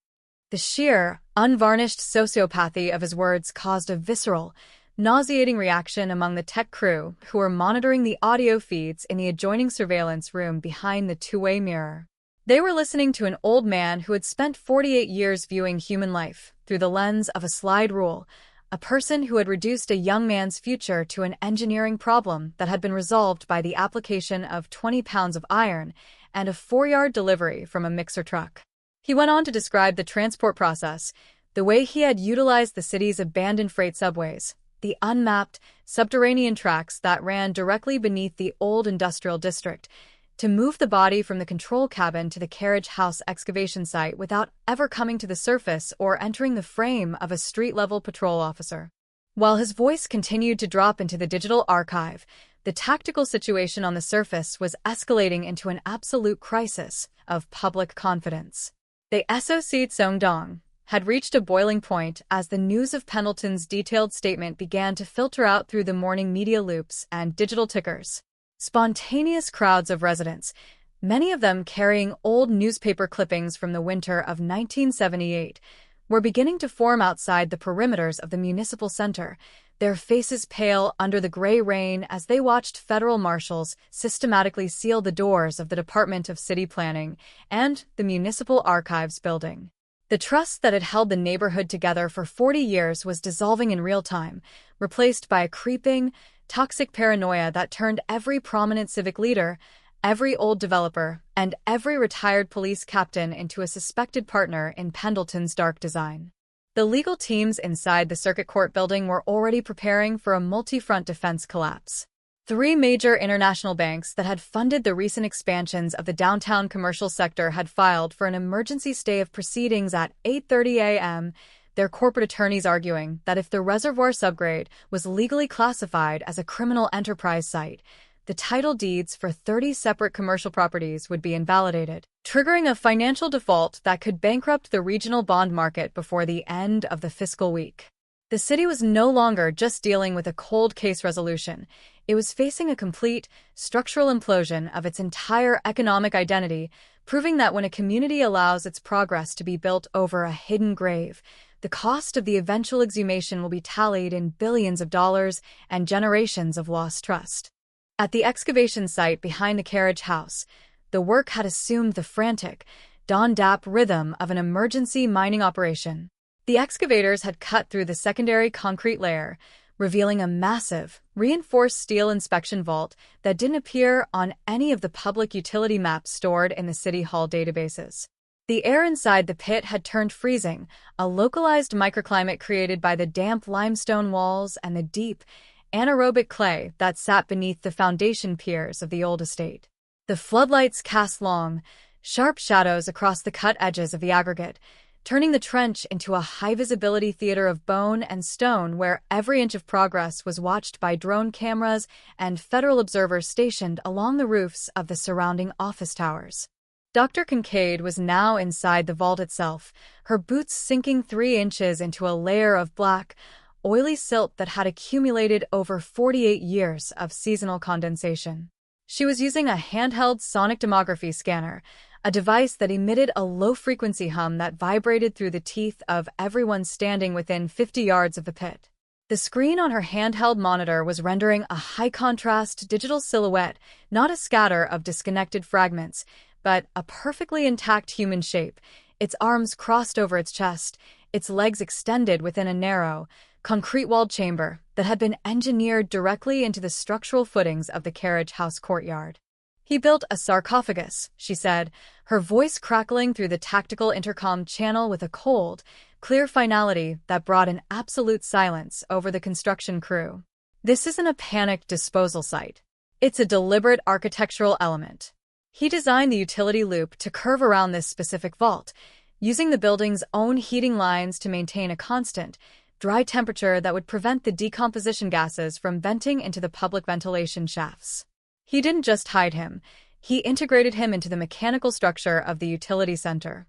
The sheer, unvarnished sociopathy of his words caused a visceral, nauseating reaction among the tech crew who were monitoring the audio feeds in the adjoining surveillance room behind the two-way mirror. They were listening to an old man who had spent 48 years viewing human life through the lens of a slide rule, a person who had reduced a young man's future to an engineering problem that had been resolved by the application of 20 pounds of iron and a 4-yard delivery from a mixer truck. He went on to describe the transport process, the way he had utilized the city's abandoned freight subways, the unmapped, subterranean tracks that ran directly beneath the old industrial district, to move the body from the control cabin to the carriage house excavation site without ever coming to the surface or entering the frame of a street-level patrol officer. While his voice continued to drop into the digital archive, the tactical situation on the surface was escalating into an absolute crisis of public confidence. The SOC Seongdong had reached a boiling point as the news of Pendleton's detailed statement began to filter out through the morning media loops and digital tickers. Spontaneous crowds of residents, many of them carrying old newspaper clippings from the winter of 1978, were beginning to form outside the perimeters of the municipal center, their faces pale under the gray rain as they watched federal marshals systematically seal the doors of the Department of City Planning and the Municipal Archives building. The trust that had held the neighborhood together for 40 years was dissolving in real time, replaced by a creeping, toxic paranoia that turned every prominent civic leader, every old developer, and every retired police captain into a suspected partner in Pendleton's dark design. The legal teams inside the circuit court building were already preparing for a multi-front defense collapse. 3 major international banks that had funded the recent expansions of the downtown commercial sector had filed for an emergency stay of proceedings at 8:30 a.m., their corporate attorneys arguing that if the reservoir subgrade was legally classified as a criminal enterprise site, the title deeds for 30 separate commercial properties would be invalidated, triggering a financial default that could bankrupt the regional bond market before the end of the fiscal week. The city was no longer just dealing with a cold case resolution. It was facing a complete, structural implosion of its entire economic identity, proving that when a community allows its progress to be built over a hidden grave, the cost of the eventual exhumation will be tallied in billions of dollars and generations of lost trust. At the excavation site behind the carriage house, the work had assumed the frantic, dawn-dap rhythm of an emergency mining operation. The excavators had cut through the secondary concrete layer, revealing a massive, reinforced steel inspection vault that didn't appear on any of the public utility maps stored in the City Hall databases. The air inside the pit had turned freezing, a localized microclimate created by the damp limestone walls and the deep, anaerobic clay that sat beneath the foundation piers of the old estate. The floodlights cast long, sharp shadows across the cut edges of the aggregate, turning the trench into a high-visibility theater of bone and stone where every inch of progress was watched by drone cameras and federal observers stationed along the roofs of the surrounding office towers. Dr. Kincaid was now inside the vault itself, her boots sinking 3 inches into a layer of black, oily silt that had accumulated over 48 years of seasonal condensation. She was using a handheld sonic tomography scanner, a device that emitted a low-frequency hum that vibrated through the teeth of everyone standing within 50 yards of the pit. The screen on her handheld monitor was rendering a high-contrast digital silhouette, not a scatter of disconnected fragments, but a perfectly intact human shape, its arms crossed over its chest, its legs extended within a narrow, concrete-walled chamber that had been engineered directly into the structural footings of the carriage house courtyard. "He built a sarcophagus," she said, her voice crackling through the tactical intercom channel with a cold, clear finality that brought an absolute silence over the construction crew. "This isn't a panicked disposal site. It's a deliberate architectural element." He designed the utility loop to curve around this specific vault, using the building's own heating lines to maintain a constant, dry temperature that would prevent the decomposition gases from venting into the public ventilation shafts. He didn't just hide him, he integrated him into the mechanical structure of the utility center.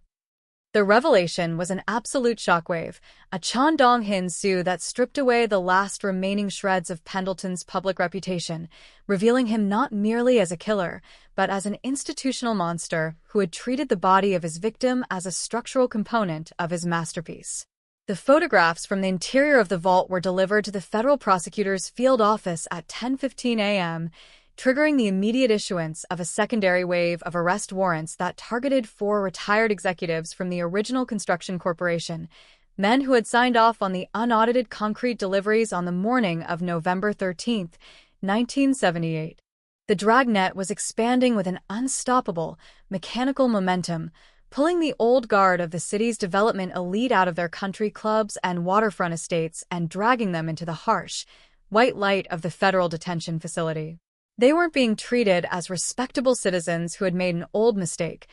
The revelation was an absolute shockwave, a Chandong-hin-su that stripped away the last remaining shreds of Pendleton's public reputation, revealing him not merely as a killer, but as an institutional monster who had treated the body of his victim as a structural component of his masterpiece. The photographs from the interior of the vault were delivered to the federal prosecutor's field office at 10:15 a.m., triggering the immediate issuance of a secondary wave of arrest warrants that targeted 4 retired executives from the original construction corporation, men who had signed off on the unaudited concrete deliveries on the morning of November 13, 1978. The dragnet was expanding with an unstoppable, mechanical momentum, pulling the old guard of the city's development elite out of their country clubs and waterfront estates and dragging them into the harsh, white light of the federal detention facility. They weren't being treated as respectable citizens who had made an old mistake.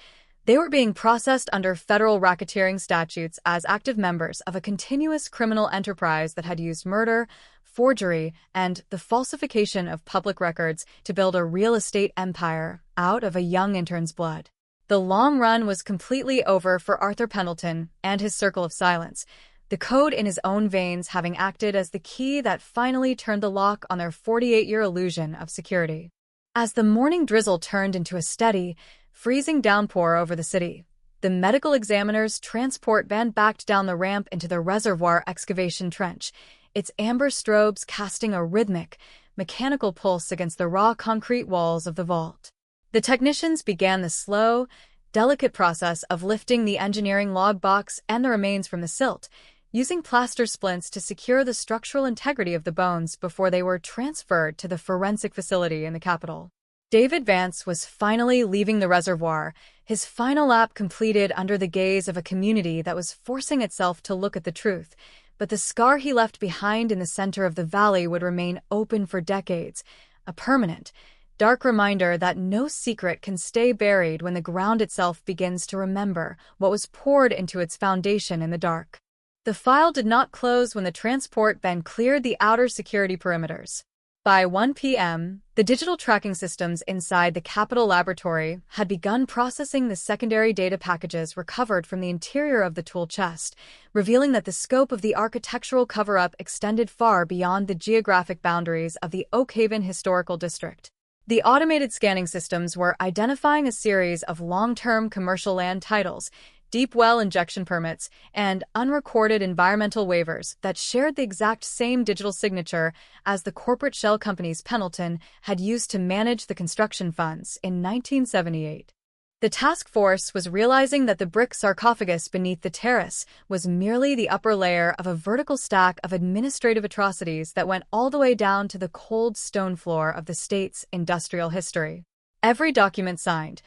They were being processed under federal racketeering statutes as active members of a continuous criminal enterprise that had used murder, forgery, and the falsification of public records to build a real estate empire out of a young intern's blood. The long run was completely over for Arthur Pendleton and his circle of silence, the code in his own veins having acted as the key that finally turned the lock on their 48-year illusion of security. As the morning drizzle turned into a steady, freezing downpour over the city, the medical examiner's transport van backed down the ramp into the reservoir excavation trench, its amber strobes casting a rhythmic, mechanical pulse against the raw concrete walls of the vault. The technicians began the slow, delicate process of lifting the engineering log box and the remains from the silt, using plaster splints to secure the structural integrity of the bones before they were transferred to the forensic facility in the capital. David Vance was finally leaving the reservoir, his final lap completed under the gaze of a community that was forcing itself to look at the truth, but the scar he left behind in the center of the valley would remain open for decades, a permanent, dark reminder that no secret can stay buried when the ground itself begins to remember what was poured into its foundation in the dark. The file did not close when the transport van cleared the outer security perimeters. By 1 p.m., the digital tracking systems inside the Capitol Laboratory had begun processing the secondary data packages recovered from the interior of the tool chest, revealing that the scope of the architectural cover-up extended far beyond the geographic boundaries of the Oak Haven Historical District. The automated scanning systems were identifying a series of long-term commercial land titles, deep well injection permits, and unrecorded environmental waivers that shared the exact same digital signature as the corporate shell companies Pendleton had used to manage the construction funds in 1978. The task force was realizing that the brick sarcophagus beneath the terrace was merely the upper layer of a vertical stack of administrative atrocities that went all the way down to the cold stone floor of the state's industrial history. Every document signed,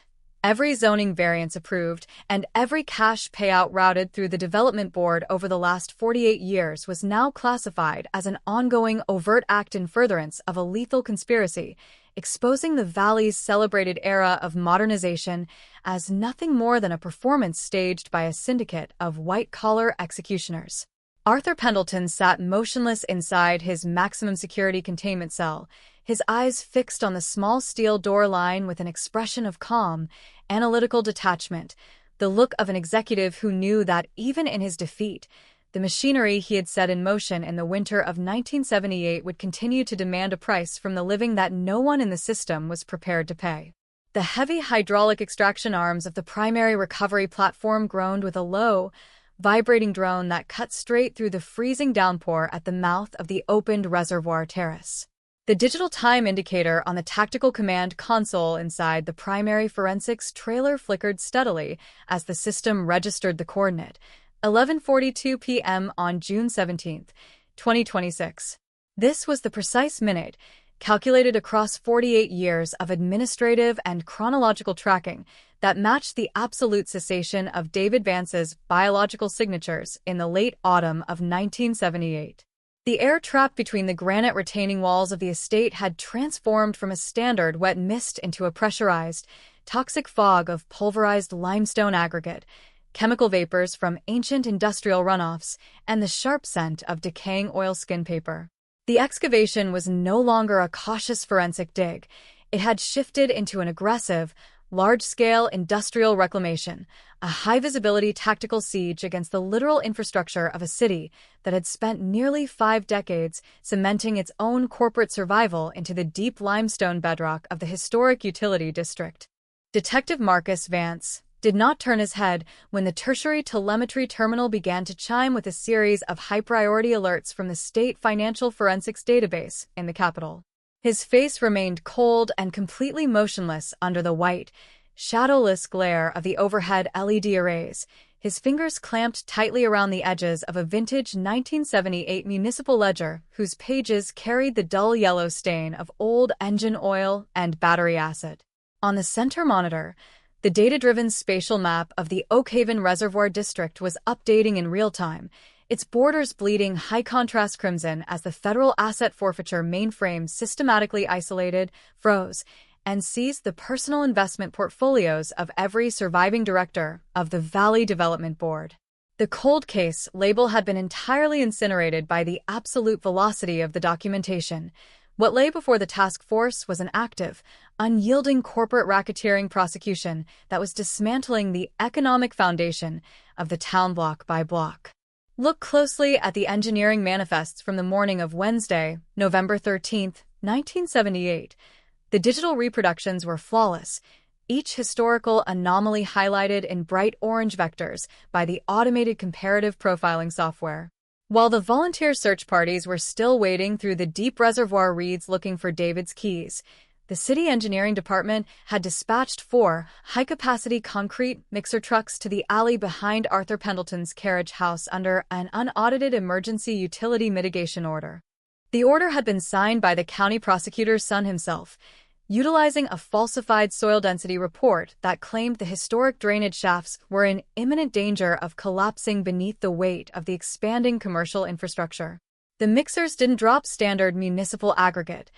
Every zoning variance approved and every cash payout routed through the development board over the last 48 years was now classified as an ongoing overt act in furtherance of a lethal conspiracy, exposing the Valley's celebrated era of modernization as nothing more than a performance staged by a syndicate of white-collar executioners. Arthur Pendleton sat motionless inside his maximum security containment cell, his eyes fixed on the small steel door line with an expression of calm, analytical detachment, the look of an executive who knew that even in his defeat, the machinery he had set in motion in the winter of 1978 would continue to demand a price from the living that no one in the system was prepared to pay. The heavy hydraulic extraction arms of the primary recovery platform groaned with a low, vibrating drone that cut straight through the freezing downpour at the mouth of the opened reservoir terrace. The digital time indicator on the tactical command console inside the primary forensics trailer flickered steadily as the system registered the coordinate, 11:42 p.m. on June 17, 2026. This was the precise minute, calculated across 48 years of administrative and chronological tracking, that matched the absolute cessation of David Vance's biological signatures in the late autumn of 1978. The air trapped between the granite retaining walls of the estate had transformed from a standard wet mist into a pressurized, toxic fog of pulverized limestone aggregate, chemical vapors from ancient industrial runoffs, and the sharp scent of decaying oilskin paper. The excavation was no longer a cautious forensic dig. It had shifted into an aggressive, large-scale industrial reclamation, a high-visibility tactical siege against the literal infrastructure of a city that had spent nearly 5 decades cementing its own corporate survival into the deep limestone bedrock of the historic utility district. Detective Marcus Vance did not turn his head when the tertiary telemetry terminal began to chime with a series of high-priority alerts from the state financial forensics database in the capital. His face remained cold and completely motionless under the white, shadowless glare of the overhead LED arrays, his fingers clamped tightly around the edges of a vintage 1978 municipal ledger whose pages carried the dull yellow stain of old engine oil and battery acid. On the center monitor, the data-driven spatial map of the Oakhaven Reservoir District was updating in real time, its borders bleeding high-contrast crimson as the federal asset forfeiture mainframe systematically isolated, froze, and seized the personal investment portfolios of every surviving director of the Valley Development Board. The cold case label had been entirely incinerated by the absolute velocity of the documentation. What lay before the task force was an active, unyielding corporate racketeering prosecution that was dismantling the economic foundation of the town block by block. Look closely at the engineering manifests from the morning of Wednesday, November 13, 1978. The digital reproductions were flawless, each historical anomaly highlighted in bright orange vectors by the automated comparative profiling software. While the volunteer search parties were still wading through the deep reservoir reeds looking for David's keys, the city engineering department had dispatched 4 high-capacity concrete mixer trucks to the alley behind Arthur Pendleton's carriage house under an unaudited emergency utility mitigation order. The order had been signed by the county prosecutor's son himself, utilizing a falsified soil density report that claimed the historic drainage shafts were in imminent danger of collapsing beneath the weight of the expanding commercial infrastructure. The mixers didn't drop standard municipal aggregate.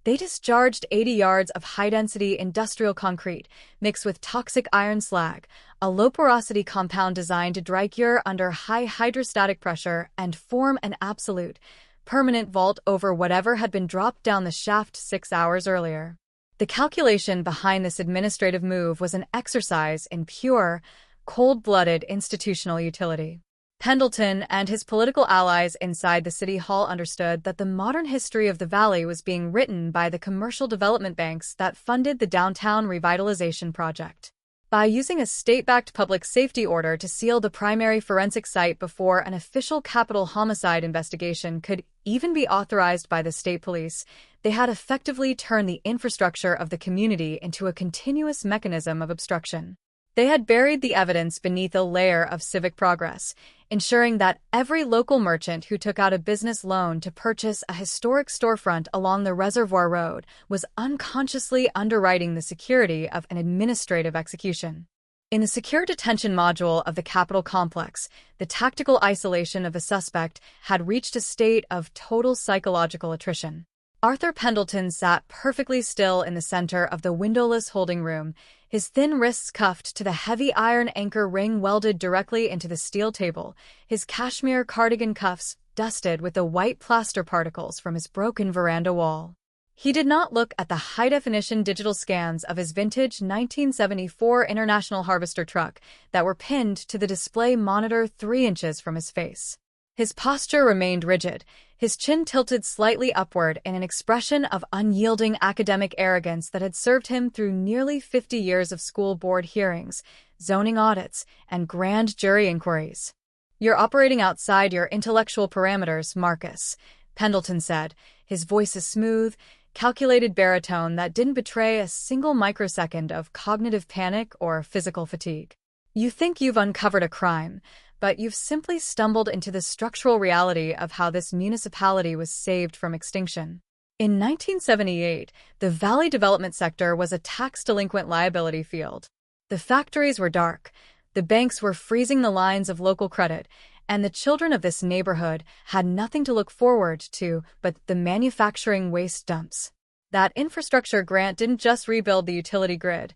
They discharged 80 yards of high-density industrial concrete mixed with toxic iron slag, a low-porosity compound designed to dry cure under high hydrostatic pressure and form an absolute, permanent vault over whatever had been dropped down the shaft 6 hours earlier. The calculation behind this administrative move was an exercise in pure, cold-blooded institutional utility. Pendleton and his political allies inside the city hall understood that the modern history of the valley was being written by the commercial development banks that funded the downtown revitalization project. By using a state-backed public safety order to seal the primary forensic site before an official capital homicide investigation could even be authorized by the state police, they had effectively turned the infrastructure of the community into a continuous mechanism of obstruction. They had buried the evidence beneath a layer of civic progress, ensuring that every local merchant who took out a business loan to purchase a historic storefront along the Reservoir Road was unconsciously underwriting the security of an administrative execution. In the secure detention module of the Capitol complex, the tactical isolation of the suspect had reached a state of total psychological attrition. Arthur Pendleton sat perfectly still in the center of the windowless holding room, his thin wrists cuffed to the heavy iron anchor ring welded directly into the steel table, his cashmere cardigan cuffs dusted with the white plaster particles from his broken veranda wall. He did not look at the high-definition digital scans of his vintage 1974 International Harvester truck that were pinned to the display monitor 3 inches from his face. His posture remained rigid, his chin tilted slightly upward in an expression of unyielding academic arrogance that had served him through nearly 50 years of school board hearings, zoning audits, and grand jury inquiries. "You're operating outside your intellectual parameters, Marcus," Pendleton said, his voice a smooth, calculated baritone that didn't betray a single microsecond of cognitive panic or physical fatigue. "You think you've uncovered a crime, but you've simply stumbled into the structural reality of how this municipality was saved from extinction." In 1978, the Valley development sector was a tax-delinquent liability field. The factories were dark, the banks were freezing the lines of local credit, and the children of this neighborhood had nothing to look forward to but the manufacturing waste dumps. That infrastructure grant didn't just rebuild the utility grid.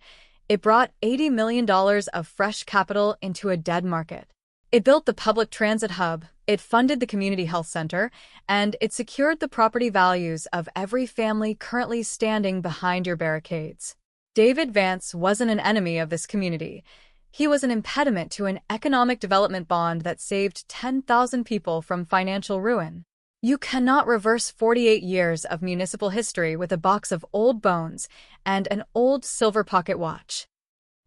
It brought $80 million of fresh capital into a dead market. It built the public transit hub, it funded the community health center, and it secured the property values of every family currently standing behind your barricades. David Vance wasn't an enemy of this community. He was an impediment to an economic development bond that saved 10,000 people from financial ruin. You cannot reverse 48 years of municipal history with a box of old bones and an old silver pocket watch.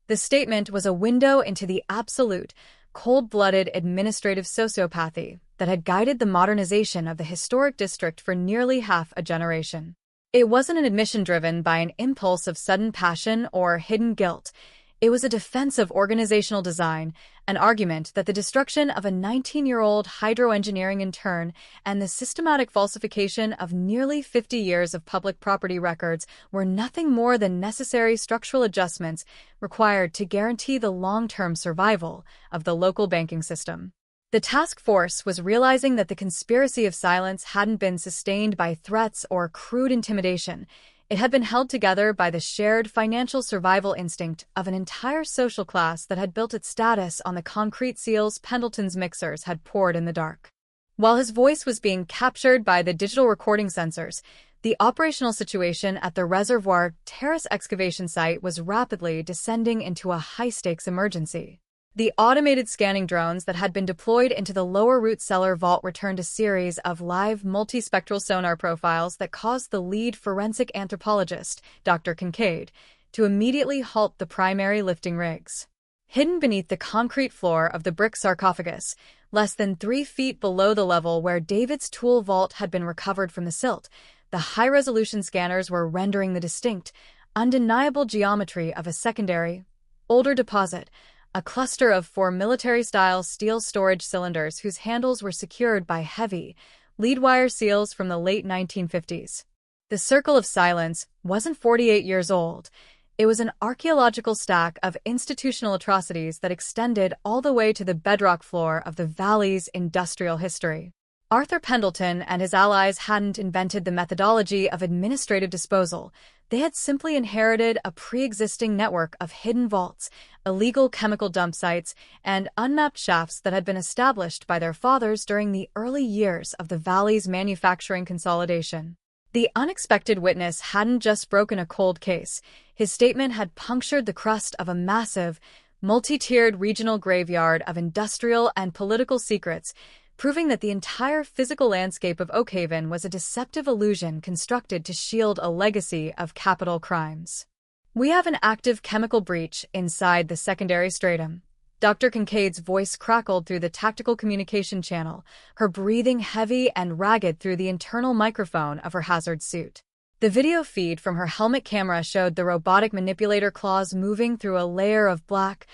The statement was a window into the absolute, cold-blooded administrative sociopathy that had guided the modernization of the historic district for nearly half a generation. It wasn't an admission driven by an impulse of sudden passion or hidden guilt. It was a defense of organizational design, an argument that the destruction of a 19-year-old hydroengineering intern and the systematic falsification of nearly 50 years of public property records were nothing more than necessary structural adjustments required to guarantee the long-term survival of the local banking system. The task force was realizing that the conspiracy of silence hadn't been sustained by threats or crude intimidation. It had been held together by the shared financial survival instinct of an entire social class that had built its status on the concrete seals Pendleton's mixers had poured in the dark. While his voice was being captured by the digital recording sensors, the operational situation at the Reservoir Terrace excavation site was rapidly descending into a high-stakes emergency. The automated scanning drones that had been deployed into the lower root cellar vault returned a series of live multispectral sonar profiles that caused the lead forensic anthropologist, Dr. Kincaid, to immediately halt the primary lifting rigs. Hidden beneath the concrete floor of the brick sarcophagus, less than 3 feet below the level where David's tool vault had been recovered from the silt, the high-resolution scanners were rendering the distinct, undeniable geometry of a secondary, older deposit, a cluster of 4 military-style steel storage cylinders whose handles were secured by heavy, lead-wire seals from the late 1950s. The Circle of Silence wasn't 48 years old. It was an archaeological stack of institutional atrocities that extended all the way to the bedrock floor of the Valley's industrial history. Arthur Pendleton and his allies hadn't invented the methodology of administrative disposal. They had simply inherited a pre-existing network of hidden vaults, illegal chemical dump sites, and unmapped shafts that had been established by their fathers during the early years of the Valley's manufacturing consolidation. The unexpected witness hadn't just broken a cold case. His statement had punctured the crust of a massive, multi-tiered regional graveyard of industrial and political secrets, proving that the entire physical landscape of Oakhaven was a deceptive illusion constructed to shield a legacy of capital crimes. "We have an active chemical breach inside the secondary stratum." Dr. Kincaid's voice crackled through the tactical communication channel, her breathing heavy and ragged through the internal microphone of her hazard suit. The video feed from her helmet camera showed the robotic manipulator claws moving through a layer of black,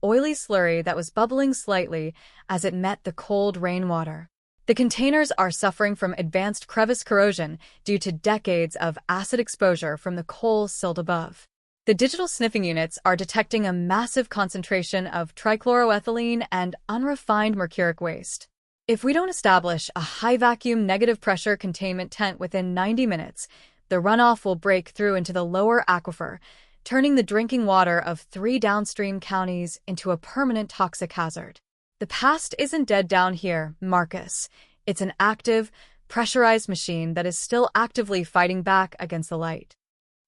oily slurry that was bubbling slightly as it met the cold rainwater. The containers are suffering from advanced crevice corrosion due to decades of acid exposure from the coal silt above. The digital sniffing units are detecting a massive concentration of trichloroethylene and unrefined mercuric waste. If we don't establish a high-vacuum negative pressure containment tent within 90 minutes, the runoff will break through into the lower aquifer, turning the drinking water of 3 downstream counties into a permanent toxic hazard. The past isn't dead down here, Marcus. It's an active, pressurized machine that is still actively fighting back against the light.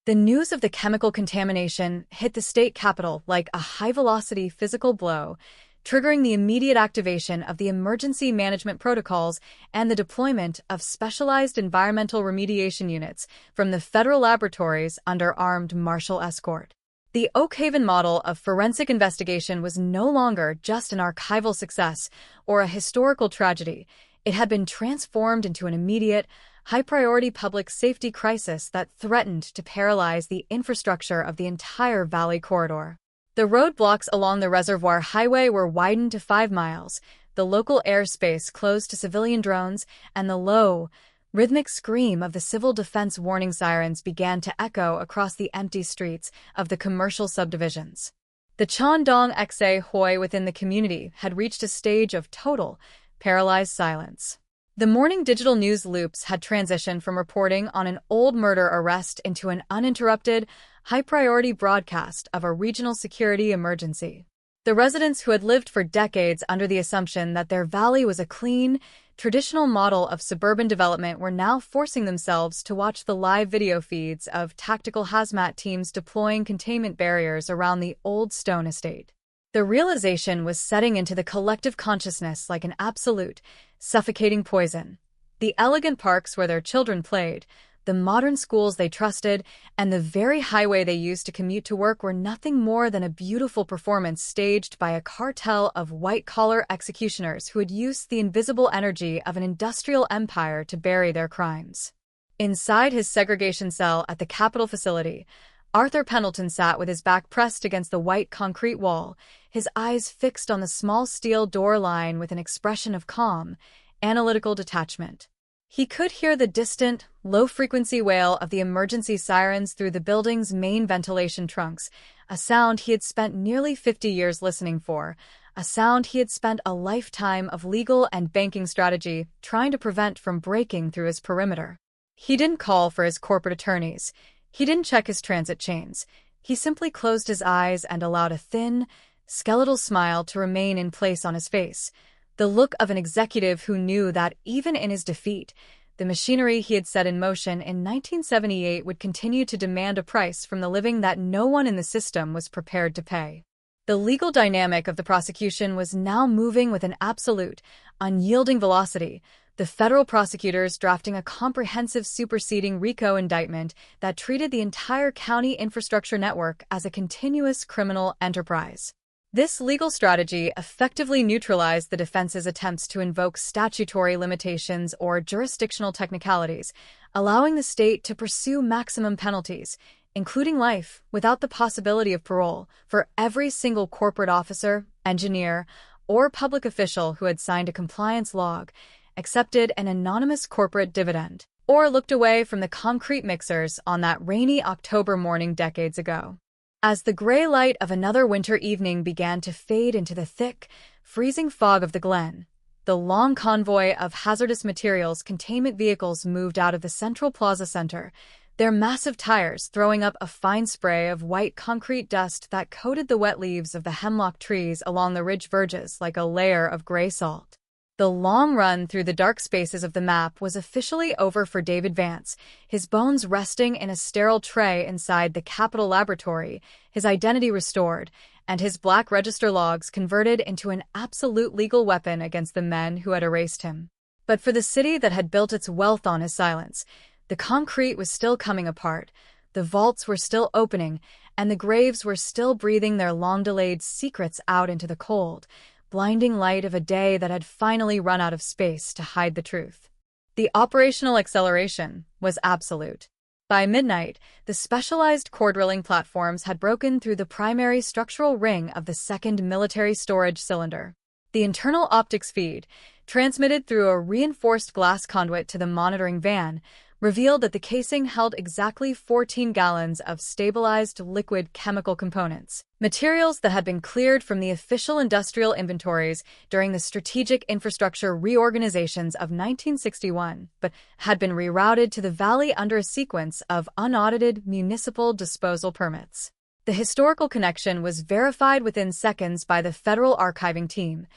The news of the chemical contamination hit the state capitol like a high-velocity physical blow, triggering the immediate activation of the emergency management protocols and the deployment of specialized environmental remediation units from the federal laboratories under armed martial escort. The Oak Haven model of forensic investigation was no longer just an archival success or a historical tragedy. It had been transformed into an immediate, high-priority public safety crisis that threatened to paralyze the infrastructure of the entire Valley Corridor. The roadblocks along the Reservoir Highway were widened to 5 miles, the local airspace closed to civilian drones, and the low, rhythmic scream of the civil defense warning sirens began to echo across the empty streets of the commercial subdivisions. The Chandong Xa Hoi within the community had reached a stage of total, paralyzed silence. The morning digital news loops had transitioned from reporting on an old murder arrest into an uninterrupted, high-priority broadcast of a regional security emergency. The residents who had lived for decades under the assumption that their valley was a clean, traditional model of suburban development were now forcing themselves to watch the live video feeds of tactical hazmat teams deploying containment barriers around the old stone estate. The realization was setting into the collective consciousness like an absolute, suffocating poison. The elegant parks where their children played, the modern schools they trusted, and the very highway they used to commute to work were nothing more than a beautiful performance staged by a cartel of white-collar executioners who had used the invisible energy of an industrial empire to bury their crimes. Inside his segregation cell at the Capitol facility, Arthur Pendleton sat with his back pressed against the white concrete wall, his eyes fixed on the small steel door line with an expression of calm, analytical detachment. He could hear the distant, low-frequency wail of the emergency sirens through the building's main ventilation trunks, a sound he had spent nearly 50 years listening for, a sound he had spent a lifetime of legal and banking strategy trying to prevent from breaking through his perimeter. He didn't call for his corporate attorneys. He didn't check his transit chains. He simply closed his eyes and allowed a thin, skeletal smile to remain in place on his face, the look of an executive who knew that even in his defeat, the machinery he had set in motion in 1978 would continue to demand a price from the living that no one in the system was prepared to pay. The legal dynamic of the prosecution was now moving with an absolute, unyielding velocity, the federal prosecutors drafting a comprehensive superseding RICO indictment that treated the entire county infrastructure network as a continuous criminal enterprise. This legal strategy effectively neutralized the defense's attempts to invoke statutory limitations or jurisdictional technicalities, allowing the state to pursue maximum penalties, including life, without the possibility of parole, for every single corporate officer, engineer, or public official who had signed a compliance log, accepted an anonymous corporate dividend, or looked away from the concrete mixers on that rainy October morning decades ago. As the gray light of another winter evening began to fade into the thick, freezing fog of the Glen, the long convoy of hazardous materials containment vehicles moved out of the Central Plaza Center, their massive tires throwing up a fine spray of white concrete dust that coated the wet leaves of the hemlock trees along the ridge verges like a layer of gray salt. The long run through the dark spaces of the map was officially over for David Vance, his bones resting in a sterile tray inside the Capitol Laboratory, his identity restored, and his black register logs converted into an absolute legal weapon against the men who had erased him. But for the city that had built its wealth on his silence, the concrete was still coming apart, the vaults were still opening, and the graves were still breathing their long-delayed secrets out into the cold, blinding light of a day that had finally run out of space to hide the truth. The operational acceleration was absolute. By midnight, the specialized core drilling platforms had broken through the primary structural ring of the second military storage cylinder. The internal optics feed, transmitted through a reinforced glass conduit to the monitoring van, revealed that the casing held exactly 14 gallons of stabilized liquid chemical components, materials that had been cleared from the official industrial inventories during the strategic infrastructure reorganizations of 1961, but had been rerouted to the valley under a sequence of unaudited municipal disposal permits. The historical connection was verified within seconds by the federal archiving team.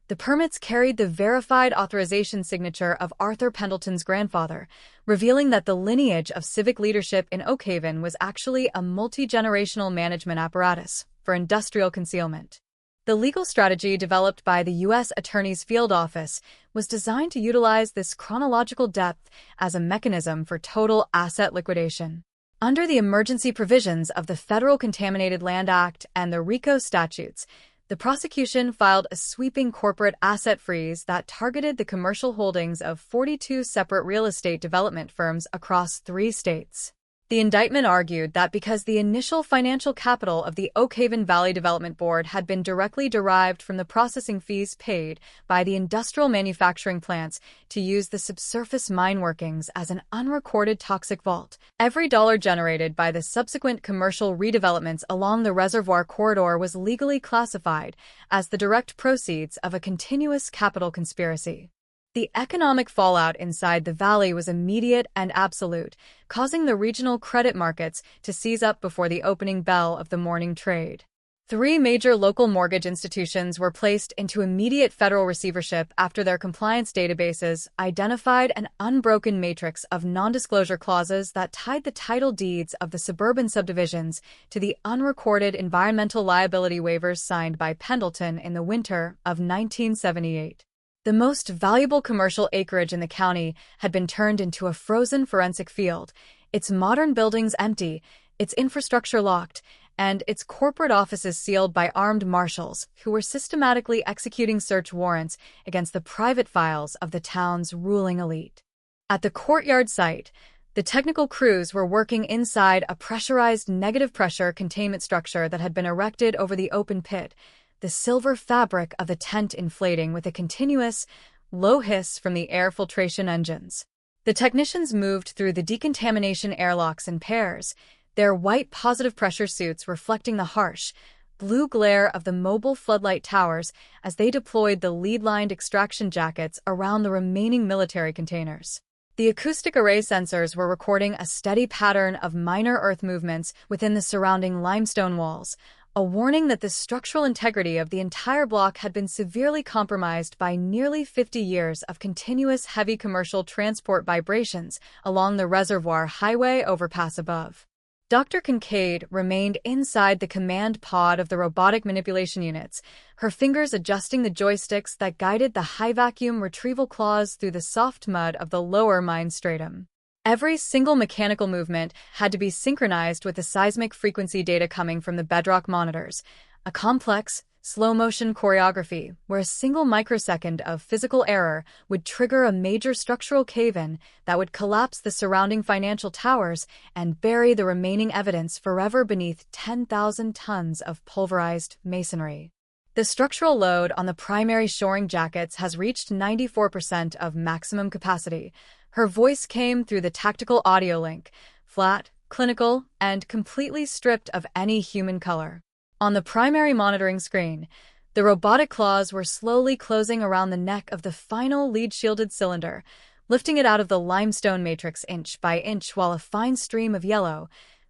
The permits carried the verified authorization signature of Arthur Pendleton's grandfather, revealing that the lineage of civic leadership in Oak Haven was actually a multi-generational management apparatus for industrial concealment. The legal strategy developed by the U.S. Attorney's Field Office was designed to utilize this chronological depth as a mechanism for total asset liquidation. Under the emergency provisions of the Federal Contaminated Land Act and the RICO statutes, the prosecution filed a sweeping corporate asset freeze that targeted the commercial holdings of 42 separate real estate development firms across 3 states. The indictment argued that because the initial financial capital of the Oak Haven Valley Development Board had been directly derived from the processing fees paid by the industrial manufacturing plants to use the subsurface mine workings as an unrecorded toxic vault, every dollar generated by the subsequent commercial redevelopments along the reservoir corridor was legally classified as the direct proceeds of a continuous capital conspiracy. The economic fallout inside the valley was immediate and absolute, causing the regional credit markets to seize up before the opening bell of the morning trade. 3 major local mortgage institutions were placed into immediate federal receivership after their compliance databases identified an unbroken matrix of non-disclosure clauses that tied the title deeds of the suburban subdivisions to the unrecorded environmental liability waivers signed by Pendleton in the winter of 1978. The most valuable commercial acreage in the county had been turned into a frozen forensic field, its modern buildings empty, its infrastructure locked, and its corporate offices sealed by armed marshals who were systematically executing search warrants against the private files of the town's ruling elite. At the courtyard site, the technical crews were working inside a pressurized negative pressure containment structure that had been erected over the open pit, the silver fabric of the tent inflating with a continuous, low hiss from the air filtration engines. The technicians moved through the decontamination airlocks in pairs, their white positive pressure suits reflecting the harsh, blue glare of the mobile floodlight towers as they deployed the lead-lined extraction jackets around the remaining military containers. The acoustic array sensors were recording a steady pattern of minor earth movements within the surrounding limestone walls, a warning that the structural integrity of the entire block had been severely compromised by nearly 50 years of continuous heavy commercial transport vibrations along the reservoir highway overpass above. Dr. Kincaid remained inside the command pod of the robotic manipulation units, her fingers adjusting the joysticks that guided the high-vacuum retrieval claws through the soft mud of the lower mine stratum. Every single mechanical movement had to be synchronized with the seismic frequency data coming from the bedrock monitors, a complex, slow-motion choreography where a single microsecond of physical error would trigger a major structural cave-in that would collapse the surrounding financial towers and bury the remaining evidence forever beneath 10,000 tons of pulverized masonry. The structural load on the primary shoring jackets has reached 94% of maximum capacity. Her voice came through the tactical audio link, flat, clinical, and completely stripped of any human color. On the primary monitoring screen, the robotic claws were slowly closing around the neck of the final lead-shielded cylinder, lifting it out of the limestone matrix inch by inch while a fine stream of yellow,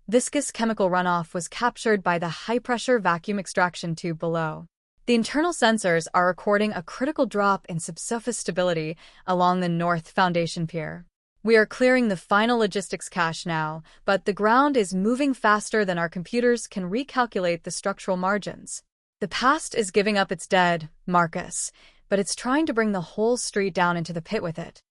viscous chemical runoff was captured by the high-pressure vacuum extraction tube below. The internal sensors are recording a critical drop in subsurface stability along the north foundation pier. We are clearing the final logistics cache now, but the ground is moving faster than our computers can recalculate the structural margins. The past is giving up its dead, Marcus, but it's trying to bring the whole street down into the pit with it.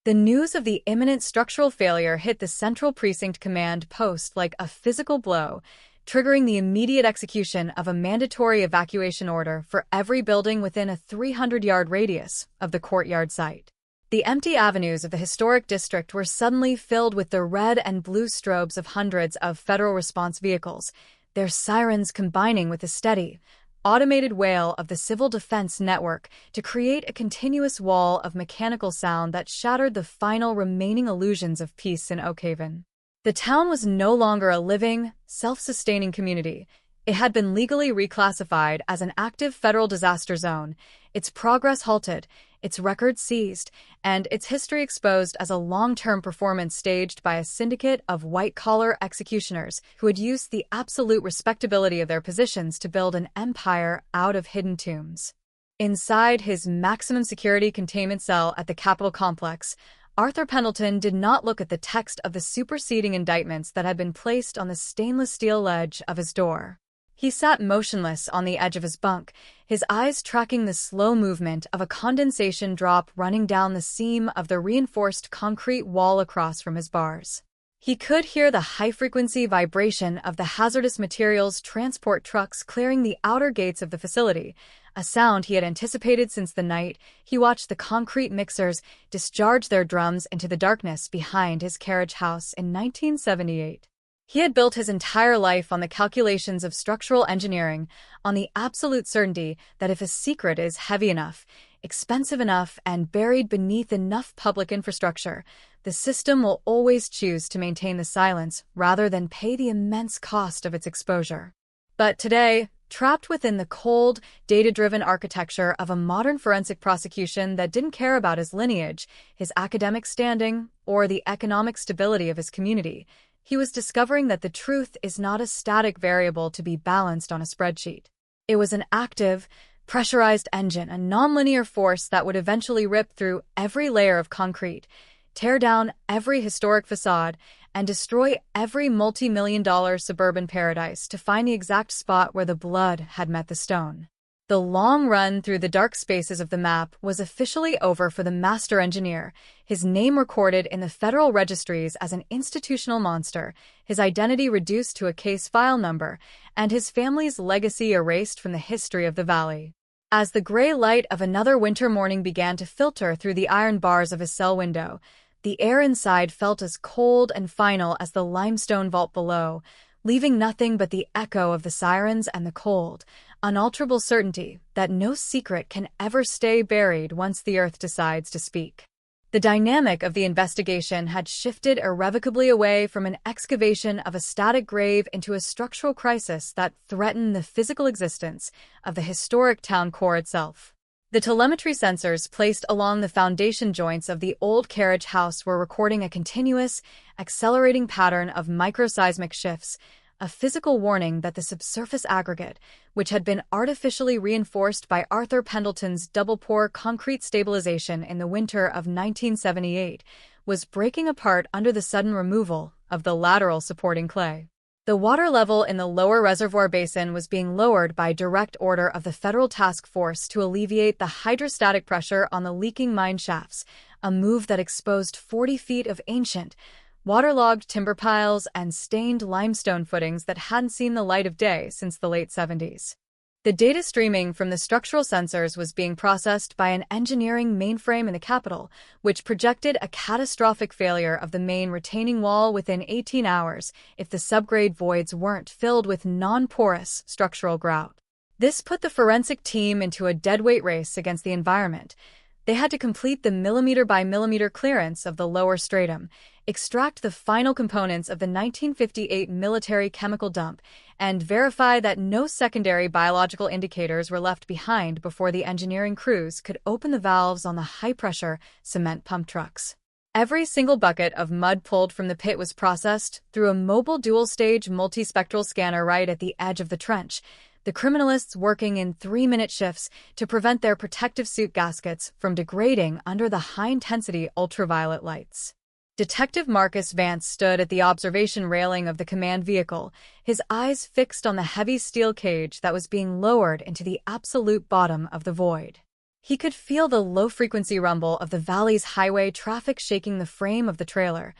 The news of the imminent structural failure hit the Central Precinct Command post like a physical blow, triggering the immediate execution of a mandatory evacuation order for every building within a 300-yard radius of the courtyard site. The empty avenues of the historic district were suddenly filled with the red and blue strobes of hundreds of federal response vehicles, their sirens combining with the steady, automated wail of the civil defense network to create a continuous wall of mechanical sound that shattered the final remaining illusions of peace in Oak Haven. The town was no longer a living, self-sustaining community. It had been legally reclassified as an active federal disaster zone, its progress halted, its records seized, and its history exposed as a long-term performance staged by a syndicate of white-collar executioners who had used the absolute respectability of their positions to build an empire out of hidden tombs. Inside his maximum security containment cell at the Capitol complex, Arthur Pendleton did not look at the text of the superseding indictments that had been placed on the stainless steel ledge of his door. He sat motionless on the edge of his bunk, his eyes tracking the slow movement of a condensation drop running down the seam of the reinforced concrete wall across from his bars. He could hear the high-frequency vibration of the hazardous materials transport trucks clearing the outer gates of the facility, a sound he had anticipated since the night he watched the concrete mixers discharge their drums into the darkness behind his carriage house in 1978. He had built his entire life on the calculations of structural engineering, on the absolute certainty that if a secret is heavy enough, expensive enough, and buried beneath enough public infrastructure, the system will always choose to maintain the silence rather than pay the immense cost of its exposure. But today, trapped within the cold, data-driven architecture of a modern forensic prosecution that didn't care about his lineage, his academic standing, or the economic stability of his community, he was discovering that the truth is not a static variable to be balanced on a spreadsheet. It was an active, pressurized engine, a nonlinear force that would eventually rip through every layer of concrete, tear down every historic facade, and destroy every multi-million-dollar suburban paradise to find the exact spot where the blood had met the stone. The long run through the dark spaces of the map was officially over for the master engineer, his name recorded in the federal registries as an institutional monster, his identity reduced to a case file number, and his family's legacy erased from the history of the valley. As the gray light of another winter morning began to filter through the iron bars of his cell window, the air inside felt as cold and final as the limestone vault below, leaving nothing but the echo of the sirens and the cold, unalterable certainty that no secret can ever stay buried once the earth decides to speak. The dynamic of the investigation had shifted irrevocably away from an excavation of a static grave into a structural crisis that threatened the physical existence of the historic town core itself. The telemetry sensors placed along the foundation joints of the old carriage house were recording a continuous, accelerating pattern of microseismic shifts, a physical warning that the subsurface aggregate, which had been artificially reinforced by Arthur Pendleton's double-pour concrete stabilization in the winter of 1978, was breaking apart under the sudden removal of the lateral supporting clay. The water level in the lower reservoir basin was being lowered by direct order of the federal task force to alleviate the hydrostatic pressure on the leaking mine shafts, a move that exposed 40 feet of ancient, waterlogged timber piles and stained limestone footings that hadn't seen the light of day since the late 70s. The data streaming from the structural sensors was being processed by an engineering mainframe in the Capitol, which projected a catastrophic failure of the main retaining wall within 18 hours if the subgrade voids weren't filled with non-porous structural grout. This put the forensic team into a deadweight race against the environment. They had to complete the millimeter-by-millimeter clearance of the lower stratum, extract the final components of the 1958 military chemical dump, and verify that no secondary biological indicators were left behind before the engineering crews could open the valves on the high-pressure cement pump trucks. Every single bucket of mud pulled from the pit was processed through a mobile dual-stage multispectral scanner right at the edge of the trench, the criminalists working in 3-minute shifts to prevent their protective suit gaskets from degrading under the high-intensity ultraviolet lights. Detective Marcus Vance stood at the observation railing of the command vehicle, his eyes fixed on the heavy steel cage that was being lowered into the absolute bottom of the void. He could feel the low-frequency rumble of the valley's highway traffic shaking the frame of the trailer,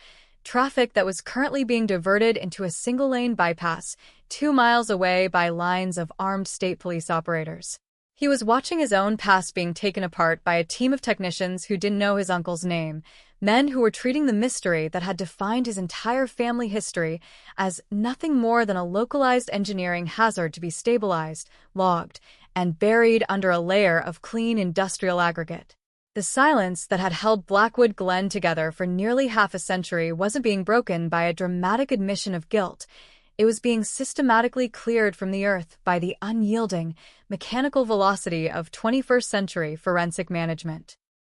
traffic that was currently being diverted into a single-lane bypass 2 miles away by lines of armed state police operators. He was watching his own past being taken apart by a team of technicians who didn't know his uncle's name, men who were treating the mystery that had defined his entire family history as nothing more than a localized engineering hazard to be stabilized, logged, and buried under a layer of clean industrial aggregate. The silence that had held Blackwood Glen together for nearly half a century wasn't being broken by a dramatic admission of guilt. It was being systematically cleared from the earth by the unyielding, mechanical velocity of 21st century forensic management.